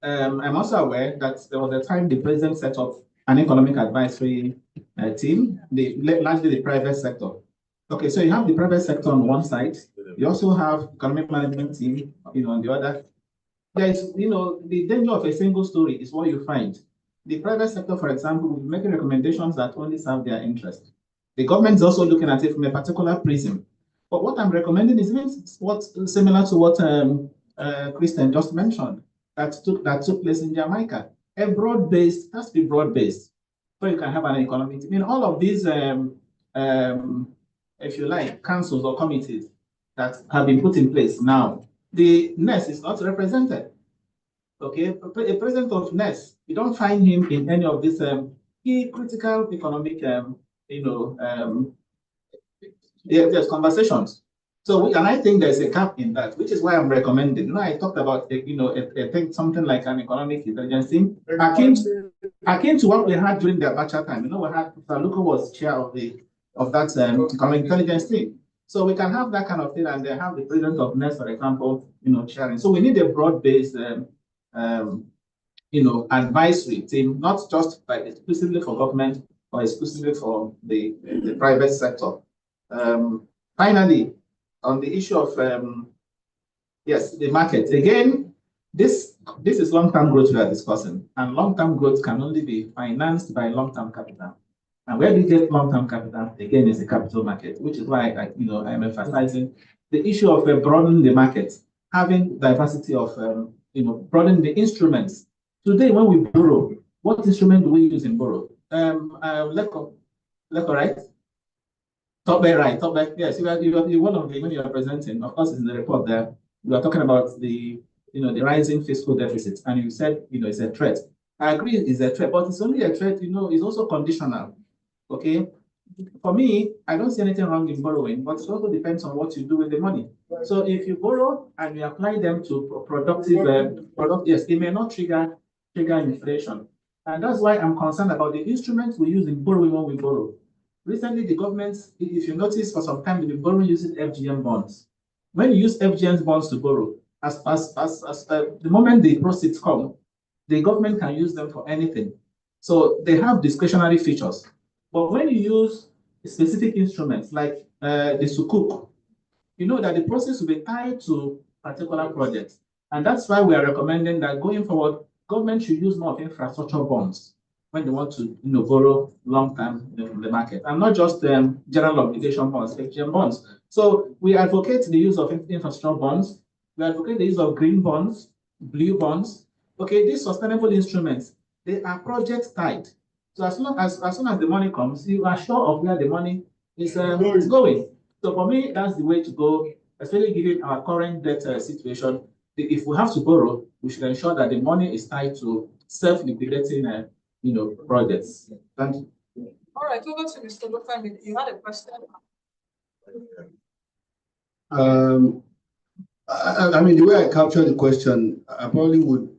I'm also aware that there was a time the president set up an economic advisory team, largely the private sector. Okay, so you have the private sector on one side, you also have economic management team, on the other. There's, the danger of a single story is what you find. The private sector, for example, will be making recommendations that only serve their interest. The government is also looking at it from a particular prism. But what I'm recommending is similar to what Christian just mentioned, that took place in Jamaica. A broad-based, has to be broad-based, so you can have an economic. All of these, if you like, councils or committees that have been put in place now, the NES is not represented. Okay, a president of NES, you don't find him in any of these key critical economic, there's conversations. So, and I think there's a gap in that, which is why I'm recommending. I talked about, I think something like an economic intelligence team, akin to what we had during the Abacha time. We had Luko was chair of that economic intelligence team. So we can have that kind of thing, and they have the president of NES, for example, chairing. So we need a broad-based, advisory team, not just exclusively for government or exclusively for the private sector. Finally, on the issue of the market, again, this is long-term growth we are discussing, and long-term growth can only be financed by long-term capital. And where we get long-term capital, again, is the capital market, which is why I'm emphasizing the issue of broadening the market, having diversity of broadening the instruments. Today, when we borrow, what instrument do we use in borrow? LECO, right? Top back, yes. You one of the, when you are presenting, of course, it's in the report there. We are talking about the the rising fiscal deficit, and you said it's a threat. I agree, it's a threat, but it's only a threat. It's also conditional. Okay, for me, I don't see anything wrong in borrowing, but it also depends on what you do with the money. So if you borrow and you apply them to productive yes, it may not trigger inflation, and that's why I'm concerned about the instruments we use in borrowing when we borrow. Recently, the government, if you notice, for some time, they've been borrowing using FGN bonds. When you use FGN bonds to borrow, the moment the proceeds come, the government can use them for anything. So they have discretionary features. But when you use specific instruments like the Sukuk, you know that the process will be tied to particular projects. And that's why we are recommending that going forward, government should use more of infrastructure bonds when they want to borrow long-term from the market, and not just general obligation bonds, FGM bonds. So we advocate the use of infrastructure bonds. We advocate the use of green bonds, blue bonds. Okay, these sustainable instruments, they are project tied. So as soon as the money comes, you are sure of where the money is going. So for me, that's the way to go, especially given our current debt situation. If we have to borrow, we should ensure that the money is tied to self-liquidating projects. Thank you. All right, over to Mr. Lufemi. You had a question. I mean, the way I captured the question, I probably would,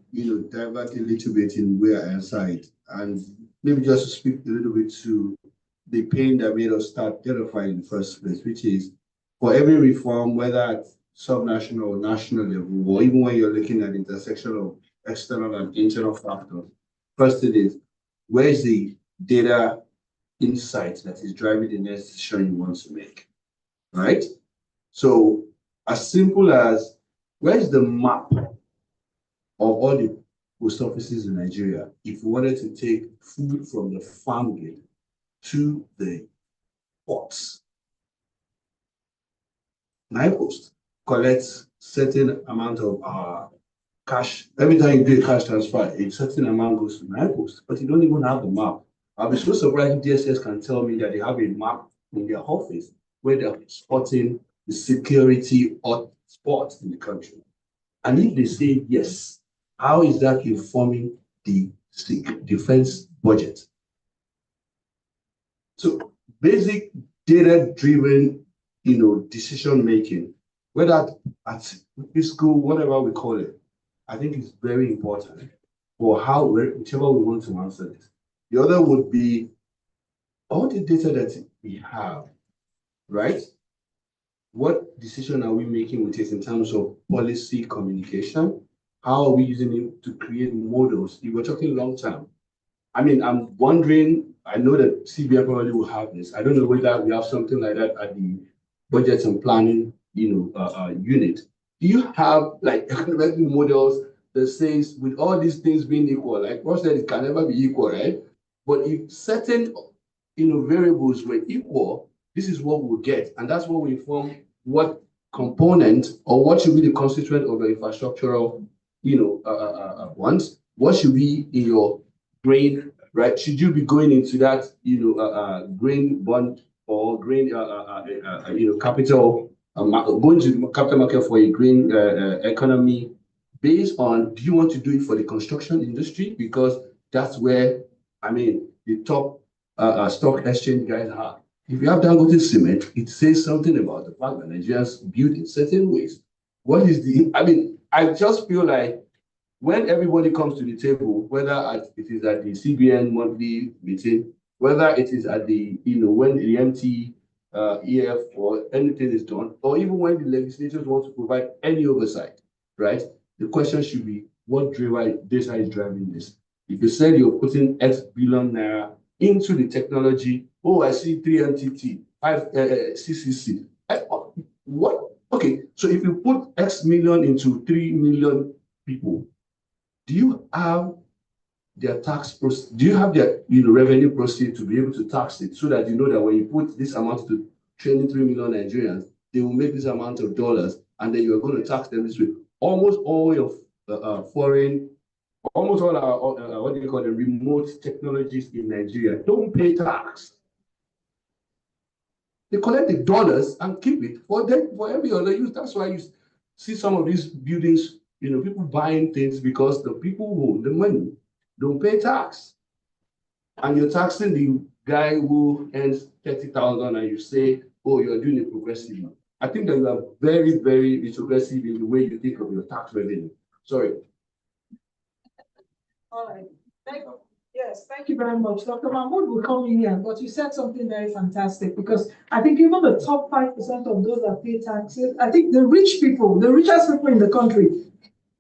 divert a little bit in where I answered, and maybe just to speak a little bit to the pain that made us start terrified in the first place, which is for every reform, whether at subnational or national level, or even when you're looking at intersection of external and internal factors, first it is, where's the data insight that is driving the next decision you want to make? right? So as simple as, where's the map of all the post offices in Nigeria if we wanted to take food from the farm gate to the ports? NIPOST collects certain amount of cash. Every time you do a cash transfer, a certain amount goes to NIPOST, but you don't even have the map. I'll be so surprised if DSS can tell me that they have a map in their office where they're spotting the security hotspots in the country. And if they say yes, how is that informing the defense budget? So basic data-driven, decision making, whether at fiscal, whatever we call it, I think it's very important for whichever we want to answer this. The other would be all the data that we have, right? What decision are we making with it in terms of policy communication? How are we using it to create models? If we're talking long term, I mean, I'm wondering, I know that CBN probably will have this. I don't know whether we have something like that at the budget and planning, unit. Do you have like economic models that says with all these things being equal, like Ross said, it can never be equal, right? But if certain, variables were equal, this is what we'll get. And that's what will inform what component or what should be the constituent of the infrastructural, ones. What should be in your grain, right? Should you be going into that, grain bond or grain, capital, going to the capital market for a green economy based on, do you want to do it for the construction industry? Because that's where, the top stock exchange guys are. If you have Dangote Cement, it says something about the fact that Nigerians build in certain ways. What is I just feel like when everybody comes to the table, whether it is at the CBN monthly meeting, whether it is at the, when the MT, EF or anything is done, or even when the legislators want to provide any oversight, right? The question should be, what data is driving this? If you said you're putting X billion naira into the technology, oh, I see 3 MTT, 5 CCC. What? Okay, so if you put X million into 3 million people, do you have their do you have their revenue proceeds to be able to tax it so that you know that when you put this amount to training 3 million Nigerians, they will make this amount of dollars and then you're going to tax them this way? Almost all your foreign, almost all our what do you call the remote technologies in Nigeria don't pay tax. They collect the dollars and keep it for them for every other use. That's why you see some of these buildings, people buying things because the people who hold the money don't pay tax. And you're taxing the guy who earns 30,000 and you say, oh, you're doing it progressively. I think that you are very, very retrogressive in the way you think of your tax revenue. Sorry. All right. Thank you very much. Dr. Mahmoud will come in here, but you said something very fantastic because I think even the top 5% of those that pay taxes, I think the rich people, the richest people in the country,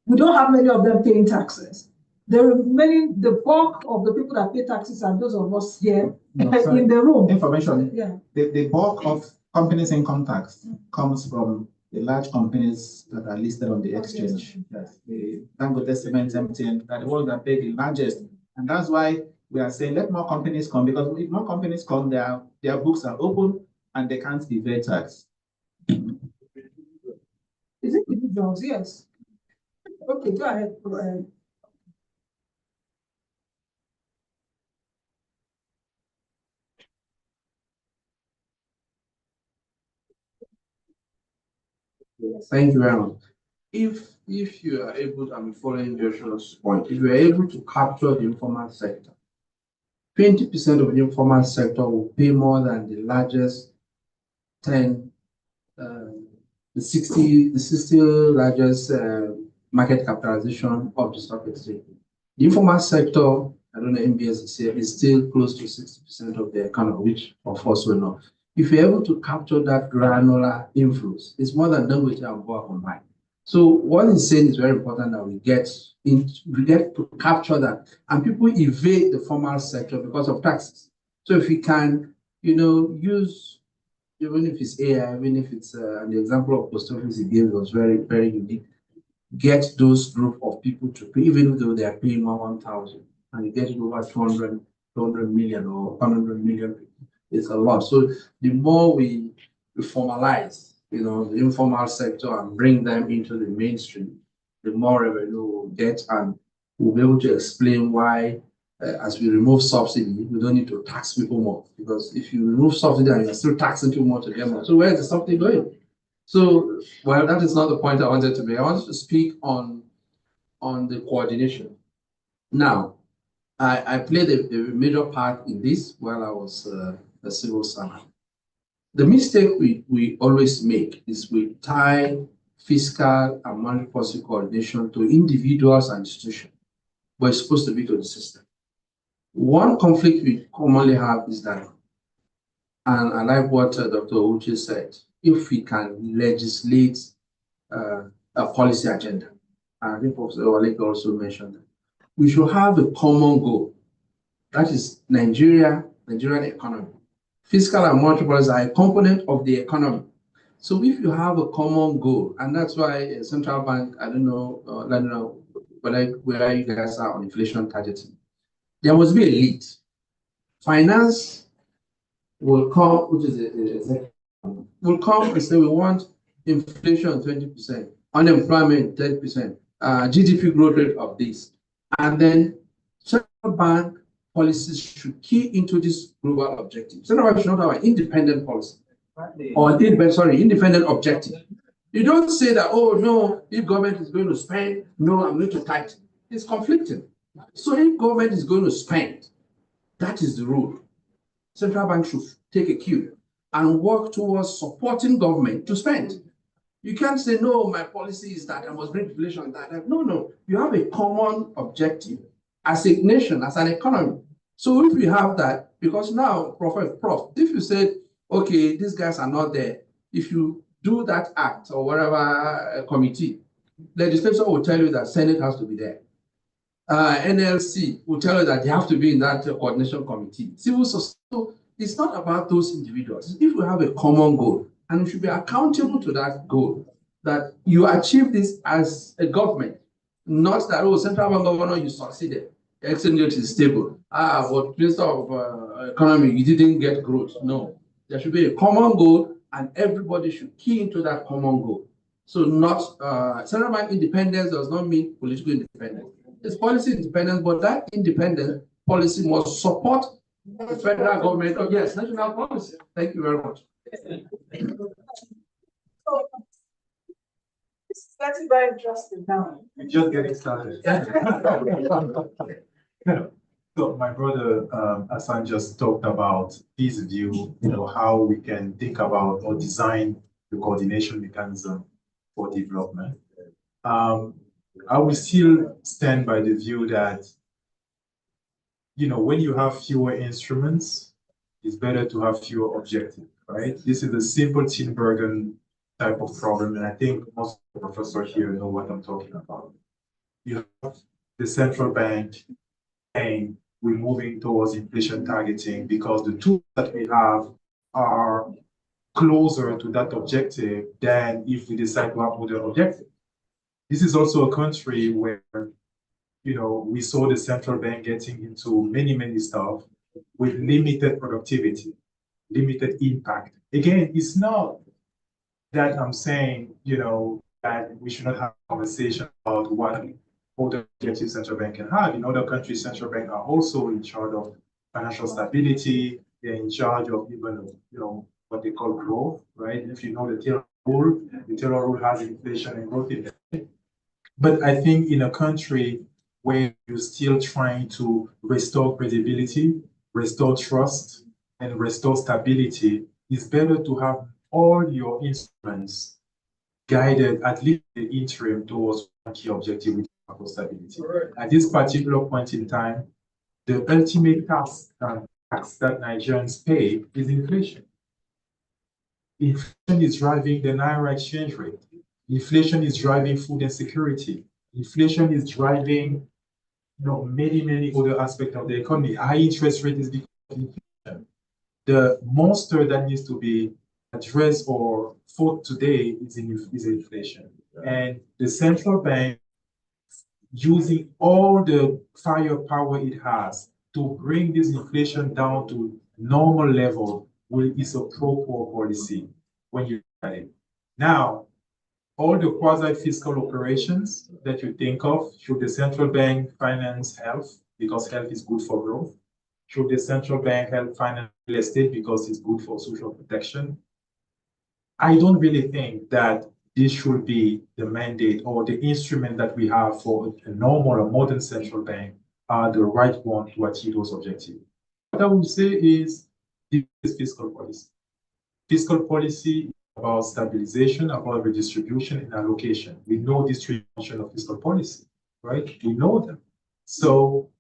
we don't have many of them paying taxes. The bulk of the people that pay taxes are those of us here in the room. Information. Yeah. The bulk of companies' income tax comes from the large companies that are listed on the exchange. Yes. The Dangote Cement, MTN, are the ones that pay the largest. And that's why we are saying let more companies come, because if more companies come, their books are open and they can't evade tax. Is it individuals? Yes. Okay, go ahead. Thank you very much. If you are able, I'm following Joshua's point, if you are able to capture the informal sector, 20% of the informal sector will pay more than the largest 10, the 60 largest market capitalization of the stock exchange. The informal sector, I don't know, MBS is still close to 60% of the economy, which of us will know. If you're able to capture that granular inflows, it's more than Dangote and Boa combined. So what he's saying is very important that we get to capture that, and people evade the formal sector because of taxes. So if we can, use even if it's AI, even if it's and the example of post office he gave was very, very unique. Get those group of people to pay, even though they are paying 1,000, and you get it over 200 million or 100 million people. It's a lot. So the more we formalize, the informal sector and bring them into the mainstream, the more revenue we'll get, and we'll be able to explain why, as we remove subsidy, we don't need to tax people more. Because if you remove subsidy and you're still taxing people more to get more, so where's the subsidy going? So, well, that is not the point I wanted to make. I wanted to speak on the coordination. Now, I played a major part in this while I was a civil servant. The mistake we always make is we tie fiscal and monetary policy coordination to individuals and institutions, but it's supposed to be to the system. One conflict we commonly have is that, and I like what Dr. Uche said, if we can legislate a policy agenda, and I think Professor Owaleke also mentioned that, we should have a common goal. That is Nigerian economy. Fiscal and monetary policy are a component of the economy. So if you have a common goal, and that's why a central bank, I don't know where you guys are on inflation targeting, there must be a lead. Finance will come, which is executive, will come and say we want inflation 20%, unemployment 30%, GDP growth rate of this, and then central bank policies should key into this global objective. Central bank should not have an independent policy or independent objective. You don't say that, oh no, if government is going to spend, no, I'm going to tighten. It's conflicting. So if government is going to spend, that is the rule. Central bank should take a cue and work towards supporting government to spend. You can't say, no, my policy is that I must bring inflation that. No. You have a common objective as a nation, as an economy. So if we have that, because now, Prof, if you said, okay, these guys are not there, if you do that act or whatever committee, legislature will tell you that Senate has to be there. NLC will tell you that they have to be in that coordination committee. Civil society. So it's not about those individuals. If we have a common goal, and we should be accountable to that goal, that you achieve this as a government, not that, oh, central bank governor, you succeeded, exchange rate is stable. But Minister of Economy, you didn't get growth. No, there should be a common goal, and everybody should key into that common goal. So not central bank independence does not mean political independence. It's policy independence, but that independent policy must support the federal government. Oh, yes, national policy. Thank you very much. So, that's very interesting now. We're just getting started. So my brother Hassan just talked about his view, how we can think about or design the coordination mechanism for development. I will still stand by the view that, when you have fewer instruments, it's better to have fewer objectives, right? This is a simple Tinbergen type of problem, and I think most of the professors here know what I'm talking about. You have the central bank saying we're moving towards inflation targeting because the tools that we have are closer to that objective than if we decide to have other objectives. This is also a country where, we saw the central bank getting into many stuff with limited productivity, limited impact. Again, it's not that I'm saying, that we should not have a conversation about what other objectives central bank can have. In other countries, central bank are also in charge of financial stability. They're in charge of even, what they call growth, right? If you know the Taylor rule has inflation and growth in it. But I think in a country where you're still trying to restore credibility, restore trust, and restore stability, it's better to have all your instruments guided at least the interim towards one key objective, which is macro stability. At this particular point in time, the ultimate tax that Nigerians pay is inflation. Inflation is driving the Naira exchange rate. Inflation is driving food insecurity. Inflation is driving, many other aspects of the economy. High interest rate is because of inflation. The monster that needs to be address or fought today is inflation. And the central bank, using all the firepower it has to bring this inflation down to normal level, is a pro-poor policy when you look at it. Now, all the quasi-fiscal operations that you think of, should the central bank finance health because health is good for growth? Should the central bank help finance real estate because it's good for social protection? I don't really think that this should be the mandate or the instrument that we have for a normal or modern central bank are the right one to achieve those objectives. What I would say is this is fiscal policy. Fiscal policy is about stabilization, about redistribution and allocation. We know this distribution of fiscal policy, right? We know them. So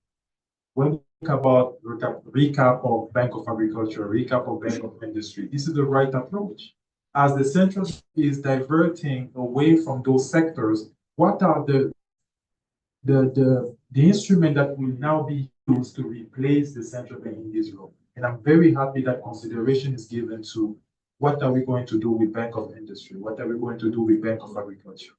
when we think about recap of Bank of Agriculture, recap of Bank of Industry, this is the right approach. As the central bank is diverting away from those sectors, what are the instrument that will now be used to replace the central bank in this role? And I'm very happy that consideration is given to what are we going to do with Bank of Industry? What are we going to do with Bank of Agriculture?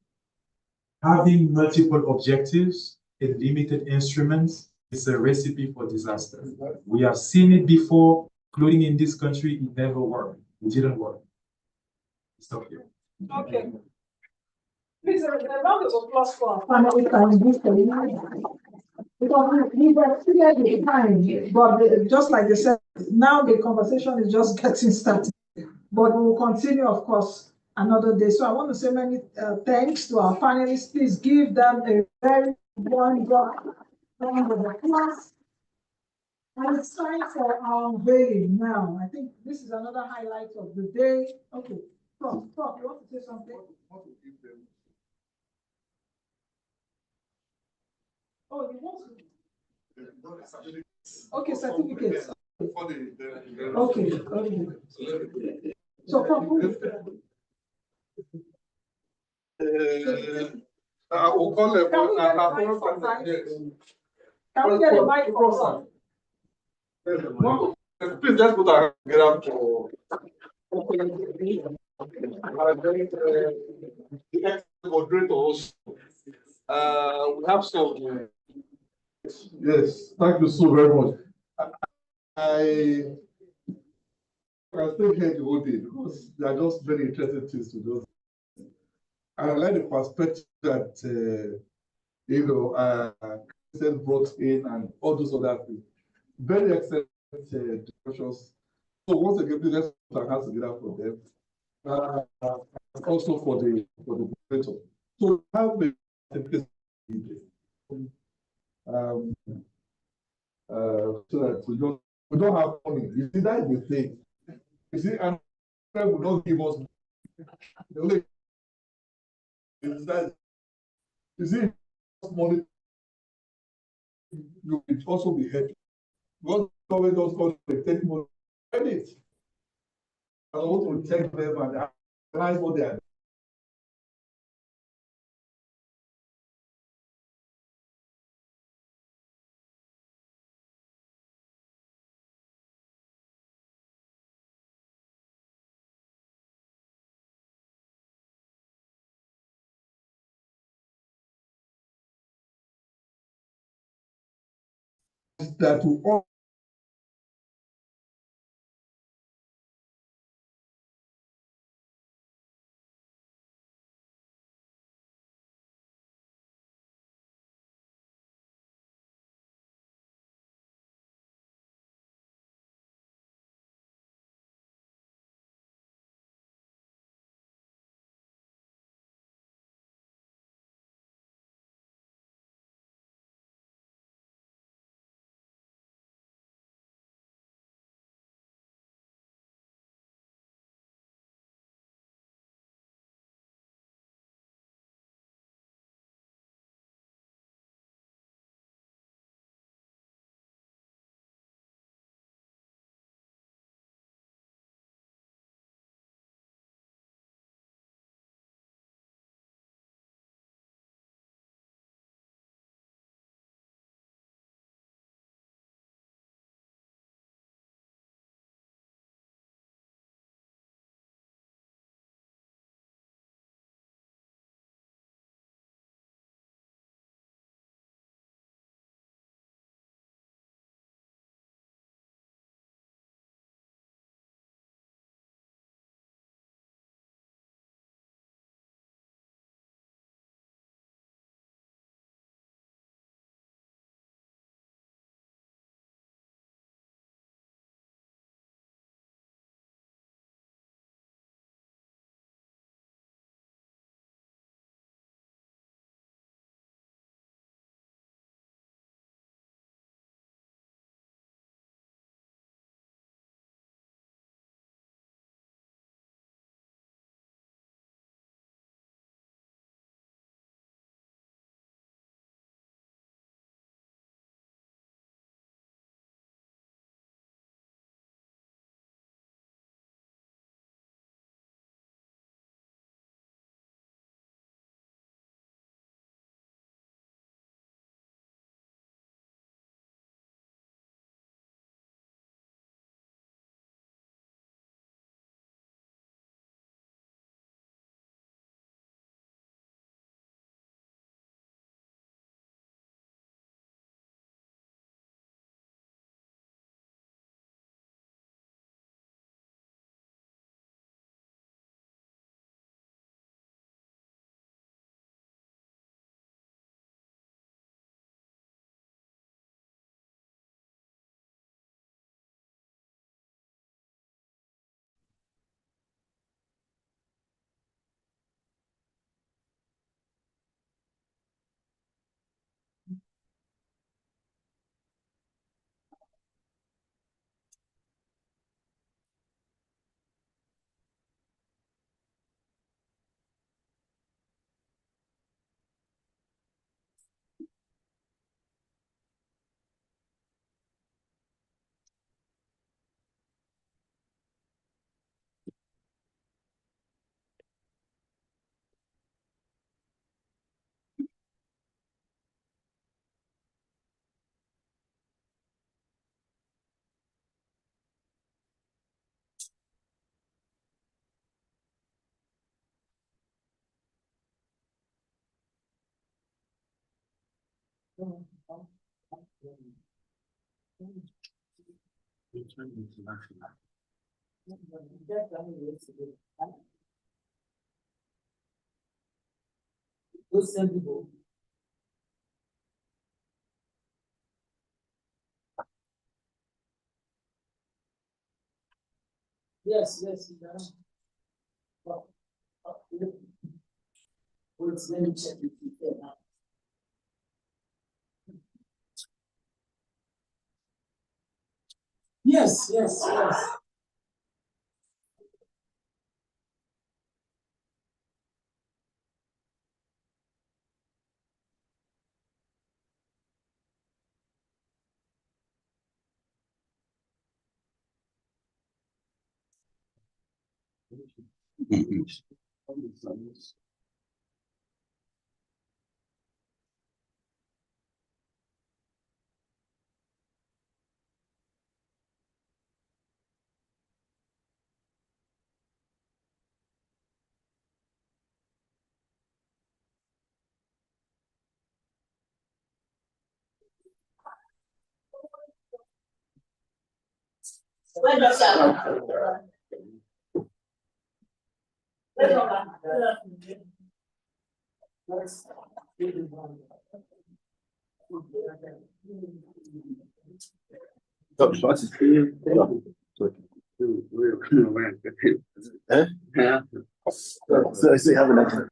Having multiple objectives and limited instruments is a recipe for disaster. We have seen it before, including in this country, it never worked. It didn't work. Stop here. Okay. Please, a round of applause for our panelists. Because we were clear the time, but just like they said, now the conversation is just getting started. But we will continue, of course, another day. So I want to say many thanks to our panelists. Please give them a very warm round of applause. And it's time for our unveiling now. I think this is another highlight of the day. Okay, Prof, you want to say something? Oh, you want to? Okay, certificates. Okay. So, Prof, I will call it. Can we get a mic for Prof? Please let's put our hand up for the moderators. We have some. Yes, thank you so very much. I can stay here the whole day because they are just very interesting things to do. And I like the perspective that Christian brought in and all those other things. Very excellent discussions. So once again, please let's put our hands together for them. Also for the moderator. So how we so that we don't have money. You see, that is the thing. You see, and will not give us the only is that you see money you will also be happy. God always just going to take more credit. I want to check them and analyze what they are that will all Yes, yes. Let me check it. Yes, yes, yes. So I say have an extra.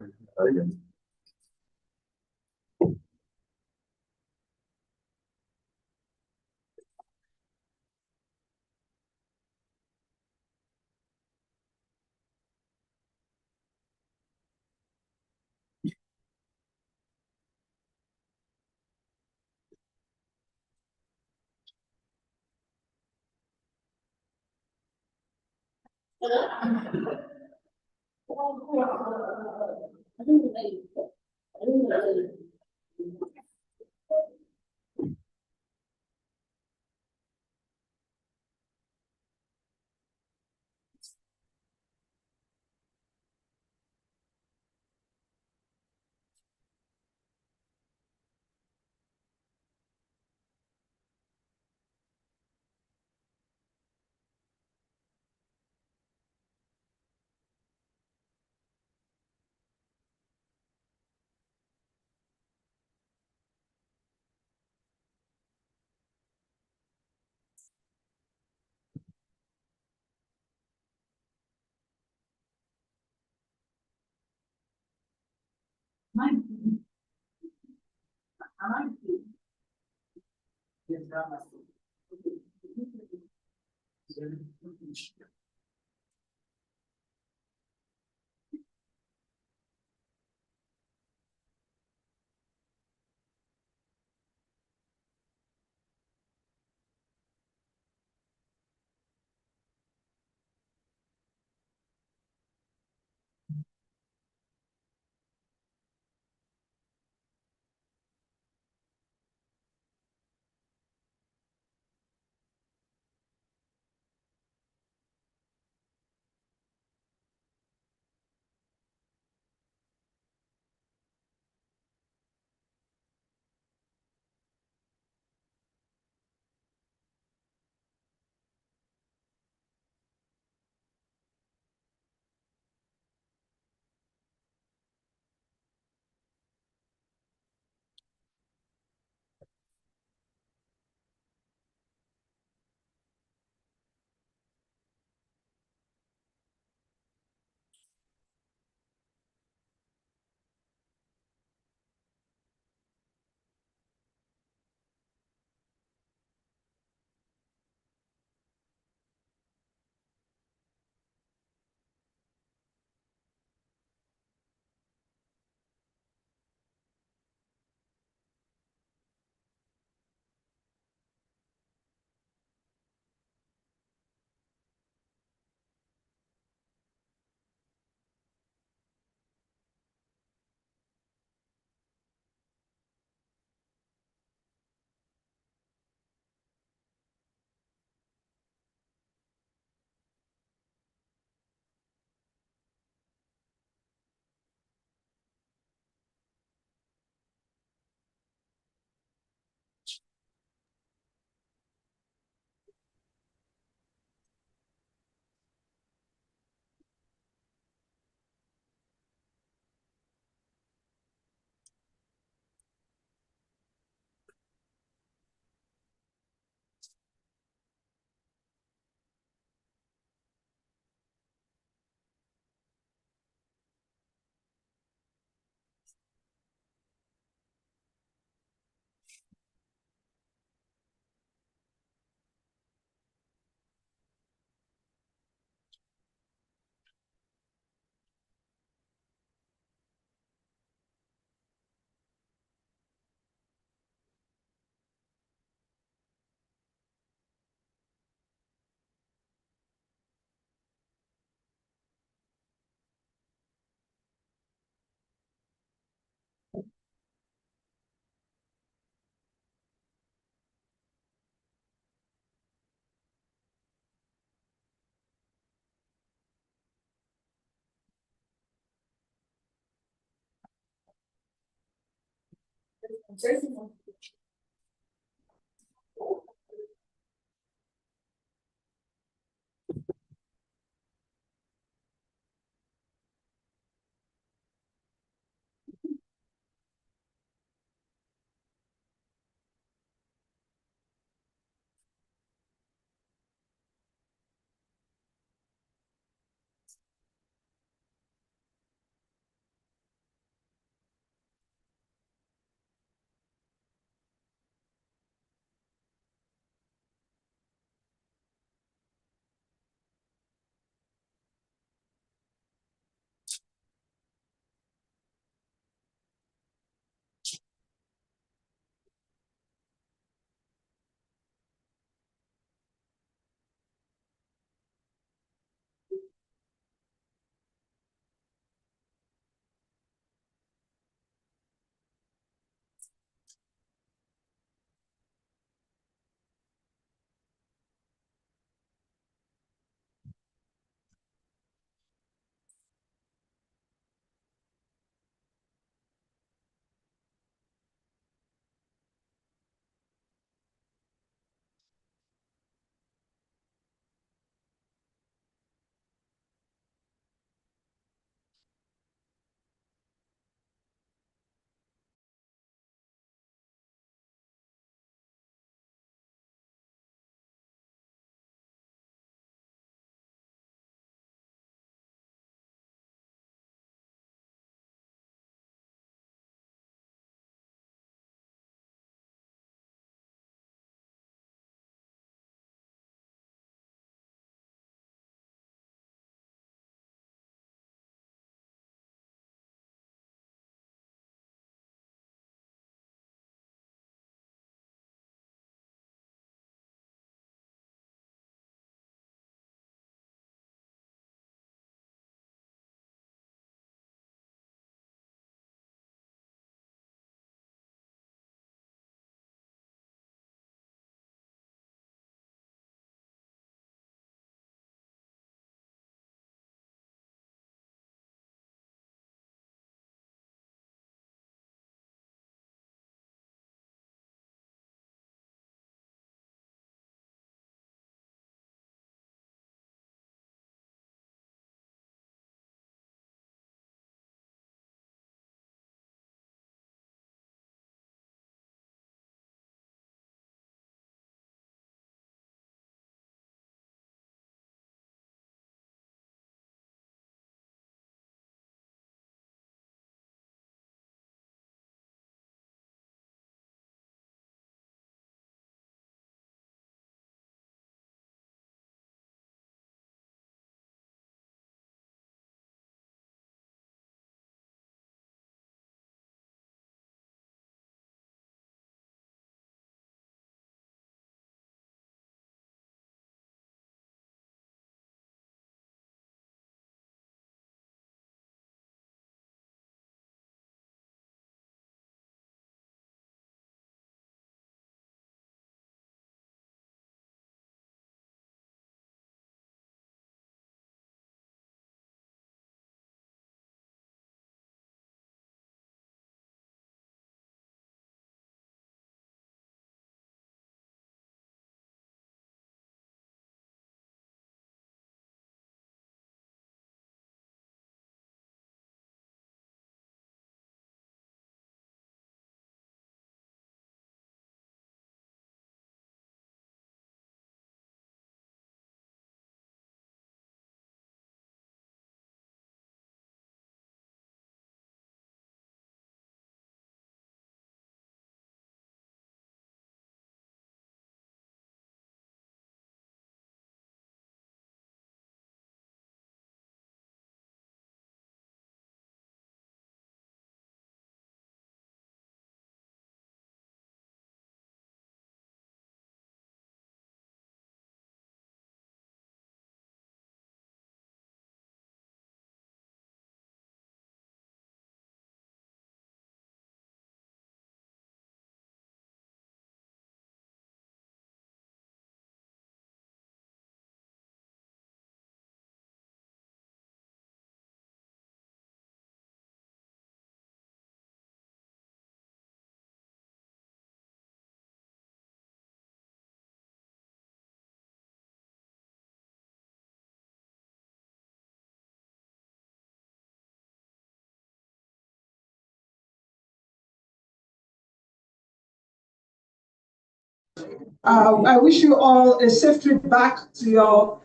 I wish you all a safe trip back to your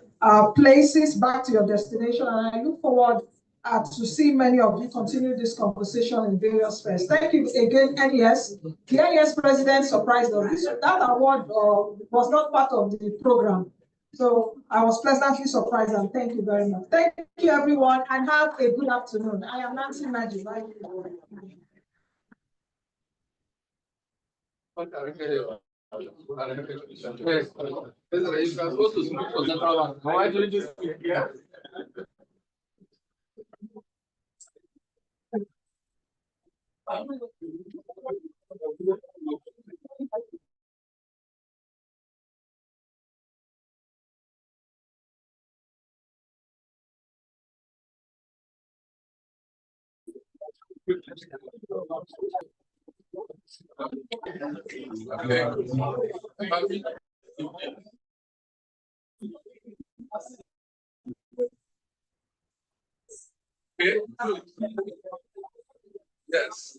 places, back to your destination, and I look forward to see many of you continue this conversation in various fairs. Thank you again, NES. The NES president surprised us. That award was not part of the program. So I was pleasantly surprised, and thank you very much. Thank you, everyone, and have a good afternoon. I am Nancy Maggi. Yes.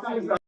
Okay.